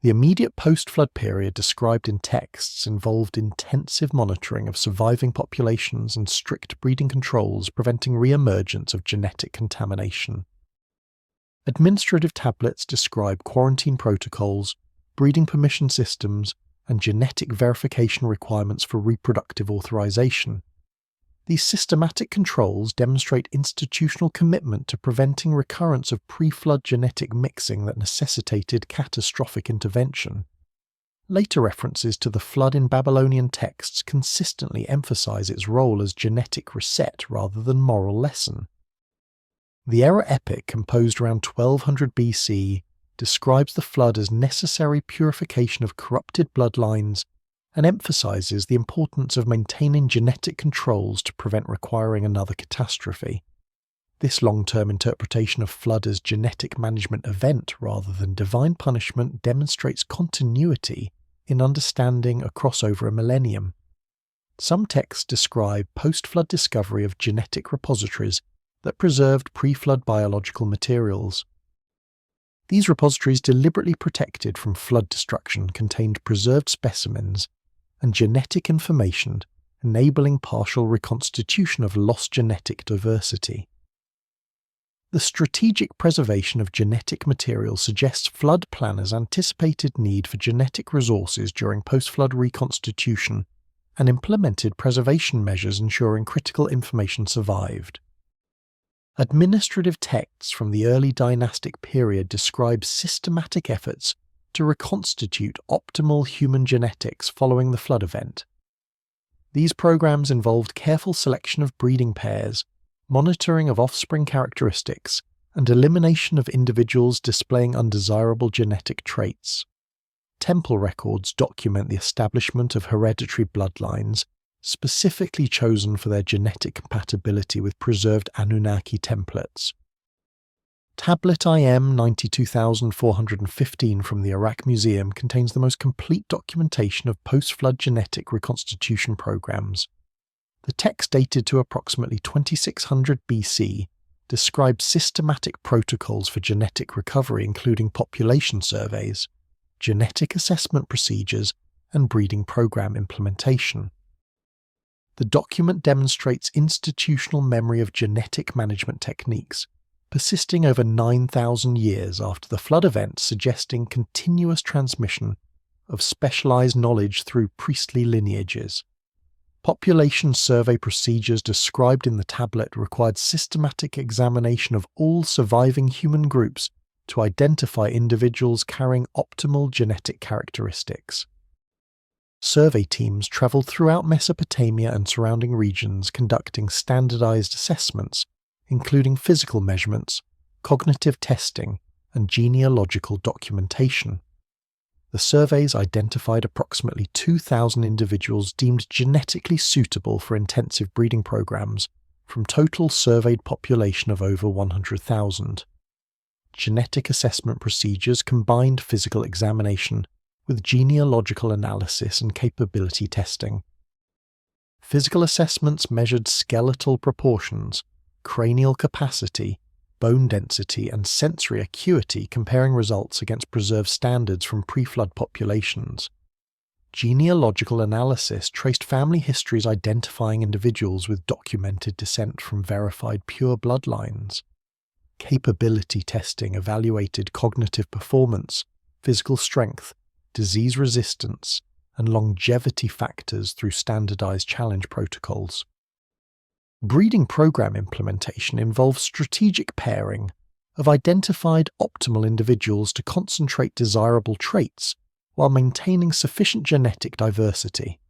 The immediate post-flood period described in texts involved intensive monitoring of surviving populations and strict breeding controls preventing re-emergence of genetic contamination. Administrative tablets describe quarantine protocols, breeding permission systems, and genetic verification requirements for reproductive authorization. These systematic controls demonstrate institutional commitment to preventing recurrence of pre-flood genetic mixing that necessitated catastrophic intervention. Later references to the flood in Babylonian texts consistently emphasize its role as genetic reset rather than moral lesson. The Era Epic, composed around 1200 BC, describes the flood as necessary purification of corrupted bloodlines and emphasizes the importance of maintaining genetic controls to prevent requiring another catastrophe. This long-term interpretation of flood as genetic management event rather than divine punishment demonstrates continuity in understanding across over a millennium. Some texts describe post-flood discovery of genetic repositories that preserved pre-flood biological materials. These repositories, deliberately protected from flood destruction, contained preserved specimens and genetic information, enabling partial reconstitution of lost genetic diversity. The strategic preservation of genetic material suggests flood planners anticipated need for genetic resources during post-flood reconstitution and implemented preservation measures ensuring critical information survived. Administrative texts from the early dynastic period describe systematic efforts to reconstitute optimal human genetics following the flood event. These programs involved careful selection of breeding pairs, monitoring of offspring characteristics, and elimination of individuals displaying undesirable genetic traits. Temple records document the establishment of hereditary bloodlines, specifically chosen for their genetic compatibility with preserved Anunnaki templates. Tablet IM 92415 from the Iraq Museum contains the most complete documentation of post-flood genetic reconstitution programs. The text, dated to approximately 2600 BC, describes systematic protocols for genetic recovery, including population surveys, genetic assessment procedures, and breeding program implementation. The document demonstrates institutional memory of genetic management techniques, persisting over 9,000 years after the flood event, suggesting continuous transmission of specialized knowledge through priestly lineages. Population survey procedures described in the tablet required systematic examination of all surviving human groups to identify individuals carrying optimal genetic characteristics. Survey teams traveled throughout Mesopotamia and surrounding regions conducting standardized assessments, including physical measurements, cognitive testing, and genealogical documentation. The surveys identified approximately 2,000 individuals deemed genetically suitable for intensive breeding programs, from total surveyed population of over 100,000. Genetic assessment procedures combined physical examination with genealogical analysis and capability testing. Physical assessments measured skeletal proportions, cranial capacity, bone density, and sensory acuity, comparing results against preserved standards from pre-flood populations. Genealogical analysis traced family histories identifying individuals with documented descent from verified pure bloodlines. Capability testing evaluated cognitive performance, physical strength, disease resistance, and longevity factors through standardized challenge protocols. Breeding program implementation involves strategic pairing of identified optimal individuals to concentrate desirable traits while maintaining sufficient genetic diversity.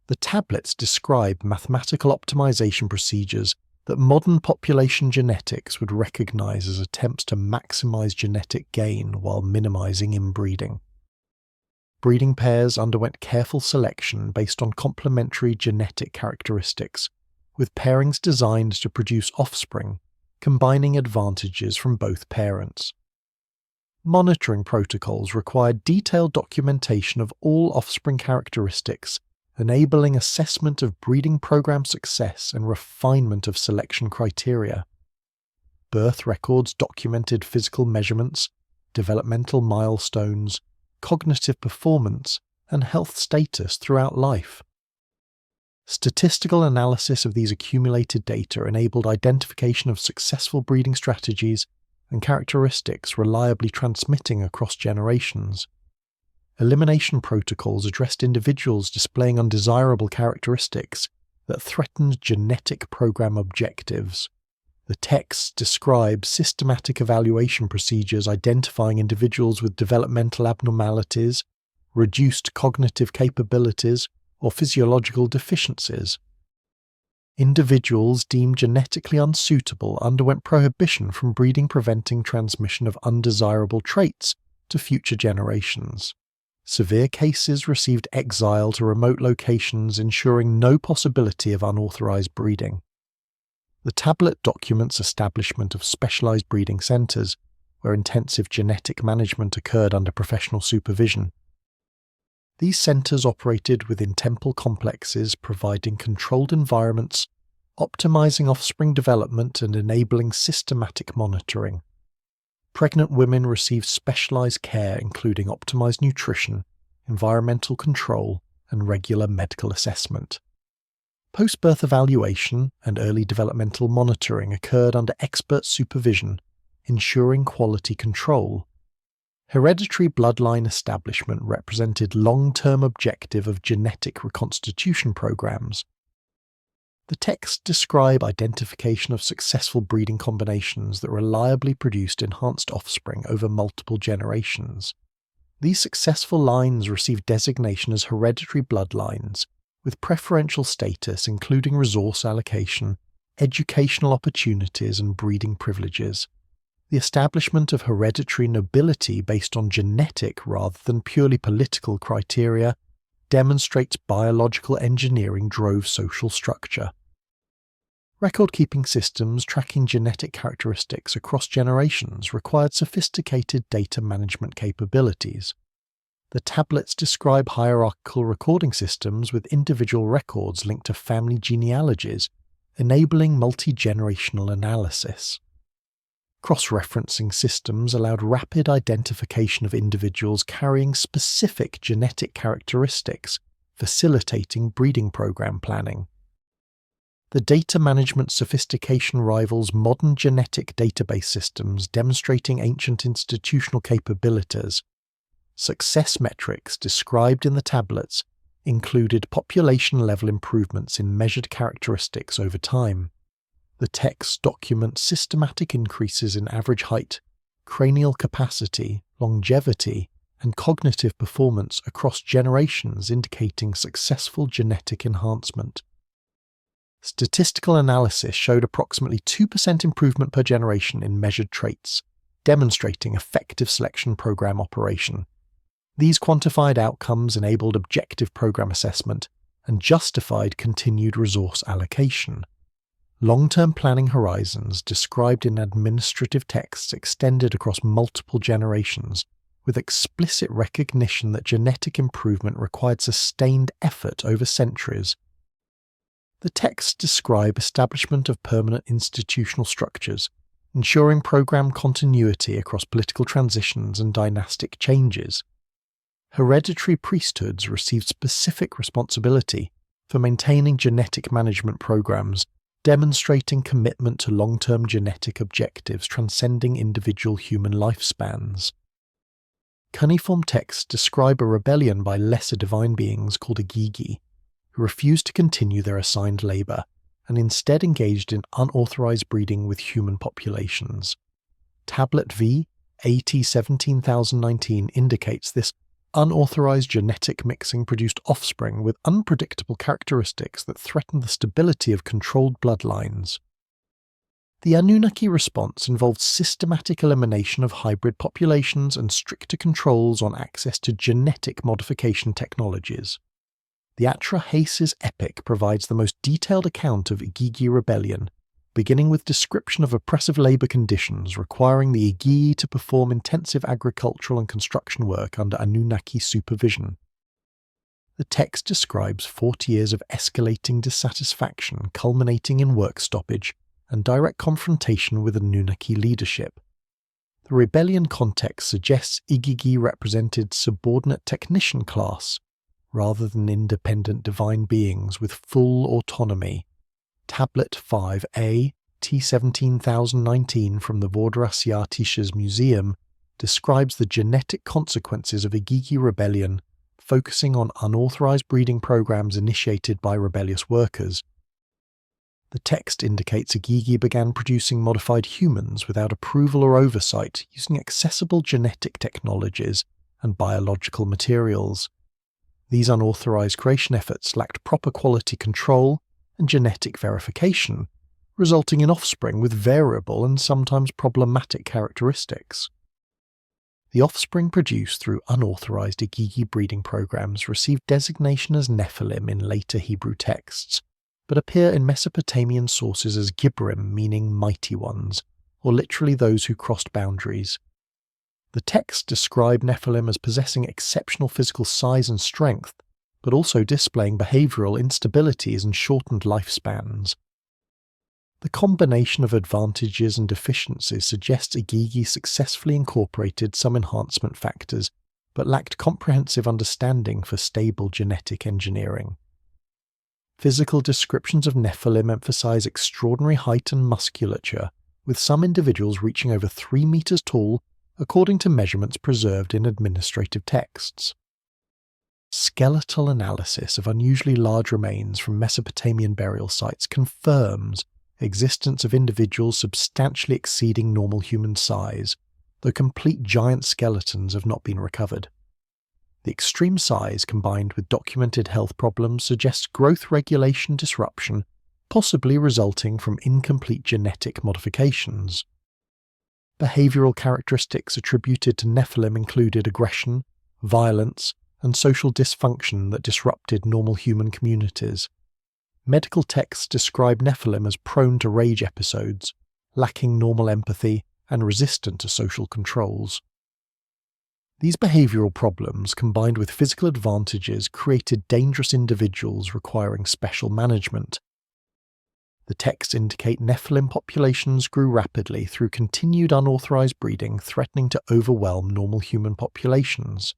The tablets describe mathematical optimization procedures that modern population genetics would recognize as attempts to maximize genetic gain while minimizing inbreeding. Breeding pairs underwent careful selection based on complementary genetic characteristics, with pairings designed to produce offspring, combining advantages from both parents. Monitoring protocols required detailed documentation of all offspring characteristics, enabling assessment of breeding program success and refinement of selection criteria. Birth records documented physical measurements, developmental milestones, cognitive performance, and health status throughout life. Statistical analysis of these accumulated data enabled identification of successful breeding strategies and characteristics reliably transmitting across generations. Elimination protocols addressed individuals displaying undesirable characteristics that threatened genetic program objectives. The texts describe systematic evaluation procedures identifying individuals with developmental abnormalities, reduced cognitive capabilities, or physiological deficiencies. Individuals deemed genetically unsuitable underwent prohibition from breeding, preventing transmission of undesirable traits to future generations. Severe cases received exile to remote locations, ensuring no possibility of unauthorized breeding. The tablet documents establishment of specialized breeding centers, where intensive genetic management occurred under professional supervision. These centers operated within temple complexes, providing controlled environments, optimizing offspring development and enabling systematic monitoring. Pregnant women received specialized care including optimized nutrition, environmental control, and regular medical assessment. Post-birth evaluation and early developmental monitoring occurred under expert supervision, ensuring quality control. Hereditary bloodline establishment represented long-term objective of genetic reconstitution programs. The texts describe identification of successful breeding combinations that reliably produced enhanced offspring over multiple generations. These successful lines received designation as hereditary bloodlines, with preferential status including resource allocation, educational opportunities, and breeding privileges. The establishment of hereditary nobility based on genetic rather than purely political criteria demonstrates biological engineering drove social structure. Record-keeping systems tracking genetic characteristics across generations required sophisticated data management capabilities. The tablets describe hierarchical recording systems with individual records linked to family genealogies, enabling multi-generational analysis. Cross-referencing systems allowed rapid identification of individuals carrying specific genetic characteristics, facilitating breeding program planning. The data management sophistication rivals modern genetic database systems, demonstrating ancient institutional capabilities. Success metrics described in the tablets included population-level improvements in measured characteristics over time. The texts document systematic increases in average height, cranial capacity, longevity, and cognitive performance across generations, indicating successful genetic enhancement. Statistical analysis showed approximately 2% improvement per generation in measured traits, demonstrating effective selection program operation. These quantified outcomes enabled objective program assessment and justified continued resource allocation. Long-term planning horizons described in administrative texts extended across multiple generations, with explicit recognition that genetic improvement required sustained effort over centuries. The texts describe establishment of permanent institutional structures, ensuring program continuity across political transitions and dynastic changes. Hereditary priesthoods received specific responsibility for maintaining genetic management programs, demonstrating commitment to long-term genetic objectives transcending individual human lifespans. Cuneiform texts describe a rebellion by lesser divine beings called Igigi, who refused to continue their assigned labor and instead engaged in unauthorized breeding with human populations. Tablet V, AT 17019 indicates this unauthorized genetic mixing produced offspring with unpredictable characteristics that threatened the stability of controlled bloodlines. The Anunnaki response involved systematic elimination of hybrid populations and stricter controls on access to genetic modification technologies. The Atrahasis Epic provides the most detailed account of Igigi rebellion, beginning with description of oppressive labor conditions requiring the Igigi to perform intensive agricultural and construction work under Anunnaki supervision. The text describes 40 years of escalating dissatisfaction culminating in work stoppage and direct confrontation with Anunnaki leadership. The rebellion context suggests Igigi represented subordinate technician class, rather than independent divine beings with full autonomy. Tablet 5a, T17019 from the Vodrasyatisches Museum describes the genetic consequences of Igigi rebellion, focusing on unauthorized breeding programs initiated by rebellious workers. The text indicates Igigi began producing modified humans without approval or oversight using accessible genetic technologies and biological materials. These unauthorized creation efforts lacked proper quality control and genetic verification, resulting in offspring with variable and sometimes problematic characteristics. The offspring produced through unauthorized Igigi breeding programs received designation as Nephilim in later Hebrew texts, but appear in Mesopotamian sources as Gibrim, meaning mighty ones, or literally those who crossed boundaries. The texts describe Nephilim as possessing exceptional physical size and strength, but also displaying behavioral instabilities and shortened lifespans. The combination of advantages and deficiencies suggests Igigi successfully incorporated some enhancement factors, but lacked comprehensive understanding for stable genetic engineering. Physical descriptions of Nephilim emphasize extraordinary height and musculature, with some individuals reaching over 3 meters tall, according to measurements preserved in administrative texts. Skeletal analysis of unusually large remains from Mesopotamian burial sites confirms existence of individuals substantially exceeding normal human size, though complete giant skeletons have not been recovered. The extreme size combined with documented health problems suggests growth regulation disruption, possibly resulting from incomplete genetic modifications. Behavioral characteristics attributed to Nephilim included aggression, violence, and social dysfunction that disrupted normal human communities. Medical texts describe Nephilim as prone to rage episodes, lacking normal empathy, and resistant to social controls. These behavioral problems, combined with physical advantages, created dangerous individuals requiring special management. The texts indicate Nephilim populations grew rapidly through continued unauthorized breeding, threatening to overwhelm normal human populations.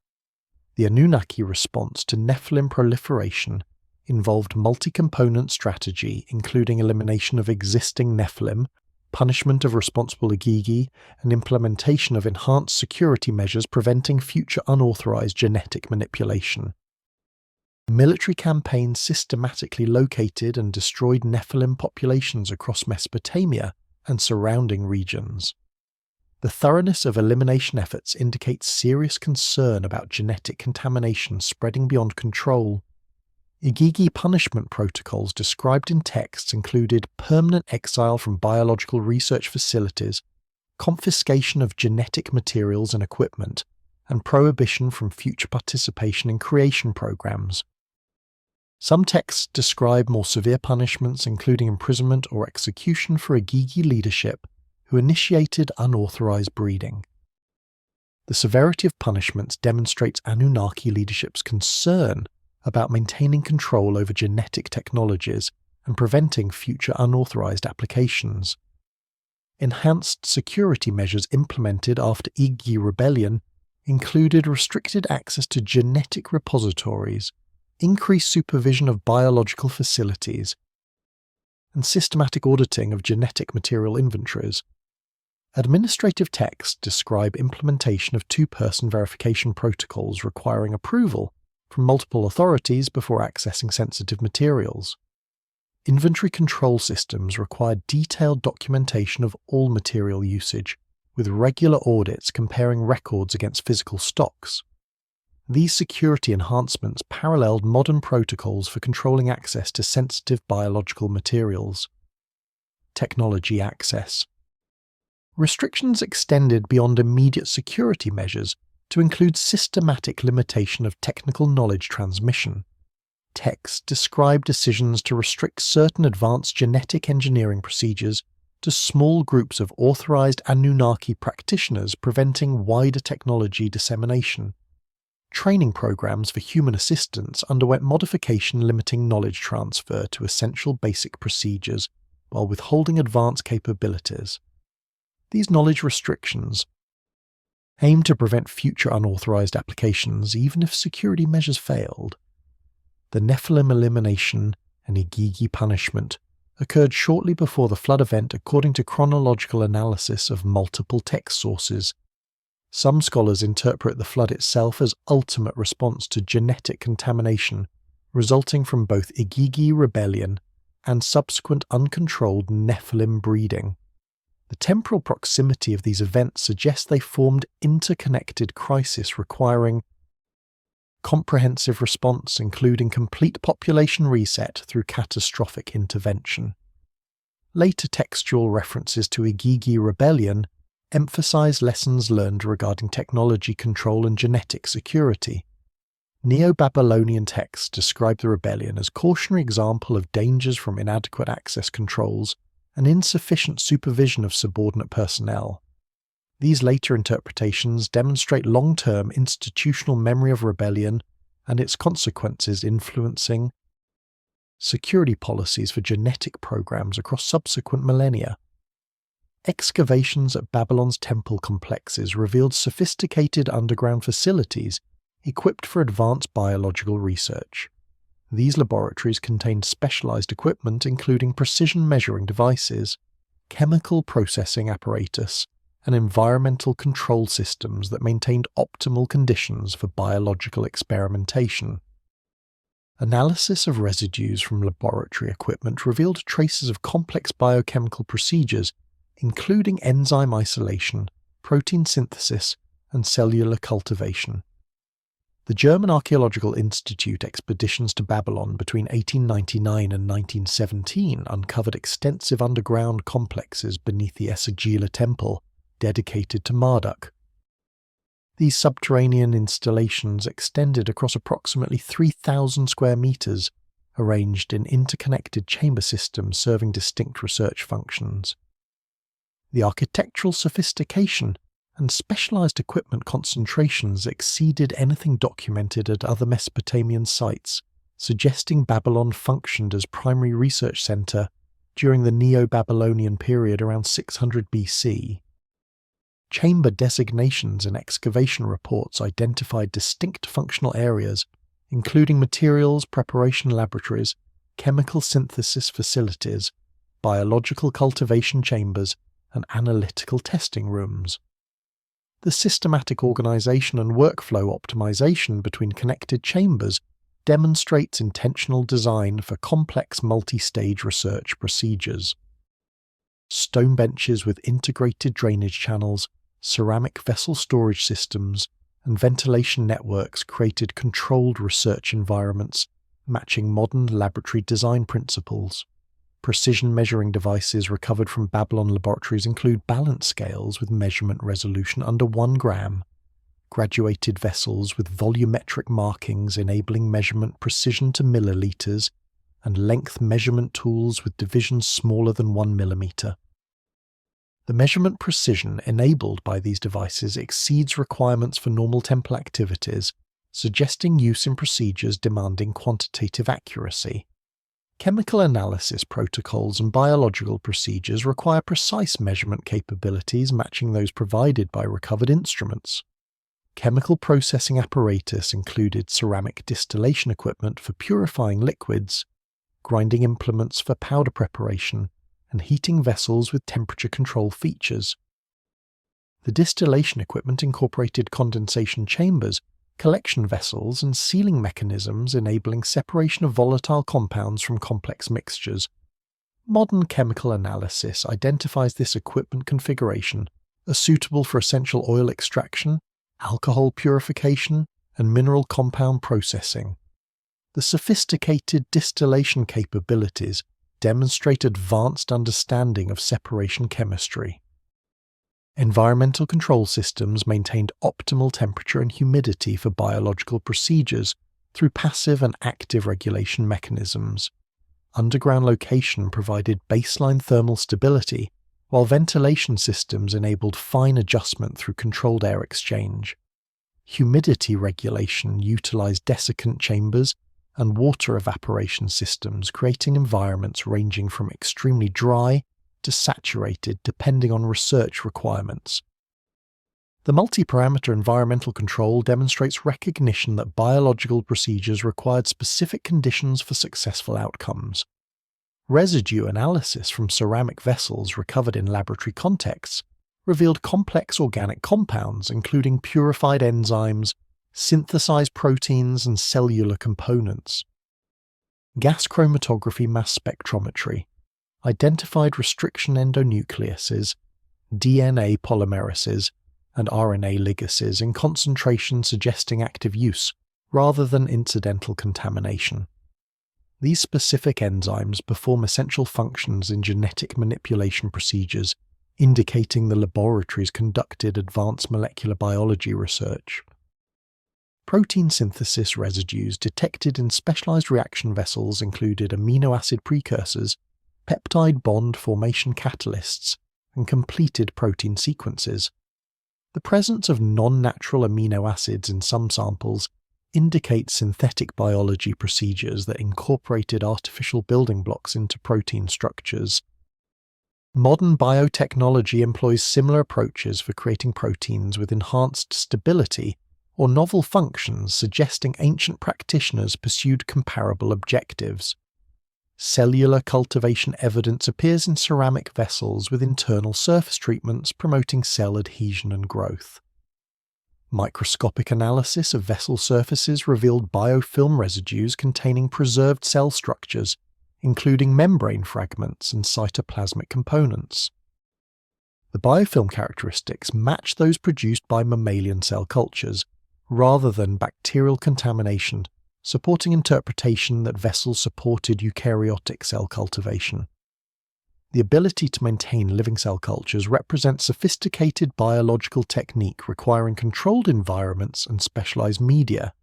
The Anunnaki response to Nephilim proliferation involved multi-component strategy, including elimination of existing Nephilim, punishment of responsible Igigi, and implementation of enhanced security measures preventing future unauthorized genetic manipulation. Military campaigns systematically located and destroyed Nephilim populations across Mesopotamia and surrounding regions. The thoroughness of elimination efforts indicates serious concern about genetic contamination spreading beyond control. Igigi punishment protocols described in texts included permanent exile from biological research facilities, confiscation of genetic materials and equipment, and prohibition from future participation in creation programs. Some texts describe more severe punishments, including imprisonment or execution for Igigi leadership who initiated unauthorized breeding. The severity of punishments demonstrates Anunnaki leadership's concern about maintaining control over genetic technologies and preventing future unauthorized applications. Enhanced security measures implemented after Igigi rebellion included restricted access to genetic repositories, increased supervision of biological facilities, and systematic auditing of genetic material inventories. Administrative texts describe implementation of two-person verification protocols requiring approval from multiple authorities before accessing sensitive materials. Inventory control systems required detailed documentation of all material usage, with regular audits comparing records against physical stocks. These security enhancements paralleled modern protocols for controlling access to sensitive biological materials. Technology access. Restrictions extended beyond immediate security measures to include systematic limitation of technical knowledge transmission. Texts describe decisions to restrict certain advanced genetic engineering procedures to small groups of authorized Anunnaki practitioners, preventing wider technology dissemination. Training programs for human assistants underwent modification limiting knowledge transfer to essential basic procedures while withholding advanced capabilities. These knowledge restrictions aim to prevent future unauthorized applications even if security measures failed. The Nephilim elimination and Igigi punishment occurred shortly before the flood event according to chronological analysis of multiple text sources. Some scholars interpret the flood itself as ultimate response to genetic contamination resulting from both Igigi rebellion and subsequent uncontrolled Nephilim breeding. The temporal proximity of these events suggests they formed interconnected crises requiring comprehensive response, including complete population reset through catastrophic intervention. Later textual references to Igigi rebellion emphasize lessons learned regarding technology control and genetic security. Neo-Babylonian texts describe the rebellion as a cautionary example of dangers from inadequate access controls and insufficient supervision of subordinate personnel. These later interpretations demonstrate long-term institutional memory of rebellion and its consequences influencing security policies for genetic programs across subsequent millennia. Excavations at Babylon's temple complexes revealed sophisticated underground facilities equipped for advanced biological research. These laboratories contained specialized equipment including precision measuring devices, chemical processing apparatus, and environmental control systems that maintained optimal conditions for biological experimentation. Analysis of residues from laboratory equipment revealed traces of complex biochemical procedures, including enzyme isolation, protein synthesis, and cellular cultivation. The German Archaeological Institute expeditions to Babylon between 1899 and 1917 uncovered extensive underground complexes beneath the Esagila Temple, dedicated to Marduk. These subterranean installations extended across approximately 3,000 square meters, arranged in interconnected chamber systems serving distinct research functions. The architectural sophistication and specialized equipment concentrations exceeded anything documented at other Mesopotamian sites, suggesting Babylon functioned as primary research center during the Neo-Babylonian period around 600 BC. Chamber designations and excavation reports identified distinct functional areas, including materials preparation laboratories, chemical synthesis facilities, biological cultivation chambers, and analytical testing rooms. The systematic organization and workflow optimization between connected chambers demonstrates intentional design for complex multi-stage research procedures. Stone benches with integrated drainage channels, ceramic vessel storage systems, and ventilation networks created controlled research environments matching modern laboratory design principles. Precision measuring devices recovered from Babylon laboratories include balance scales with measurement resolution under 1 gram, graduated vessels with volumetric markings enabling measurement precision to milliliters, and length measurement tools with divisions smaller than 1 millimeter. The measurement precision enabled by these devices exceeds requirements for normal temple activities, suggesting use in procedures demanding quantitative accuracy. Chemical analysis protocols and biological procedures require precise measurement capabilities matching those provided by recovered instruments. Chemical processing apparatus included ceramic distillation equipment for purifying liquids, grinding implements for powder preparation, and heating vessels with temperature control features. The distillation equipment incorporated condensation chambers, collection vessels, and sealing mechanisms enabling separation of volatile compounds from complex mixtures. Modern chemical analysis identifies this equipment configuration as suitable for essential oil extraction, alcohol purification, and mineral compound processing. The sophisticated distillation capabilities demonstrate advanced understanding of separation chemistry. Environmental control systems maintained optimal temperature and humidity for biological procedures through passive and active regulation mechanisms. Underground location provided baseline thermal stability, while ventilation systems enabled fine adjustment through controlled air exchange. Humidity regulation utilized desiccant chambers and water evaporation systems, creating environments ranging from extremely dry to saturated depending on research requirements. The multi-parameter environmental control demonstrates recognition that biological procedures required specific conditions for successful outcomes. Residue analysis from ceramic vessels recovered in laboratory contexts revealed complex organic compounds including purified enzymes, synthesized proteins, and cellular components. Gas chromatography mass spectrometry identified restriction endonucleases, DNA polymerases, and RNA ligases in concentration suggesting active use rather than incidental contamination. These specific enzymes perform essential functions in genetic manipulation procedures, indicating the laboratories conducted advanced molecular biology research. Protein synthesis residues detected in specialized reaction vessels included amino acid precursors, peptide bond formation catalysts, and completed protein sequences. The presence of non-natural amino acids in some samples indicates synthetic biology procedures that incorporated artificial building blocks into protein structures. Modern biotechnology employs similar approaches for creating proteins with enhanced stability or novel functions, suggesting ancient practitioners pursued comparable objectives. Cellular cultivation evidence appears in ceramic vessels with internal surface treatments promoting cell adhesion and growth. Microscopic analysis of vessel surfaces revealed biofilm residues containing preserved cell structures, including membrane fragments and cytoplasmic components. The biofilm characteristics match those produced by mammalian cell cultures, rather than bacterial contamination, supporting interpretation that vessels supported eukaryotic cell cultivation. The ability to maintain living cell cultures represents sophisticated biological technique requiring controlled environments and specialized media.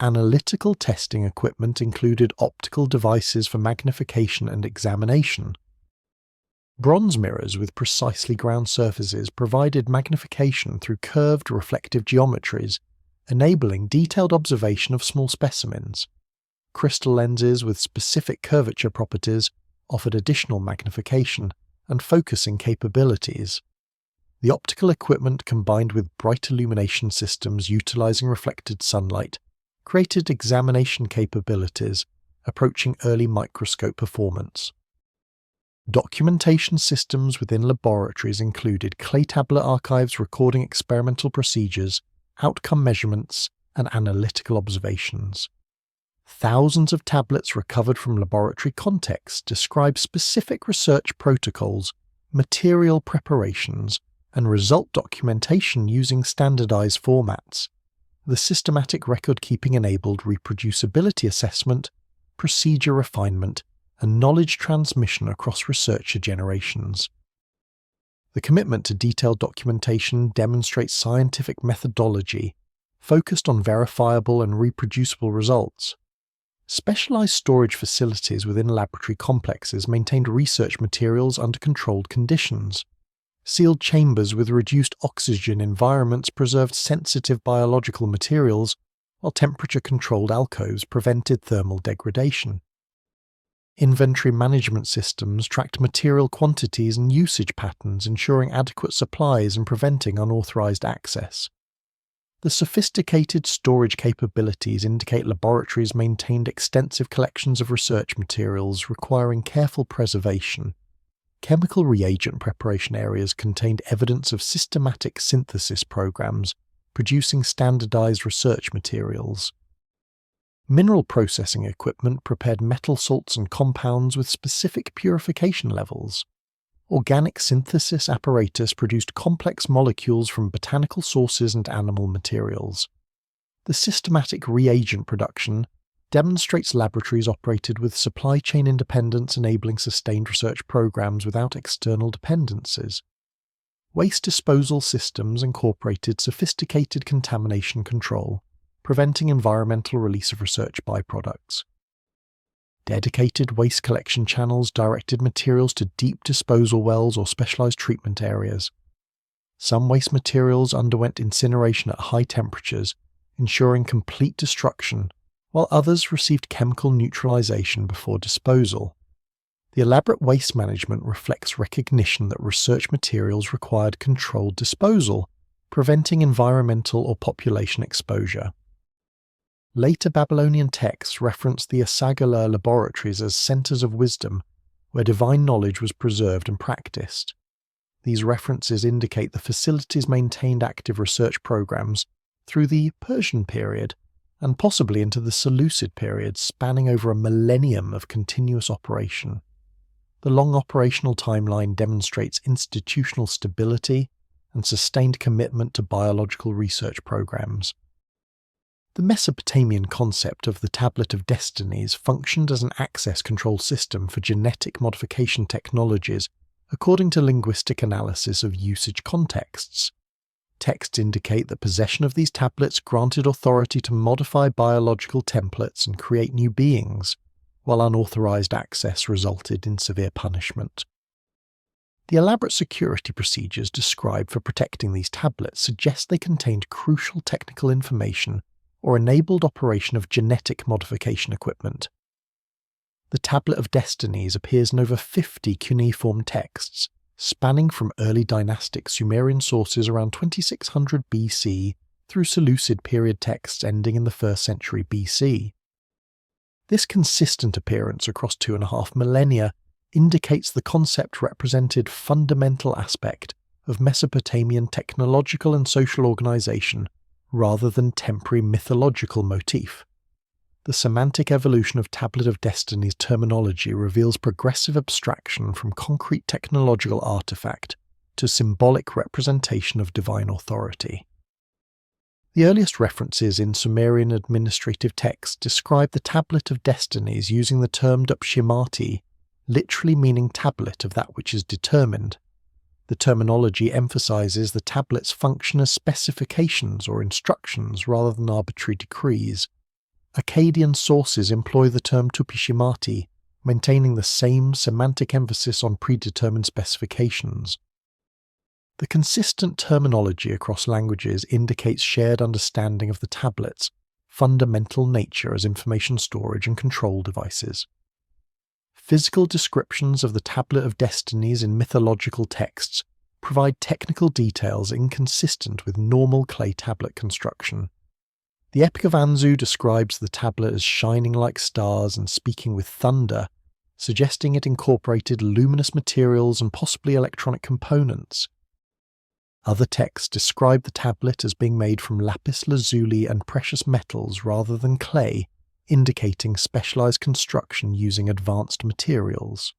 Analytical testing equipment included optical devices for magnification and examination. Bronze mirrors with precisely ground surfaces provided magnification through curved reflective geometries, enabling detailed observation of small specimens. Crystal lenses with specific curvature properties offered additional magnification and focusing capabilities. The optical equipment, combined with bright illumination systems utilizing reflected sunlight, created examination capabilities approaching early microscope performance. Documentation systems within laboratories included clay tablet archives recording experimental procedures, outcome measurements, and analytical observations. Thousands of tablets recovered from laboratory contexts describe specific research protocols, material preparations, and result documentation using standardized formats. The systematic record-keeping enabled reproducibility assessment, procedure refinement, and knowledge transmission across researcher generations. The commitment to detailed documentation demonstrates scientific methodology, focused on verifiable and reproducible results. Specialized storage facilities within laboratory complexes maintained research materials under controlled conditions. Sealed chambers with reduced oxygen environments preserved sensitive biological materials, while temperature-controlled alcoves prevented thermal degradation. Inventory management systems tracked material quantities and usage patterns, ensuring adequate supplies and preventing unauthorized access. The sophisticated storage capabilities indicate laboratories maintained extensive collections of research materials requiring careful preservation. Chemical reagent preparation areas contained evidence of systematic synthesis programs, producing standardized research materials. Mineral processing equipment prepared metal salts and compounds with specific purification levels. Organic synthesis apparatus produced complex molecules from botanical sources and animal materials. The systematic reagent production demonstrates laboratories operated with supply chain independence, enabling sustained research programs without external dependencies. Waste disposal systems incorporated sophisticated contamination control, preventing environmental release of research byproducts. Dedicated waste collection channels directed materials to deep disposal wells or specialized treatment areas. Some waste materials underwent incineration at high temperatures, ensuring complete destruction, while others received chemical neutralization before disposal. The elaborate waste management reflects recognition that research materials required controlled disposal, preventing environmental or population exposure. Later Babylonian texts reference the Asagala laboratories as centers of wisdom, where divine knowledge was preserved and practiced. These references indicate the facilities maintained active research programs through the Persian period, and possibly into the Seleucid period, spanning over a millennium of continuous operation. The long operational timeline demonstrates institutional stability and sustained commitment to biological research programs. The Mesopotamian concept of the Tablet of Destinies functioned as an access control system for genetic modification technologies According to linguistic analysis of usage contexts, texts indicate that possession of these tablets granted authority to modify biological templates and create new beings, while unauthorized access resulted in severe punishment. The elaborate security procedures described for protecting these tablets suggest they contained crucial technical information or enabled operation of genetic modification equipment. The Tablet of Destinies appears in over 50 cuneiform texts, spanning from early dynastic Sumerian sources around 2600 BC through Seleucid period texts ending in the 1st century BC. This consistent appearance across 2.5 millennia indicates the concept represented fundamental aspect of Mesopotamian technological and social organization rather than temporary mythological motif. The semantic evolution of Tablet of Destiny's terminology reveals progressive abstraction from concrete technological artifact to symbolic representation of divine authority. The earliest references in Sumerian administrative texts describe the Tablet of Destinies using the term dupshimati, literally meaning tablet of that which is determined. The terminology emphasizes the tablet's function as specifications or instructions rather than arbitrary decrees. Akkadian sources employ the term tupishimati, maintaining the same semantic emphasis on predetermined specifications. The consistent terminology across languages indicates shared understanding of the tablet's fundamental nature as information storage and control devices. Physical descriptions of the Tablet of Destinies in mythological texts provide technical details inconsistent with normal clay tablet construction. The Epic of Anzu describes the tablet as shining like stars and speaking with thunder, suggesting it incorporated luminous materials and possibly electronic components. Other texts describe the tablet as being made from lapis lazuli and precious metals rather than clay, indicating specialized construction using advanced materials.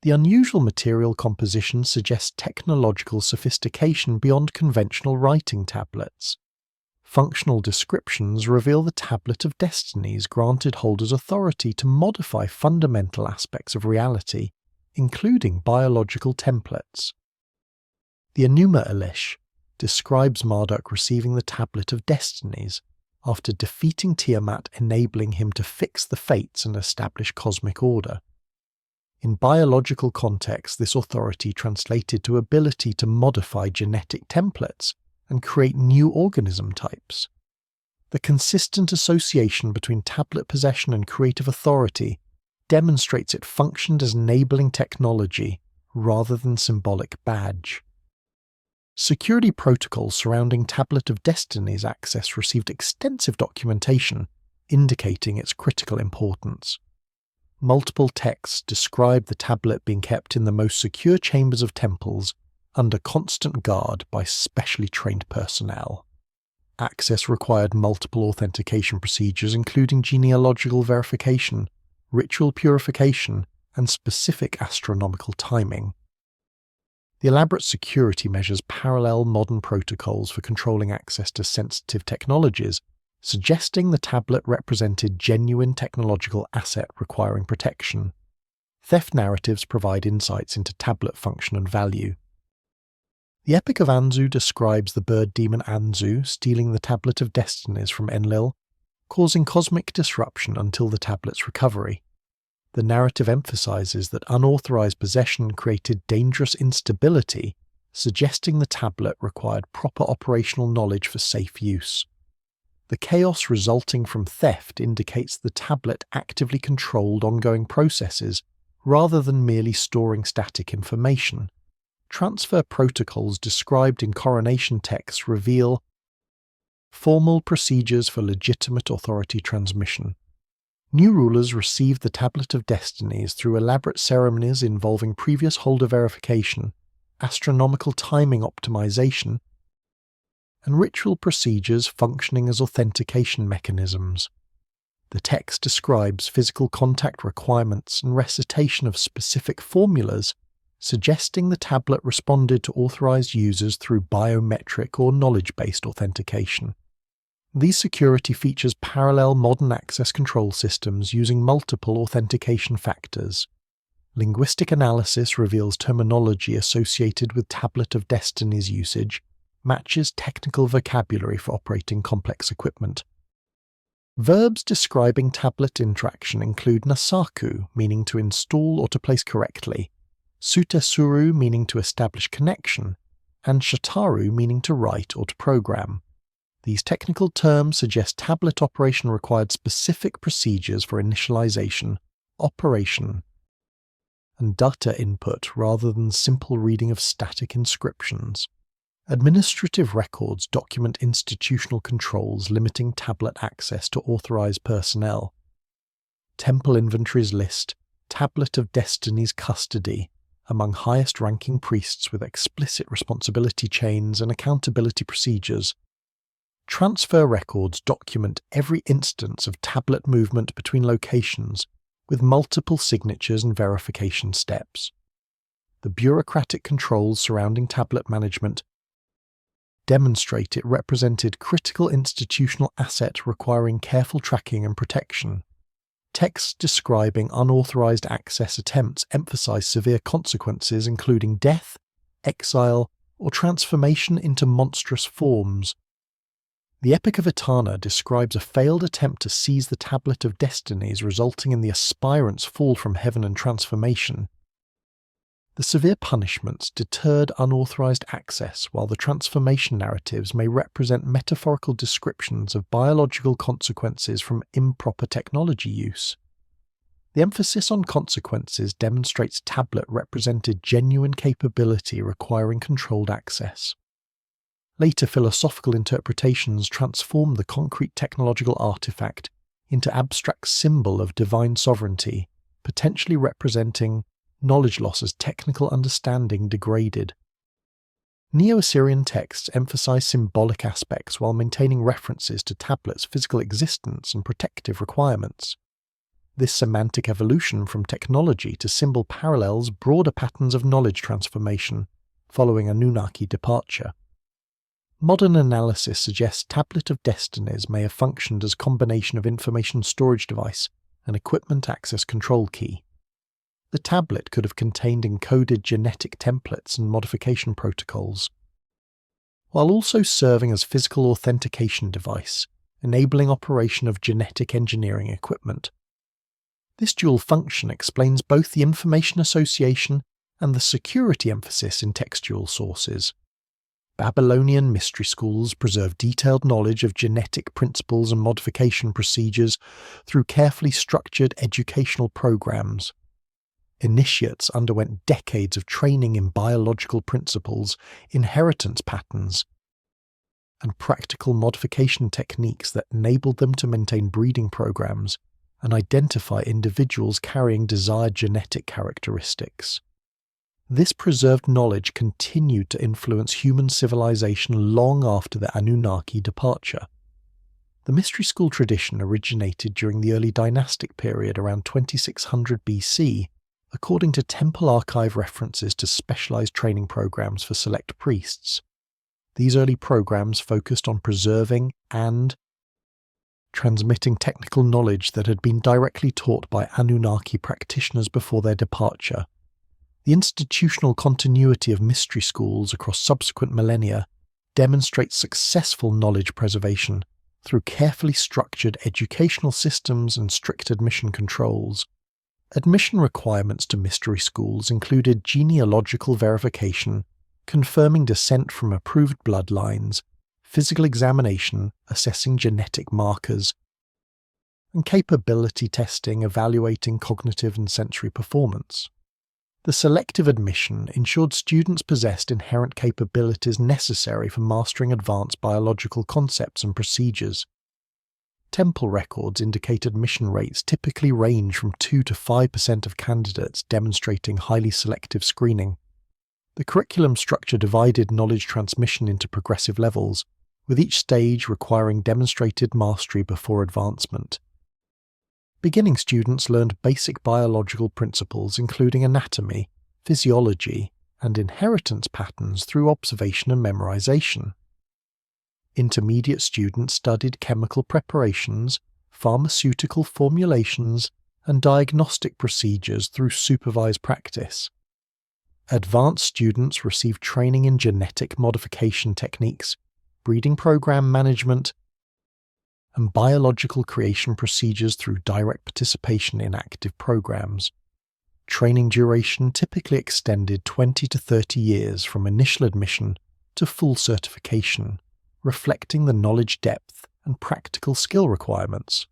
The unusual material composition suggests technological sophistication beyond conventional writing tablets. Functional descriptions reveal the Tablet of Destinies granted holders authority to modify fundamental aspects of reality, including biological templates. The Enuma Elish describes Marduk receiving the Tablet of Destinies after defeating Tiamat, enabling him to fix the fates and establish cosmic order. In biological context, this authority translated to ability to modify genetic templates and create new organism types. The consistent association between tablet possession and creative authority demonstrates it functioned as enabling technology rather than symbolic badge. Security protocols surrounding Tablet of Destiny's access received extensive documentation, indicating its critical importance. Multiple texts describe the tablet being kept in the most secure chambers of temples, under constant guard by specially trained personnel. Access required multiple authentication procedures including genealogical verification, ritual purification, and specific astronomical timing. The elaborate security measures parallel modern protocols for controlling access to sensitive technologies, suggesting the tablet represented genuine technological asset requiring protection. Theft narratives provide insights into tablet function and value. The Epic of Anzu describes the bird demon Anzu stealing the Tablet of Destinies from Enlil, causing cosmic disruption until the tablet's recovery. The narrative emphasizes that unauthorized possession created dangerous instability, suggesting the tablet required proper operational knowledge for safe use. The chaos resulting from theft indicates the tablet actively controlled ongoing processes rather than merely storing static information. Transfer protocols described in coronation texts reveal formal procedures for legitimate authority transmission. New rulers received the Tablet of Destinies through elaborate ceremonies involving previous holder verification, astronomical timing optimization, and ritual procedures functioning as authentication mechanisms. The text describes physical contact requirements and recitation of specific formulas, suggesting the tablet responded to authorized users through biometric or knowledge-based authentication. These security features parallel modern access control systems using multiple authentication factors. Linguistic analysis reveals terminology associated with Tablet of Destiny's usage, matches technical vocabulary for operating complex equipment. Verbs describing tablet interaction include nasaku, meaning to install or to place correctly, sutesuru, meaning to establish connection, and shataru, meaning to write or to program. These technical terms suggest tablet operation required specific procedures for initialization, operation, and data input rather than simple reading of static inscriptions. Administrative records document institutional controls limiting tablet access to authorized personnel. Temple inventories list Tablet of Destiny's custody among highest-ranking priests with explicit responsibility chains and accountability procedures. Transfer records document every instance of tablet movement between locations with multiple signatures and verification steps. The bureaucratic controls surrounding tablet management demonstrate it represented critical institutional asset requiring careful tracking and protection. Texts describing unauthorized access attempts emphasize severe consequences including death, exile, or transformation into monstrous forms. The Epic of Etana describes a failed attempt to seize the Tablet of Destinies resulting in the aspirant's fall from heaven and transformation. The severe punishments deterred unauthorized access, while the transformation narratives may represent metaphorical descriptions of biological consequences from improper technology use. The emphasis on consequences demonstrates tablet represented genuine capability requiring controlled access. Later philosophical interpretations transformed the concrete technological artifact into abstract symbol of divine sovereignty, potentially representing knowledge loss as technical understanding degraded. Neo-Assyrian texts emphasize symbolic aspects while maintaining references to tablets' physical existence and protective requirements. This semantic evolution from technology to symbol parallels broader patterns of knowledge transformation following Anunnaki departure. Modern analysis suggests Tablet of Destinies may have functioned as a combination of information storage device and equipment access control key. The tablet could have contained encoded genetic templates and modification protocols, while also serving as physical authentication device, enabling operation of genetic engineering equipment. This dual function explains both the information association and the security emphasis in textual sources. Babylonian mystery schools preserve detailed knowledge of genetic principles and modification procedures through carefully structured educational programs. Initiates underwent decades of training in biological principles, inheritance patterns, and practical modification techniques that enabled them to maintain breeding programs and identify individuals carrying desired genetic characteristics. This preserved knowledge continued to influence human civilization long after the Anunnaki departure. The mystery school tradition originated during the early dynastic period around 2600 BC, according to temple archive references to specialized training programs for select priests. These early programs focused on preserving and transmitting technical knowledge that had been directly taught by Anunnaki practitioners before their departure. The institutional continuity of mystery schools across subsequent millennia demonstrates successful knowledge preservation through carefully structured educational systems and strict admission controls. Admission requirements to mystery schools included genealogical verification, confirming descent from approved bloodlines, physical examination, assessing genetic markers, and capability testing evaluating cognitive and sensory performance. The selective admission ensured students possessed inherent capabilities necessary for mastering advanced biological concepts and procedures. Temple records indicate admission rates typically range from 2 to 5% of candidates demonstrating highly selective screening. The curriculum structure divided knowledge transmission into progressive levels, with each stage requiring demonstrated mastery before advancement. Beginning students learned basic biological principles including anatomy, physiology, and inheritance patterns through observation and memorization. Intermediate students studied chemical preparations, pharmaceutical formulations, and diagnostic procedures through supervised practice. Advanced students receive training in genetic modification techniques, breeding program management, and biological creation procedures through direct participation in active programs. Training duration typically extended 20 to 30 years from initial admission to full certification, reflecting the knowledge depth and practical skill requirements.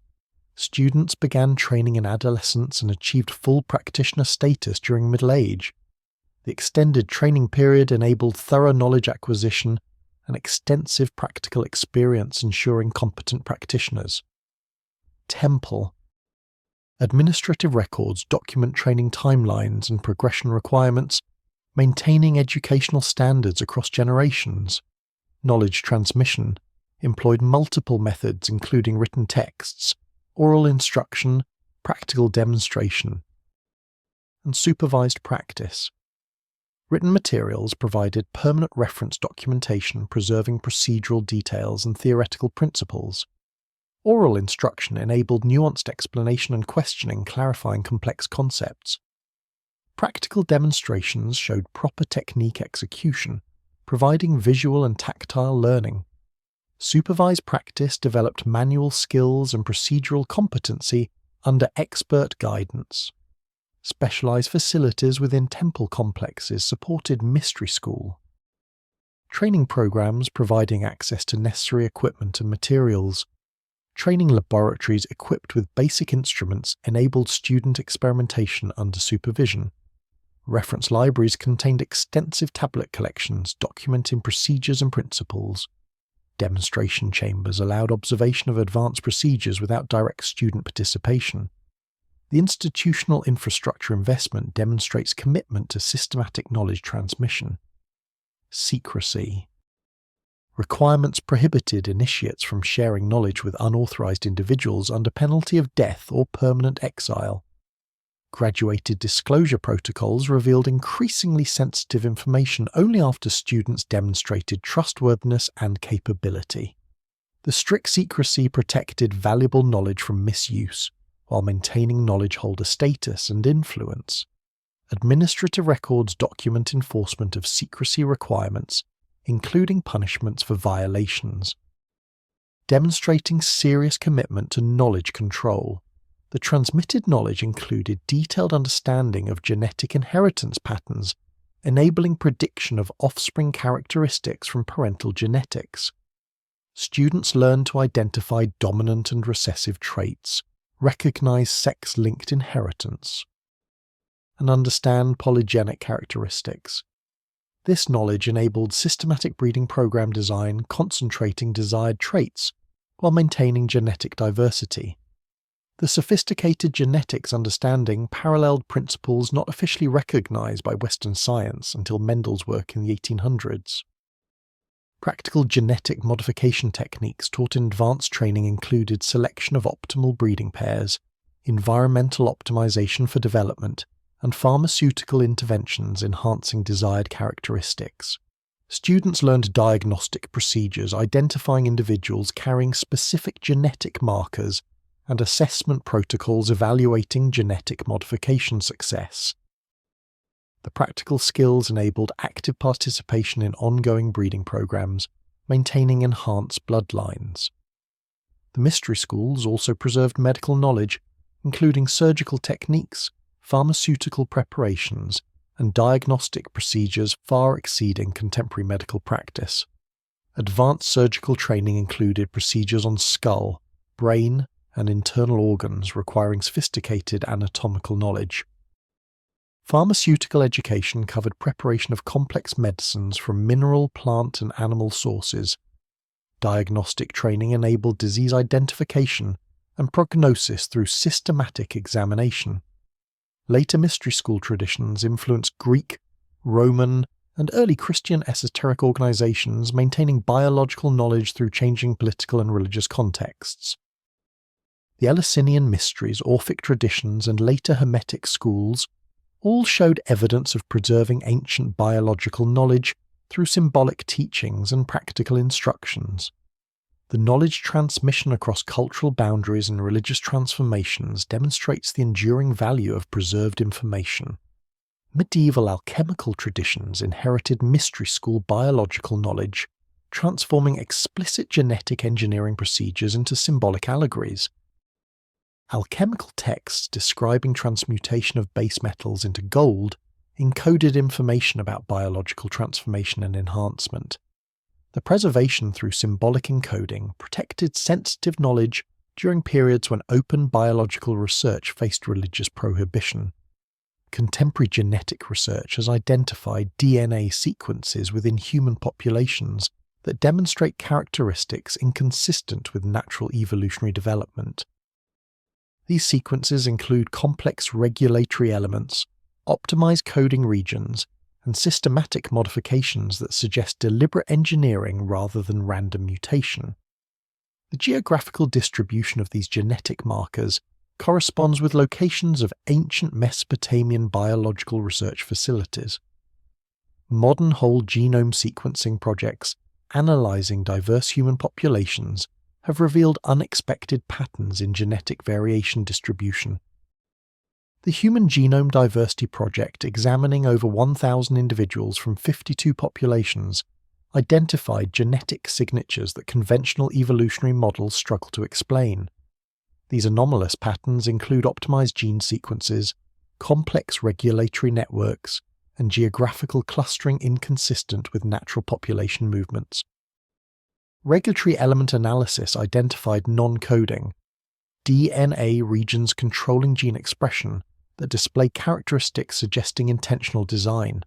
Students began training in adolescence and achieved full practitioner status during middle age. The extended training period enabled thorough knowledge acquisition and extensive practical experience, ensuring competent practitioners. Temple. Administrative records document training timelines and progression requirements, maintaining educational standards across generations. Knowledge transmission employed multiple methods including written texts, oral instruction, practical demonstration, and supervised practice. Written materials provided permanent reference documentation preserving procedural details and theoretical principles. Oral instruction enabled nuanced explanation and questioning, clarifying complex concepts. Practical demonstrations showed proper technique execution, providing visual and tactile learning. Supervised practice developed manual skills and procedural competency under expert guidance. Specialized facilities within temple complexes supported mystery school. Training programs providing access to necessary equipment and materials. Training laboratories equipped with basic instruments enabled student experimentation under supervision. Reference libraries contained extensive tablet collections documenting procedures and principles. Demonstration chambers allowed observation of advanced procedures without direct student participation. The institutional infrastructure investment demonstrates commitment to systematic knowledge transmission. Secrecy. Requirements prohibited initiates from sharing knowledge with unauthorized individuals under penalty of death or permanent exile. Graduated disclosure protocols revealed increasingly sensitive information only after students demonstrated trustworthiness and capability. The strict secrecy protected valuable knowledge from misuse, while maintaining knowledge holder status and influence. Administrative records document enforcement of secrecy requirements, including punishments for violations. Demonstrating serious commitment to knowledge control. The transmitted knowledge included detailed understanding of genetic inheritance patterns, enabling prediction of offspring characteristics from parental genetics. Students learned to identify dominant and recessive traits, recognize sex-linked inheritance, and understand polygenic characteristics. This knowledge enabled systematic breeding program design, concentrating desired traits while maintaining genetic diversity. The sophisticated genetics understanding paralleled principles not officially recognized by Western science until Mendel's work in the 1800s. Practical genetic modification techniques taught in advanced training included selection of optimal breeding pairs, environmental optimization for development, and pharmaceutical interventions enhancing desired characteristics. Students learned diagnostic procedures identifying individuals carrying specific genetic markers and assessment protocols evaluating genetic modification success. The practical skills enabled active participation in ongoing breeding programs, maintaining enhanced bloodlines. The mystery schools also preserved medical knowledge, including surgical techniques, pharmaceutical preparations, and diagnostic procedures far exceeding contemporary medical practice. Advanced surgical training included procedures on skull, brain, and internal organs requiring sophisticated anatomical knowledge. Pharmaceutical education covered preparation of complex medicines from mineral, plant, and animal sources. Diagnostic training enabled disease identification and prognosis through systematic examination. Later mystery school traditions influenced Greek, Roman, and early Christian esoteric organizations maintaining biological knowledge through changing political and religious contexts. The Eleusinian mysteries, Orphic traditions, and later Hermetic schools all showed evidence of preserving ancient biological knowledge through symbolic teachings and practical instructions. The The knowledge transmission across cultural boundaries and religious transformations demonstrates the enduring value of preserved information. Medieval alchemical traditions inherited mystery school biological knowledge, transforming explicit genetic engineering procedures into symbolic allegories. Alchemical texts describing transmutation of base metals into gold encoded information about biological transformation and enhancement. The preservation through symbolic encoding protected sensitive knowledge during periods when open biological research faced religious prohibition. Contemporary genetic research has identified DNA sequences within human populations that demonstrate characteristics inconsistent with natural evolutionary development. These sequences include complex regulatory elements, optimized coding regions, and systematic modifications that suggest deliberate engineering rather than random mutation. The geographical distribution of these genetic markers corresponds with locations of ancient Mesopotamian biological research facilities. Modern whole genome sequencing projects analyzing diverse human populations have revealed unexpected patterns in genetic variation distribution. The Human Genome Diversity Project, examining over 1,000 individuals from 52 populations, identified genetic signatures that conventional evolutionary models struggle to explain. These anomalous patterns include optimized gene sequences, complex regulatory networks, and geographical clustering inconsistent with natural population movements. Regulatory element analysis identified non-coding, DNA regions controlling gene expression that display characteristics suggesting intentional design.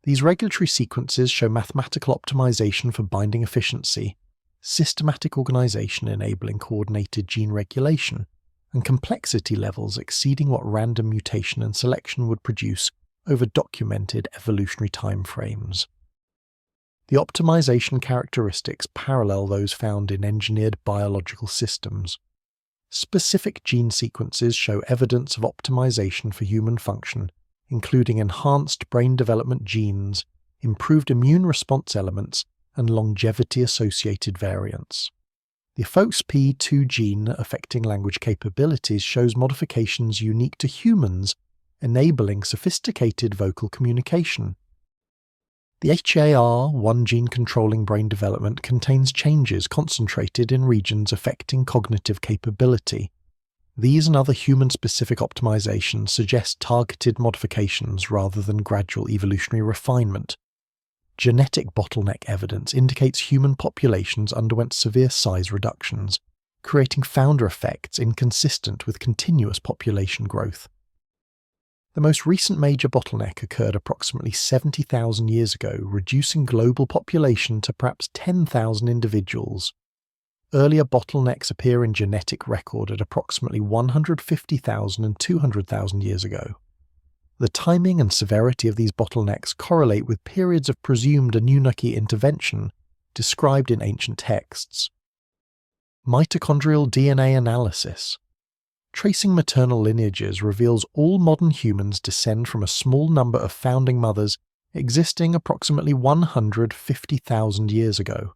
These regulatory sequences show mathematical optimization for binding efficiency, systematic organization enabling coordinated gene regulation, and complexity levels exceeding what random mutation and selection would produce over documented evolutionary timeframes. The optimization characteristics parallel those found in engineered biological systems. Specific gene sequences show evidence of optimization for human function, including enhanced brain development genes, improved immune response elements, and longevity-associated variants. The FOXP2 gene affecting language capabilities shows modifications unique to humans, enabling sophisticated vocal communication. The HAR1 gene controlling brain development contains changes concentrated in regions affecting cognitive capability. These and other human-specific optimizations suggest targeted modifications rather than gradual evolutionary refinement. Genetic bottleneck evidence indicates human populations underwent severe size reductions, creating founder effects inconsistent with continuous population growth. The most recent major bottleneck occurred approximately 70,000 years ago, reducing global population to perhaps 10,000 individuals. Earlier bottlenecks appear in genetic record at approximately 150,000 and 200,000 years ago. The timing and severity of these bottlenecks correlate with periods of presumed Anunnaki intervention described in ancient texts. Mitochondrial DNA analysis. Tracing maternal lineages reveals all modern humans descend from a small number of founding mothers existing approximately 150,000 years ago.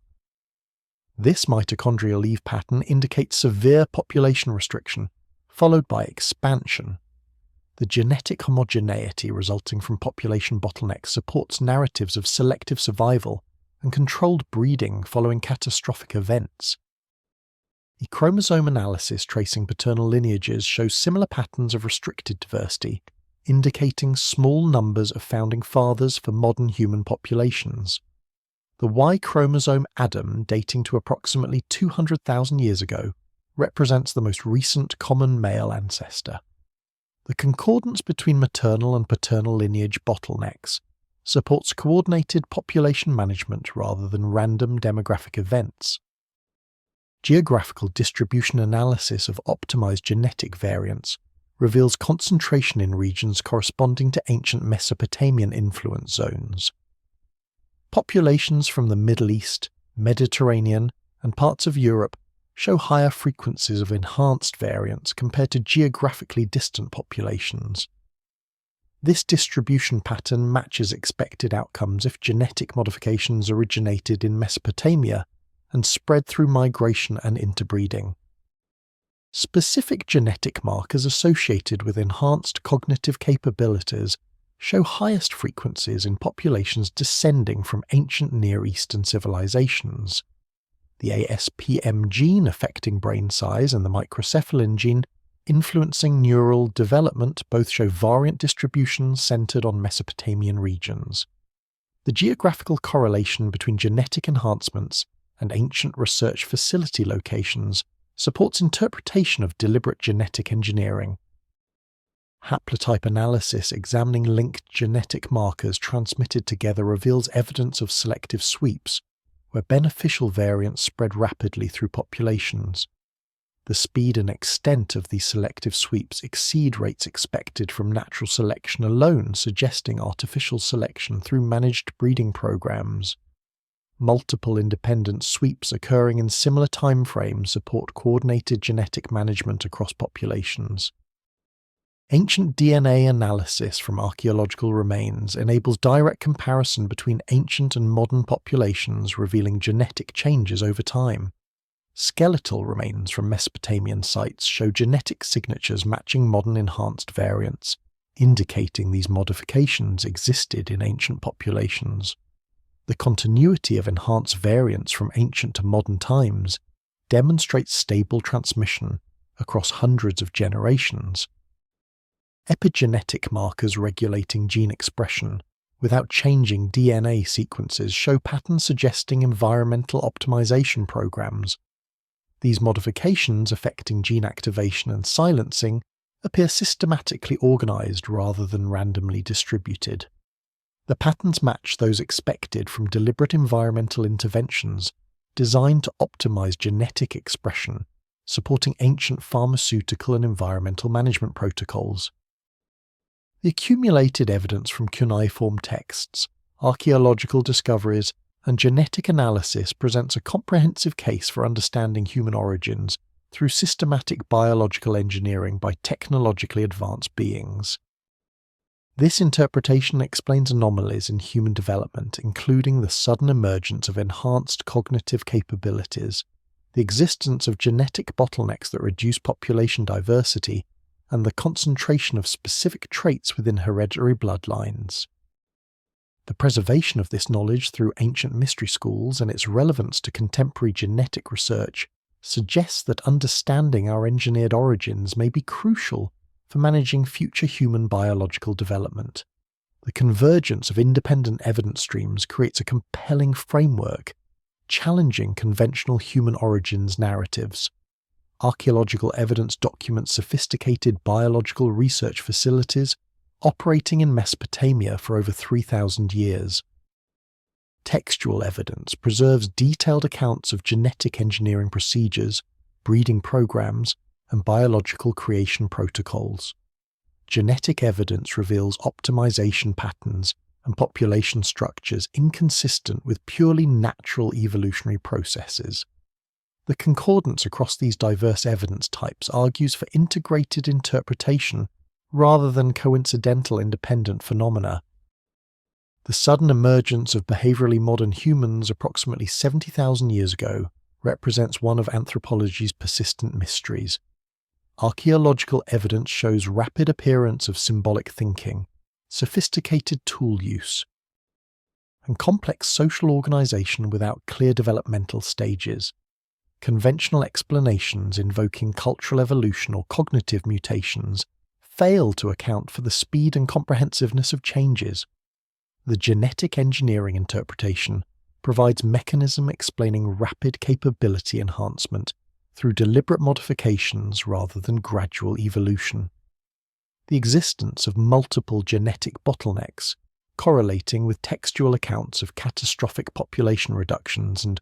This mitochondrial leaf pattern indicates severe population restriction, followed by expansion. The genetic homogeneity resulting from population bottlenecks supports narratives of selective survival and controlled breeding following catastrophic events. The chromosome analysis tracing paternal lineages shows similar patterns of restricted diversity, indicating small numbers of founding fathers for modern human populations. The Y chromosome Adam, dating to approximately 200,000 years ago, represents the most recent common male ancestor. The concordance between maternal and paternal lineage bottlenecks supports coordinated population management rather than random demographic events. Geographical distribution analysis of optimized genetic variants reveals concentration in regions corresponding to ancient Mesopotamian influence zones. Populations from the Middle East, Mediterranean, and parts of Europe show higher frequencies of enhanced variants compared to geographically distant populations. This distribution pattern matches expected outcomes if genetic modifications originated in Mesopotamia and spread through migration and interbreeding. Specific genetic markers associated with enhanced cognitive capabilities show highest frequencies in populations descending from ancient Near Eastern civilizations. The ASPM gene affecting brain size and the microcephalin gene influencing neural development both show variant distributions centered on Mesopotamian regions. The geographical correlation between genetic enhancements and ancient research facility locations supports interpretation of deliberate genetic engineering. Haplotype analysis examining linked genetic markers transmitted together reveals evidence of selective sweeps, where beneficial variants spread rapidly through populations. The speed and extent of these selective sweeps exceed rates expected from natural selection alone, suggesting artificial selection through managed breeding programs. Multiple independent sweeps occurring in similar timeframes support coordinated genetic management across populations. Ancient DNA analysis from archaeological remains enables direct comparison between ancient and modern populations, revealing genetic changes over time. Skeletal remains from Mesopotamian sites show genetic signatures matching modern enhanced variants, indicating these modifications existed in ancient populations. The continuity of enhanced variants from ancient to modern times demonstrates stable transmission across hundreds of generations. Epigenetic markers regulating gene expression without changing DNA sequences show patterns suggesting environmental optimization programs. These modifications affecting gene activation and silencing appear systematically organized rather than randomly distributed. The patterns match those expected from deliberate environmental interventions designed to optimize genetic expression, supporting ancient pharmaceutical and environmental management protocols. The accumulated evidence from cuneiform texts, archaeological discoveries, and genetic analysis presents a comprehensive case for understanding human origins through systematic biological engineering by technologically advanced beings. This interpretation explains anomalies in human development, including the sudden emergence of enhanced cognitive capabilities, the existence of genetic bottlenecks that reduce population diversity, and the concentration of specific traits within hereditary bloodlines. The preservation of this knowledge through ancient mystery schools and its relevance to contemporary genetic research suggests that understanding our engineered origins may be crucial for managing future human biological development. The convergence of independent evidence streams creates a compelling framework, challenging conventional human origins narratives. Archaeological evidence documents sophisticated biological research facilities operating in Mesopotamia for over 3,000 years. Textual evidence preserves detailed accounts of genetic engineering procedures, breeding programs, and biological creation protocols. Genetic evidence reveals optimization patterns and population structures inconsistent with purely natural evolutionary processes. The concordance across these diverse evidence types argues for integrated interpretation rather than coincidental independent phenomena. The sudden emergence of behaviorally modern humans approximately 70,000 years ago represents one of anthropology's persistent mysteries. Archaeological evidence shows rapid appearance of symbolic thinking, sophisticated tool use, and complex social organization without clear developmental stages. Conventional explanations invoking cultural evolution or cognitive mutations fail to account for the speed and comprehensiveness of changes. The genetic engineering interpretation provides mechanism explaining rapid capability enhancement through deliberate modifications rather than gradual evolution. The existence of multiple genetic bottlenecks, correlating with textual accounts of catastrophic population reductions and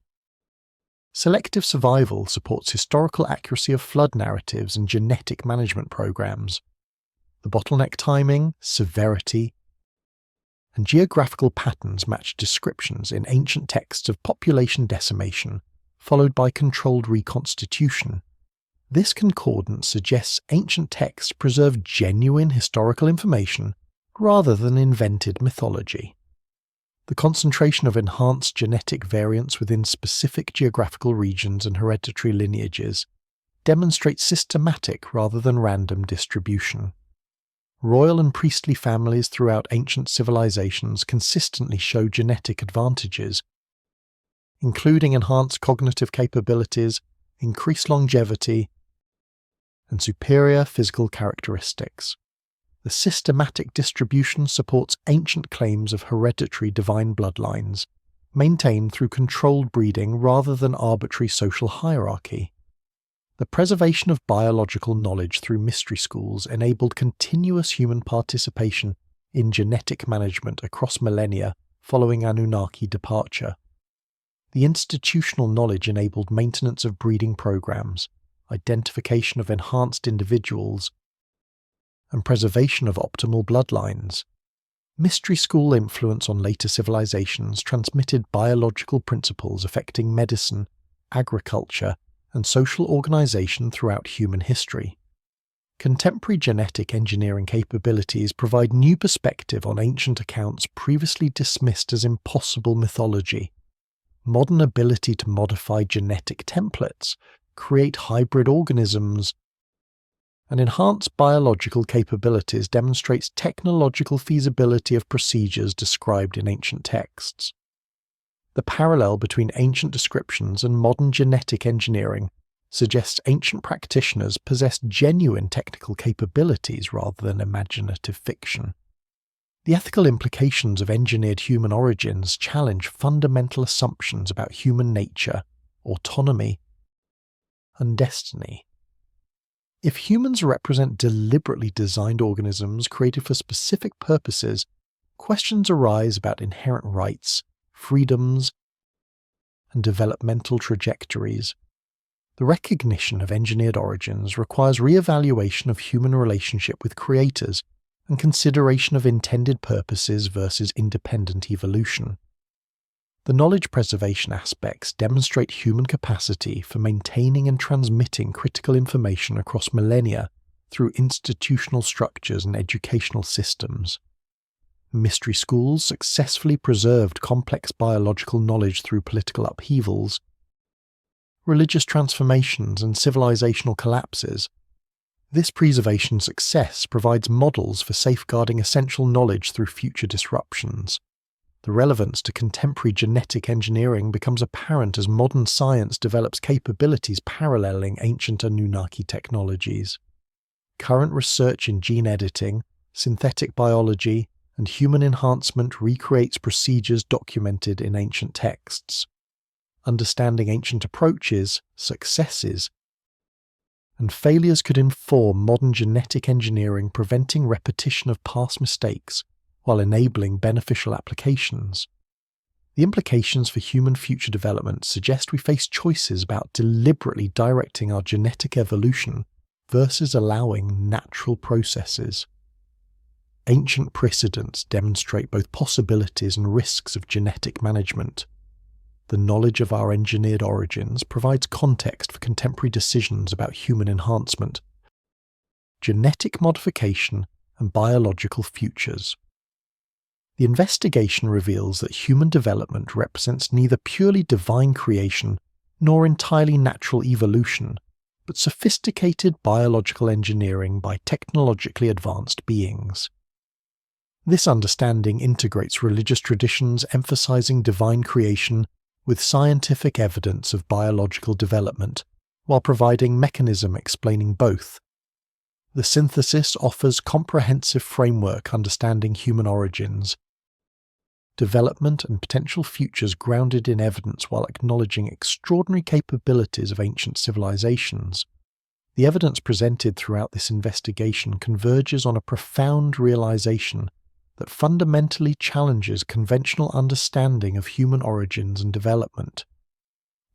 selective survival, supports historical accuracy of flood narratives and genetic management programs. The bottleneck timing, severity, and geographical patterns match descriptions in ancient texts of population decimation, followed by controlled reconstitution. This concordance suggests ancient texts preserved genuine historical information rather than invented mythology. The concentration of enhanced genetic variants within specific geographical regions and hereditary lineages demonstrates systematic rather than random distribution. Royal and priestly families throughout ancient civilizations consistently show genetic advantages, including enhanced cognitive capabilities, increased longevity, and superior physical characteristics. The systematic distribution supports ancient claims of hereditary divine bloodlines, maintained through controlled breeding rather than arbitrary social hierarchy. The preservation of biological knowledge through mystery schools enabled continuous human participation in genetic management across millennia following Anunnaki departure. The institutional knowledge enabled maintenance of breeding programs, identification of enhanced individuals, and preservation of optimal bloodlines. Mystery school influence on later civilizations transmitted biological principles affecting medicine, agriculture, and social organization throughout human history. Contemporary genetic engineering capabilities provide new perspective on ancient accounts previously dismissed as impossible mythology. Modern ability to modify genetic templates, create hybrid organisms, and enhance biological capabilities demonstrates technological feasibility of procedures described in ancient texts. The parallel between ancient descriptions and modern genetic engineering suggests ancient practitioners possessed genuine technical capabilities rather than imaginative fiction. The ethical implications of engineered human origins challenge fundamental assumptions about human nature, autonomy, and destiny. If humans represent deliberately designed organisms created for specific purposes, questions arise about inherent rights, freedoms, and developmental trajectories. The recognition of engineered origins requires re-evaluation of human relationship with creators and consideration of intended purposes versus independent evolution. The knowledge preservation aspects demonstrate human capacity for maintaining and transmitting critical information across millennia through institutional structures and educational systems. Mystery schools successfully preserved complex biological knowledge through political upheavals, religious transformations, and civilizational collapses. This preservation success provides models for safeguarding essential knowledge through future disruptions. The relevance to contemporary genetic engineering becomes apparent as modern science develops capabilities paralleling ancient Anunnaki technologies. Current research in gene editing, synthetic biology, and human enhancement recreates procedures documented in ancient texts. Understanding ancient approaches, successes, and failures could inform modern genetic engineering, preventing repetition of past mistakes while enabling beneficial applications. The implications for human future development suggest we face choices about deliberately directing our genetic evolution versus allowing natural processes. Ancient precedents demonstrate both possibilities and risks of genetic management. The knowledge of our engineered origins provides context for contemporary decisions about human enhancement, genetic modification, and biological futures. The investigation reveals that human development represents neither purely divine creation nor entirely natural evolution, but sophisticated biological engineering by technologically advanced beings. This understanding integrates religious traditions emphasizing divine creation with scientific evidence of biological development, while providing mechanism explaining both. The synthesis offers comprehensive framework understanding human origins, development, and potential futures grounded in evidence while acknowledging extraordinary capabilities of ancient civilizations. The evidence presented throughout this investigation converges on a profound realization that fundamentally challenges conventional understanding of human origins and development.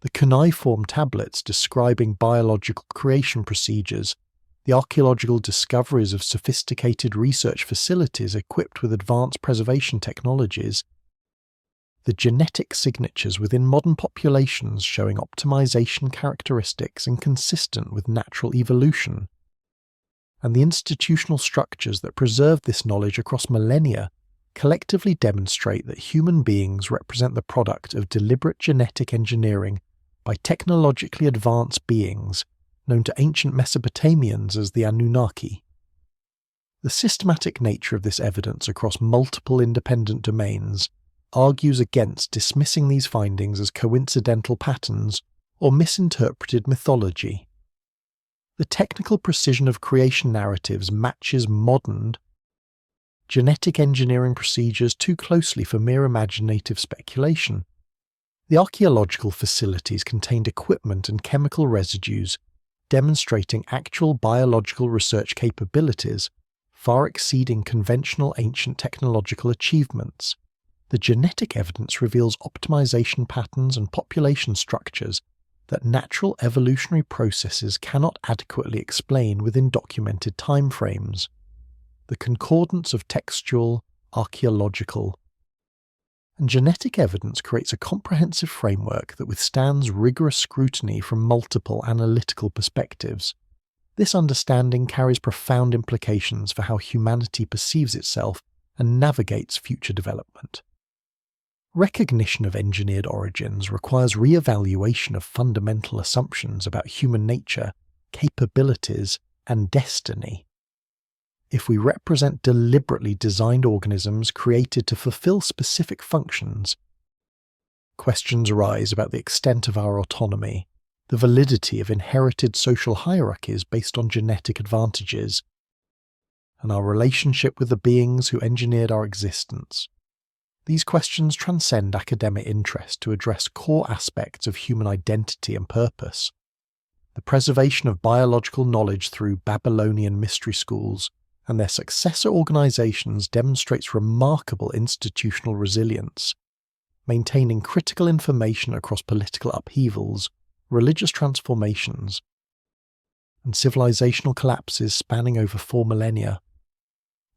The Cuneiform tablets describing biological creation procedures, the archaeological discoveries of sophisticated research facilities equipped with advanced preservation technologies, the genetic signatures within modern populations showing optimization characteristics inconsistent with natural evolution, and the institutional structures that preserve this knowledge across millennia collectively demonstrate that human beings represent the product of deliberate genetic engineering by technologically advanced beings known to ancient Mesopotamians as the Anunnaki. The systematic nature of this evidence across multiple independent domains argues against dismissing these findings as coincidental patterns or misinterpreted mythology. The technical precision of creation narratives matches modern genetic engineering procedures too closely for mere imaginative speculation. The archaeological facilities contained equipment and chemical residues demonstrating actual biological research capabilities far exceeding conventional ancient technological achievements. The genetic evidence reveals optimization patterns and population structures that natural evolutionary processes cannot adequately explain within documented timeframes. The concordance of textual, archaeological, and genetic evidence creates a comprehensive framework that withstands rigorous scrutiny from multiple analytical perspectives. This understanding carries profound implications for how humanity perceives itself and navigates future development. Recognition of engineered origins requires re-evaluation of fundamental assumptions about human nature, capabilities, and destiny. If we represent deliberately designed organisms created to fulfill specific functions, questions arise about the extent of our autonomy, the validity of inherited social hierarchies based on genetic advantages, and our relationship with the beings who engineered our existence. These questions transcend academic interest to address core aspects of human identity and purpose. The preservation of biological knowledge through Babylonian mystery schools and their successor organizations demonstrates remarkable institutional resilience, maintaining critical information across political upheavals, religious transformations, and civilizational collapses spanning over 4 millennia.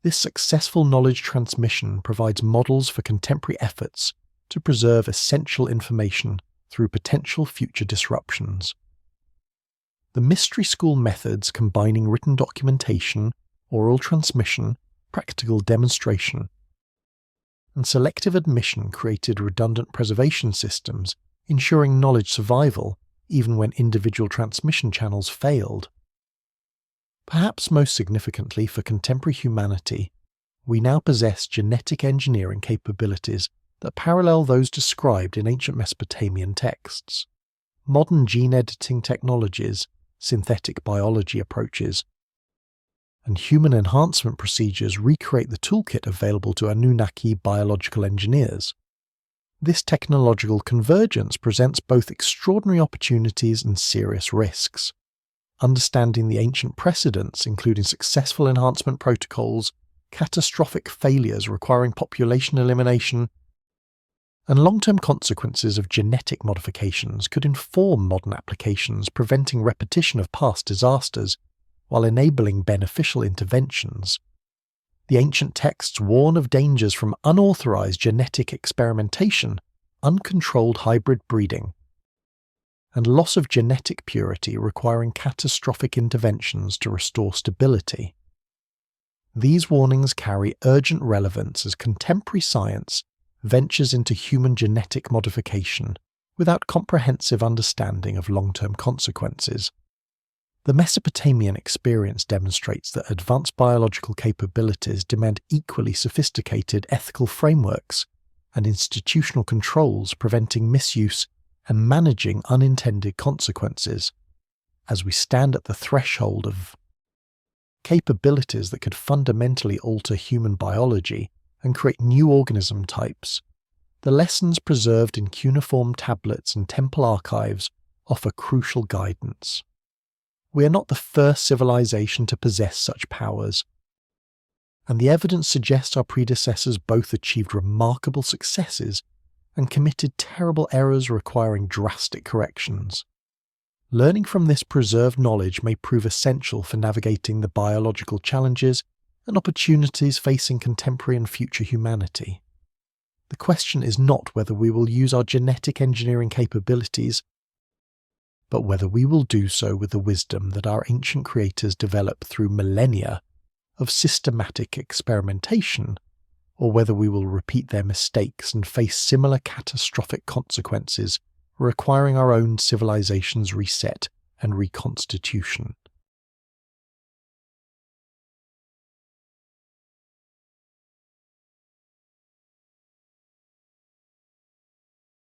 This successful knowledge transmission provides models for contemporary efforts to preserve essential information through potential future disruptions. The mystery school methods combining written documentation, oral transmission, practical demonstration, and selective admission created redundant preservation systems, ensuring knowledge survival even when individual transmission channels failed. Perhaps most significantly for contemporary humanity, we now possess genetic engineering capabilities that parallel those described in ancient Mesopotamian texts. Modern gene editing technologies, synthetic biology approaches, and human enhancement procedures recreate the toolkit available to Anunnaki biological engineers. This technological convergence presents both extraordinary opportunities and serious risks. Understanding the ancient precedents, including successful enhancement protocols, catastrophic failures requiring population elimination, and long-term consequences of genetic modifications could inform modern applications, preventing repetition of past disasters while enabling beneficial interventions. The ancient texts warn of dangers from unauthorized genetic experimentation, uncontrolled hybrid breeding, and loss of genetic purity requiring catastrophic interventions to restore stability. These warnings carry urgent relevance as contemporary science ventures into human genetic modification without comprehensive understanding of long-term consequences. The Mesopotamian experience demonstrates that advanced biological capabilities demand equally sophisticated ethical frameworks and institutional controls preventing misuse and managing unintended consequences. As we stand at the threshold of capabilities that could fundamentally alter human biology and create new organism types, the lessons preserved in cuneiform tablets and temple archives offer crucial guidance. We are not the first civilization to possess such powers, and the evidence suggests our predecessors both achieved remarkable successes and committed terrible errors requiring drastic corrections. Learning from this preserved knowledge may prove essential for navigating the biological challenges and opportunities facing contemporary and future humanity. The question is not whether we will use our genetic engineering capabilities, but whether we will do so with the wisdom that our ancient creators developed through millennia of systematic experimentation, or whether we will repeat their mistakes and face similar catastrophic consequences, requiring our own civilization's reset and reconstitution.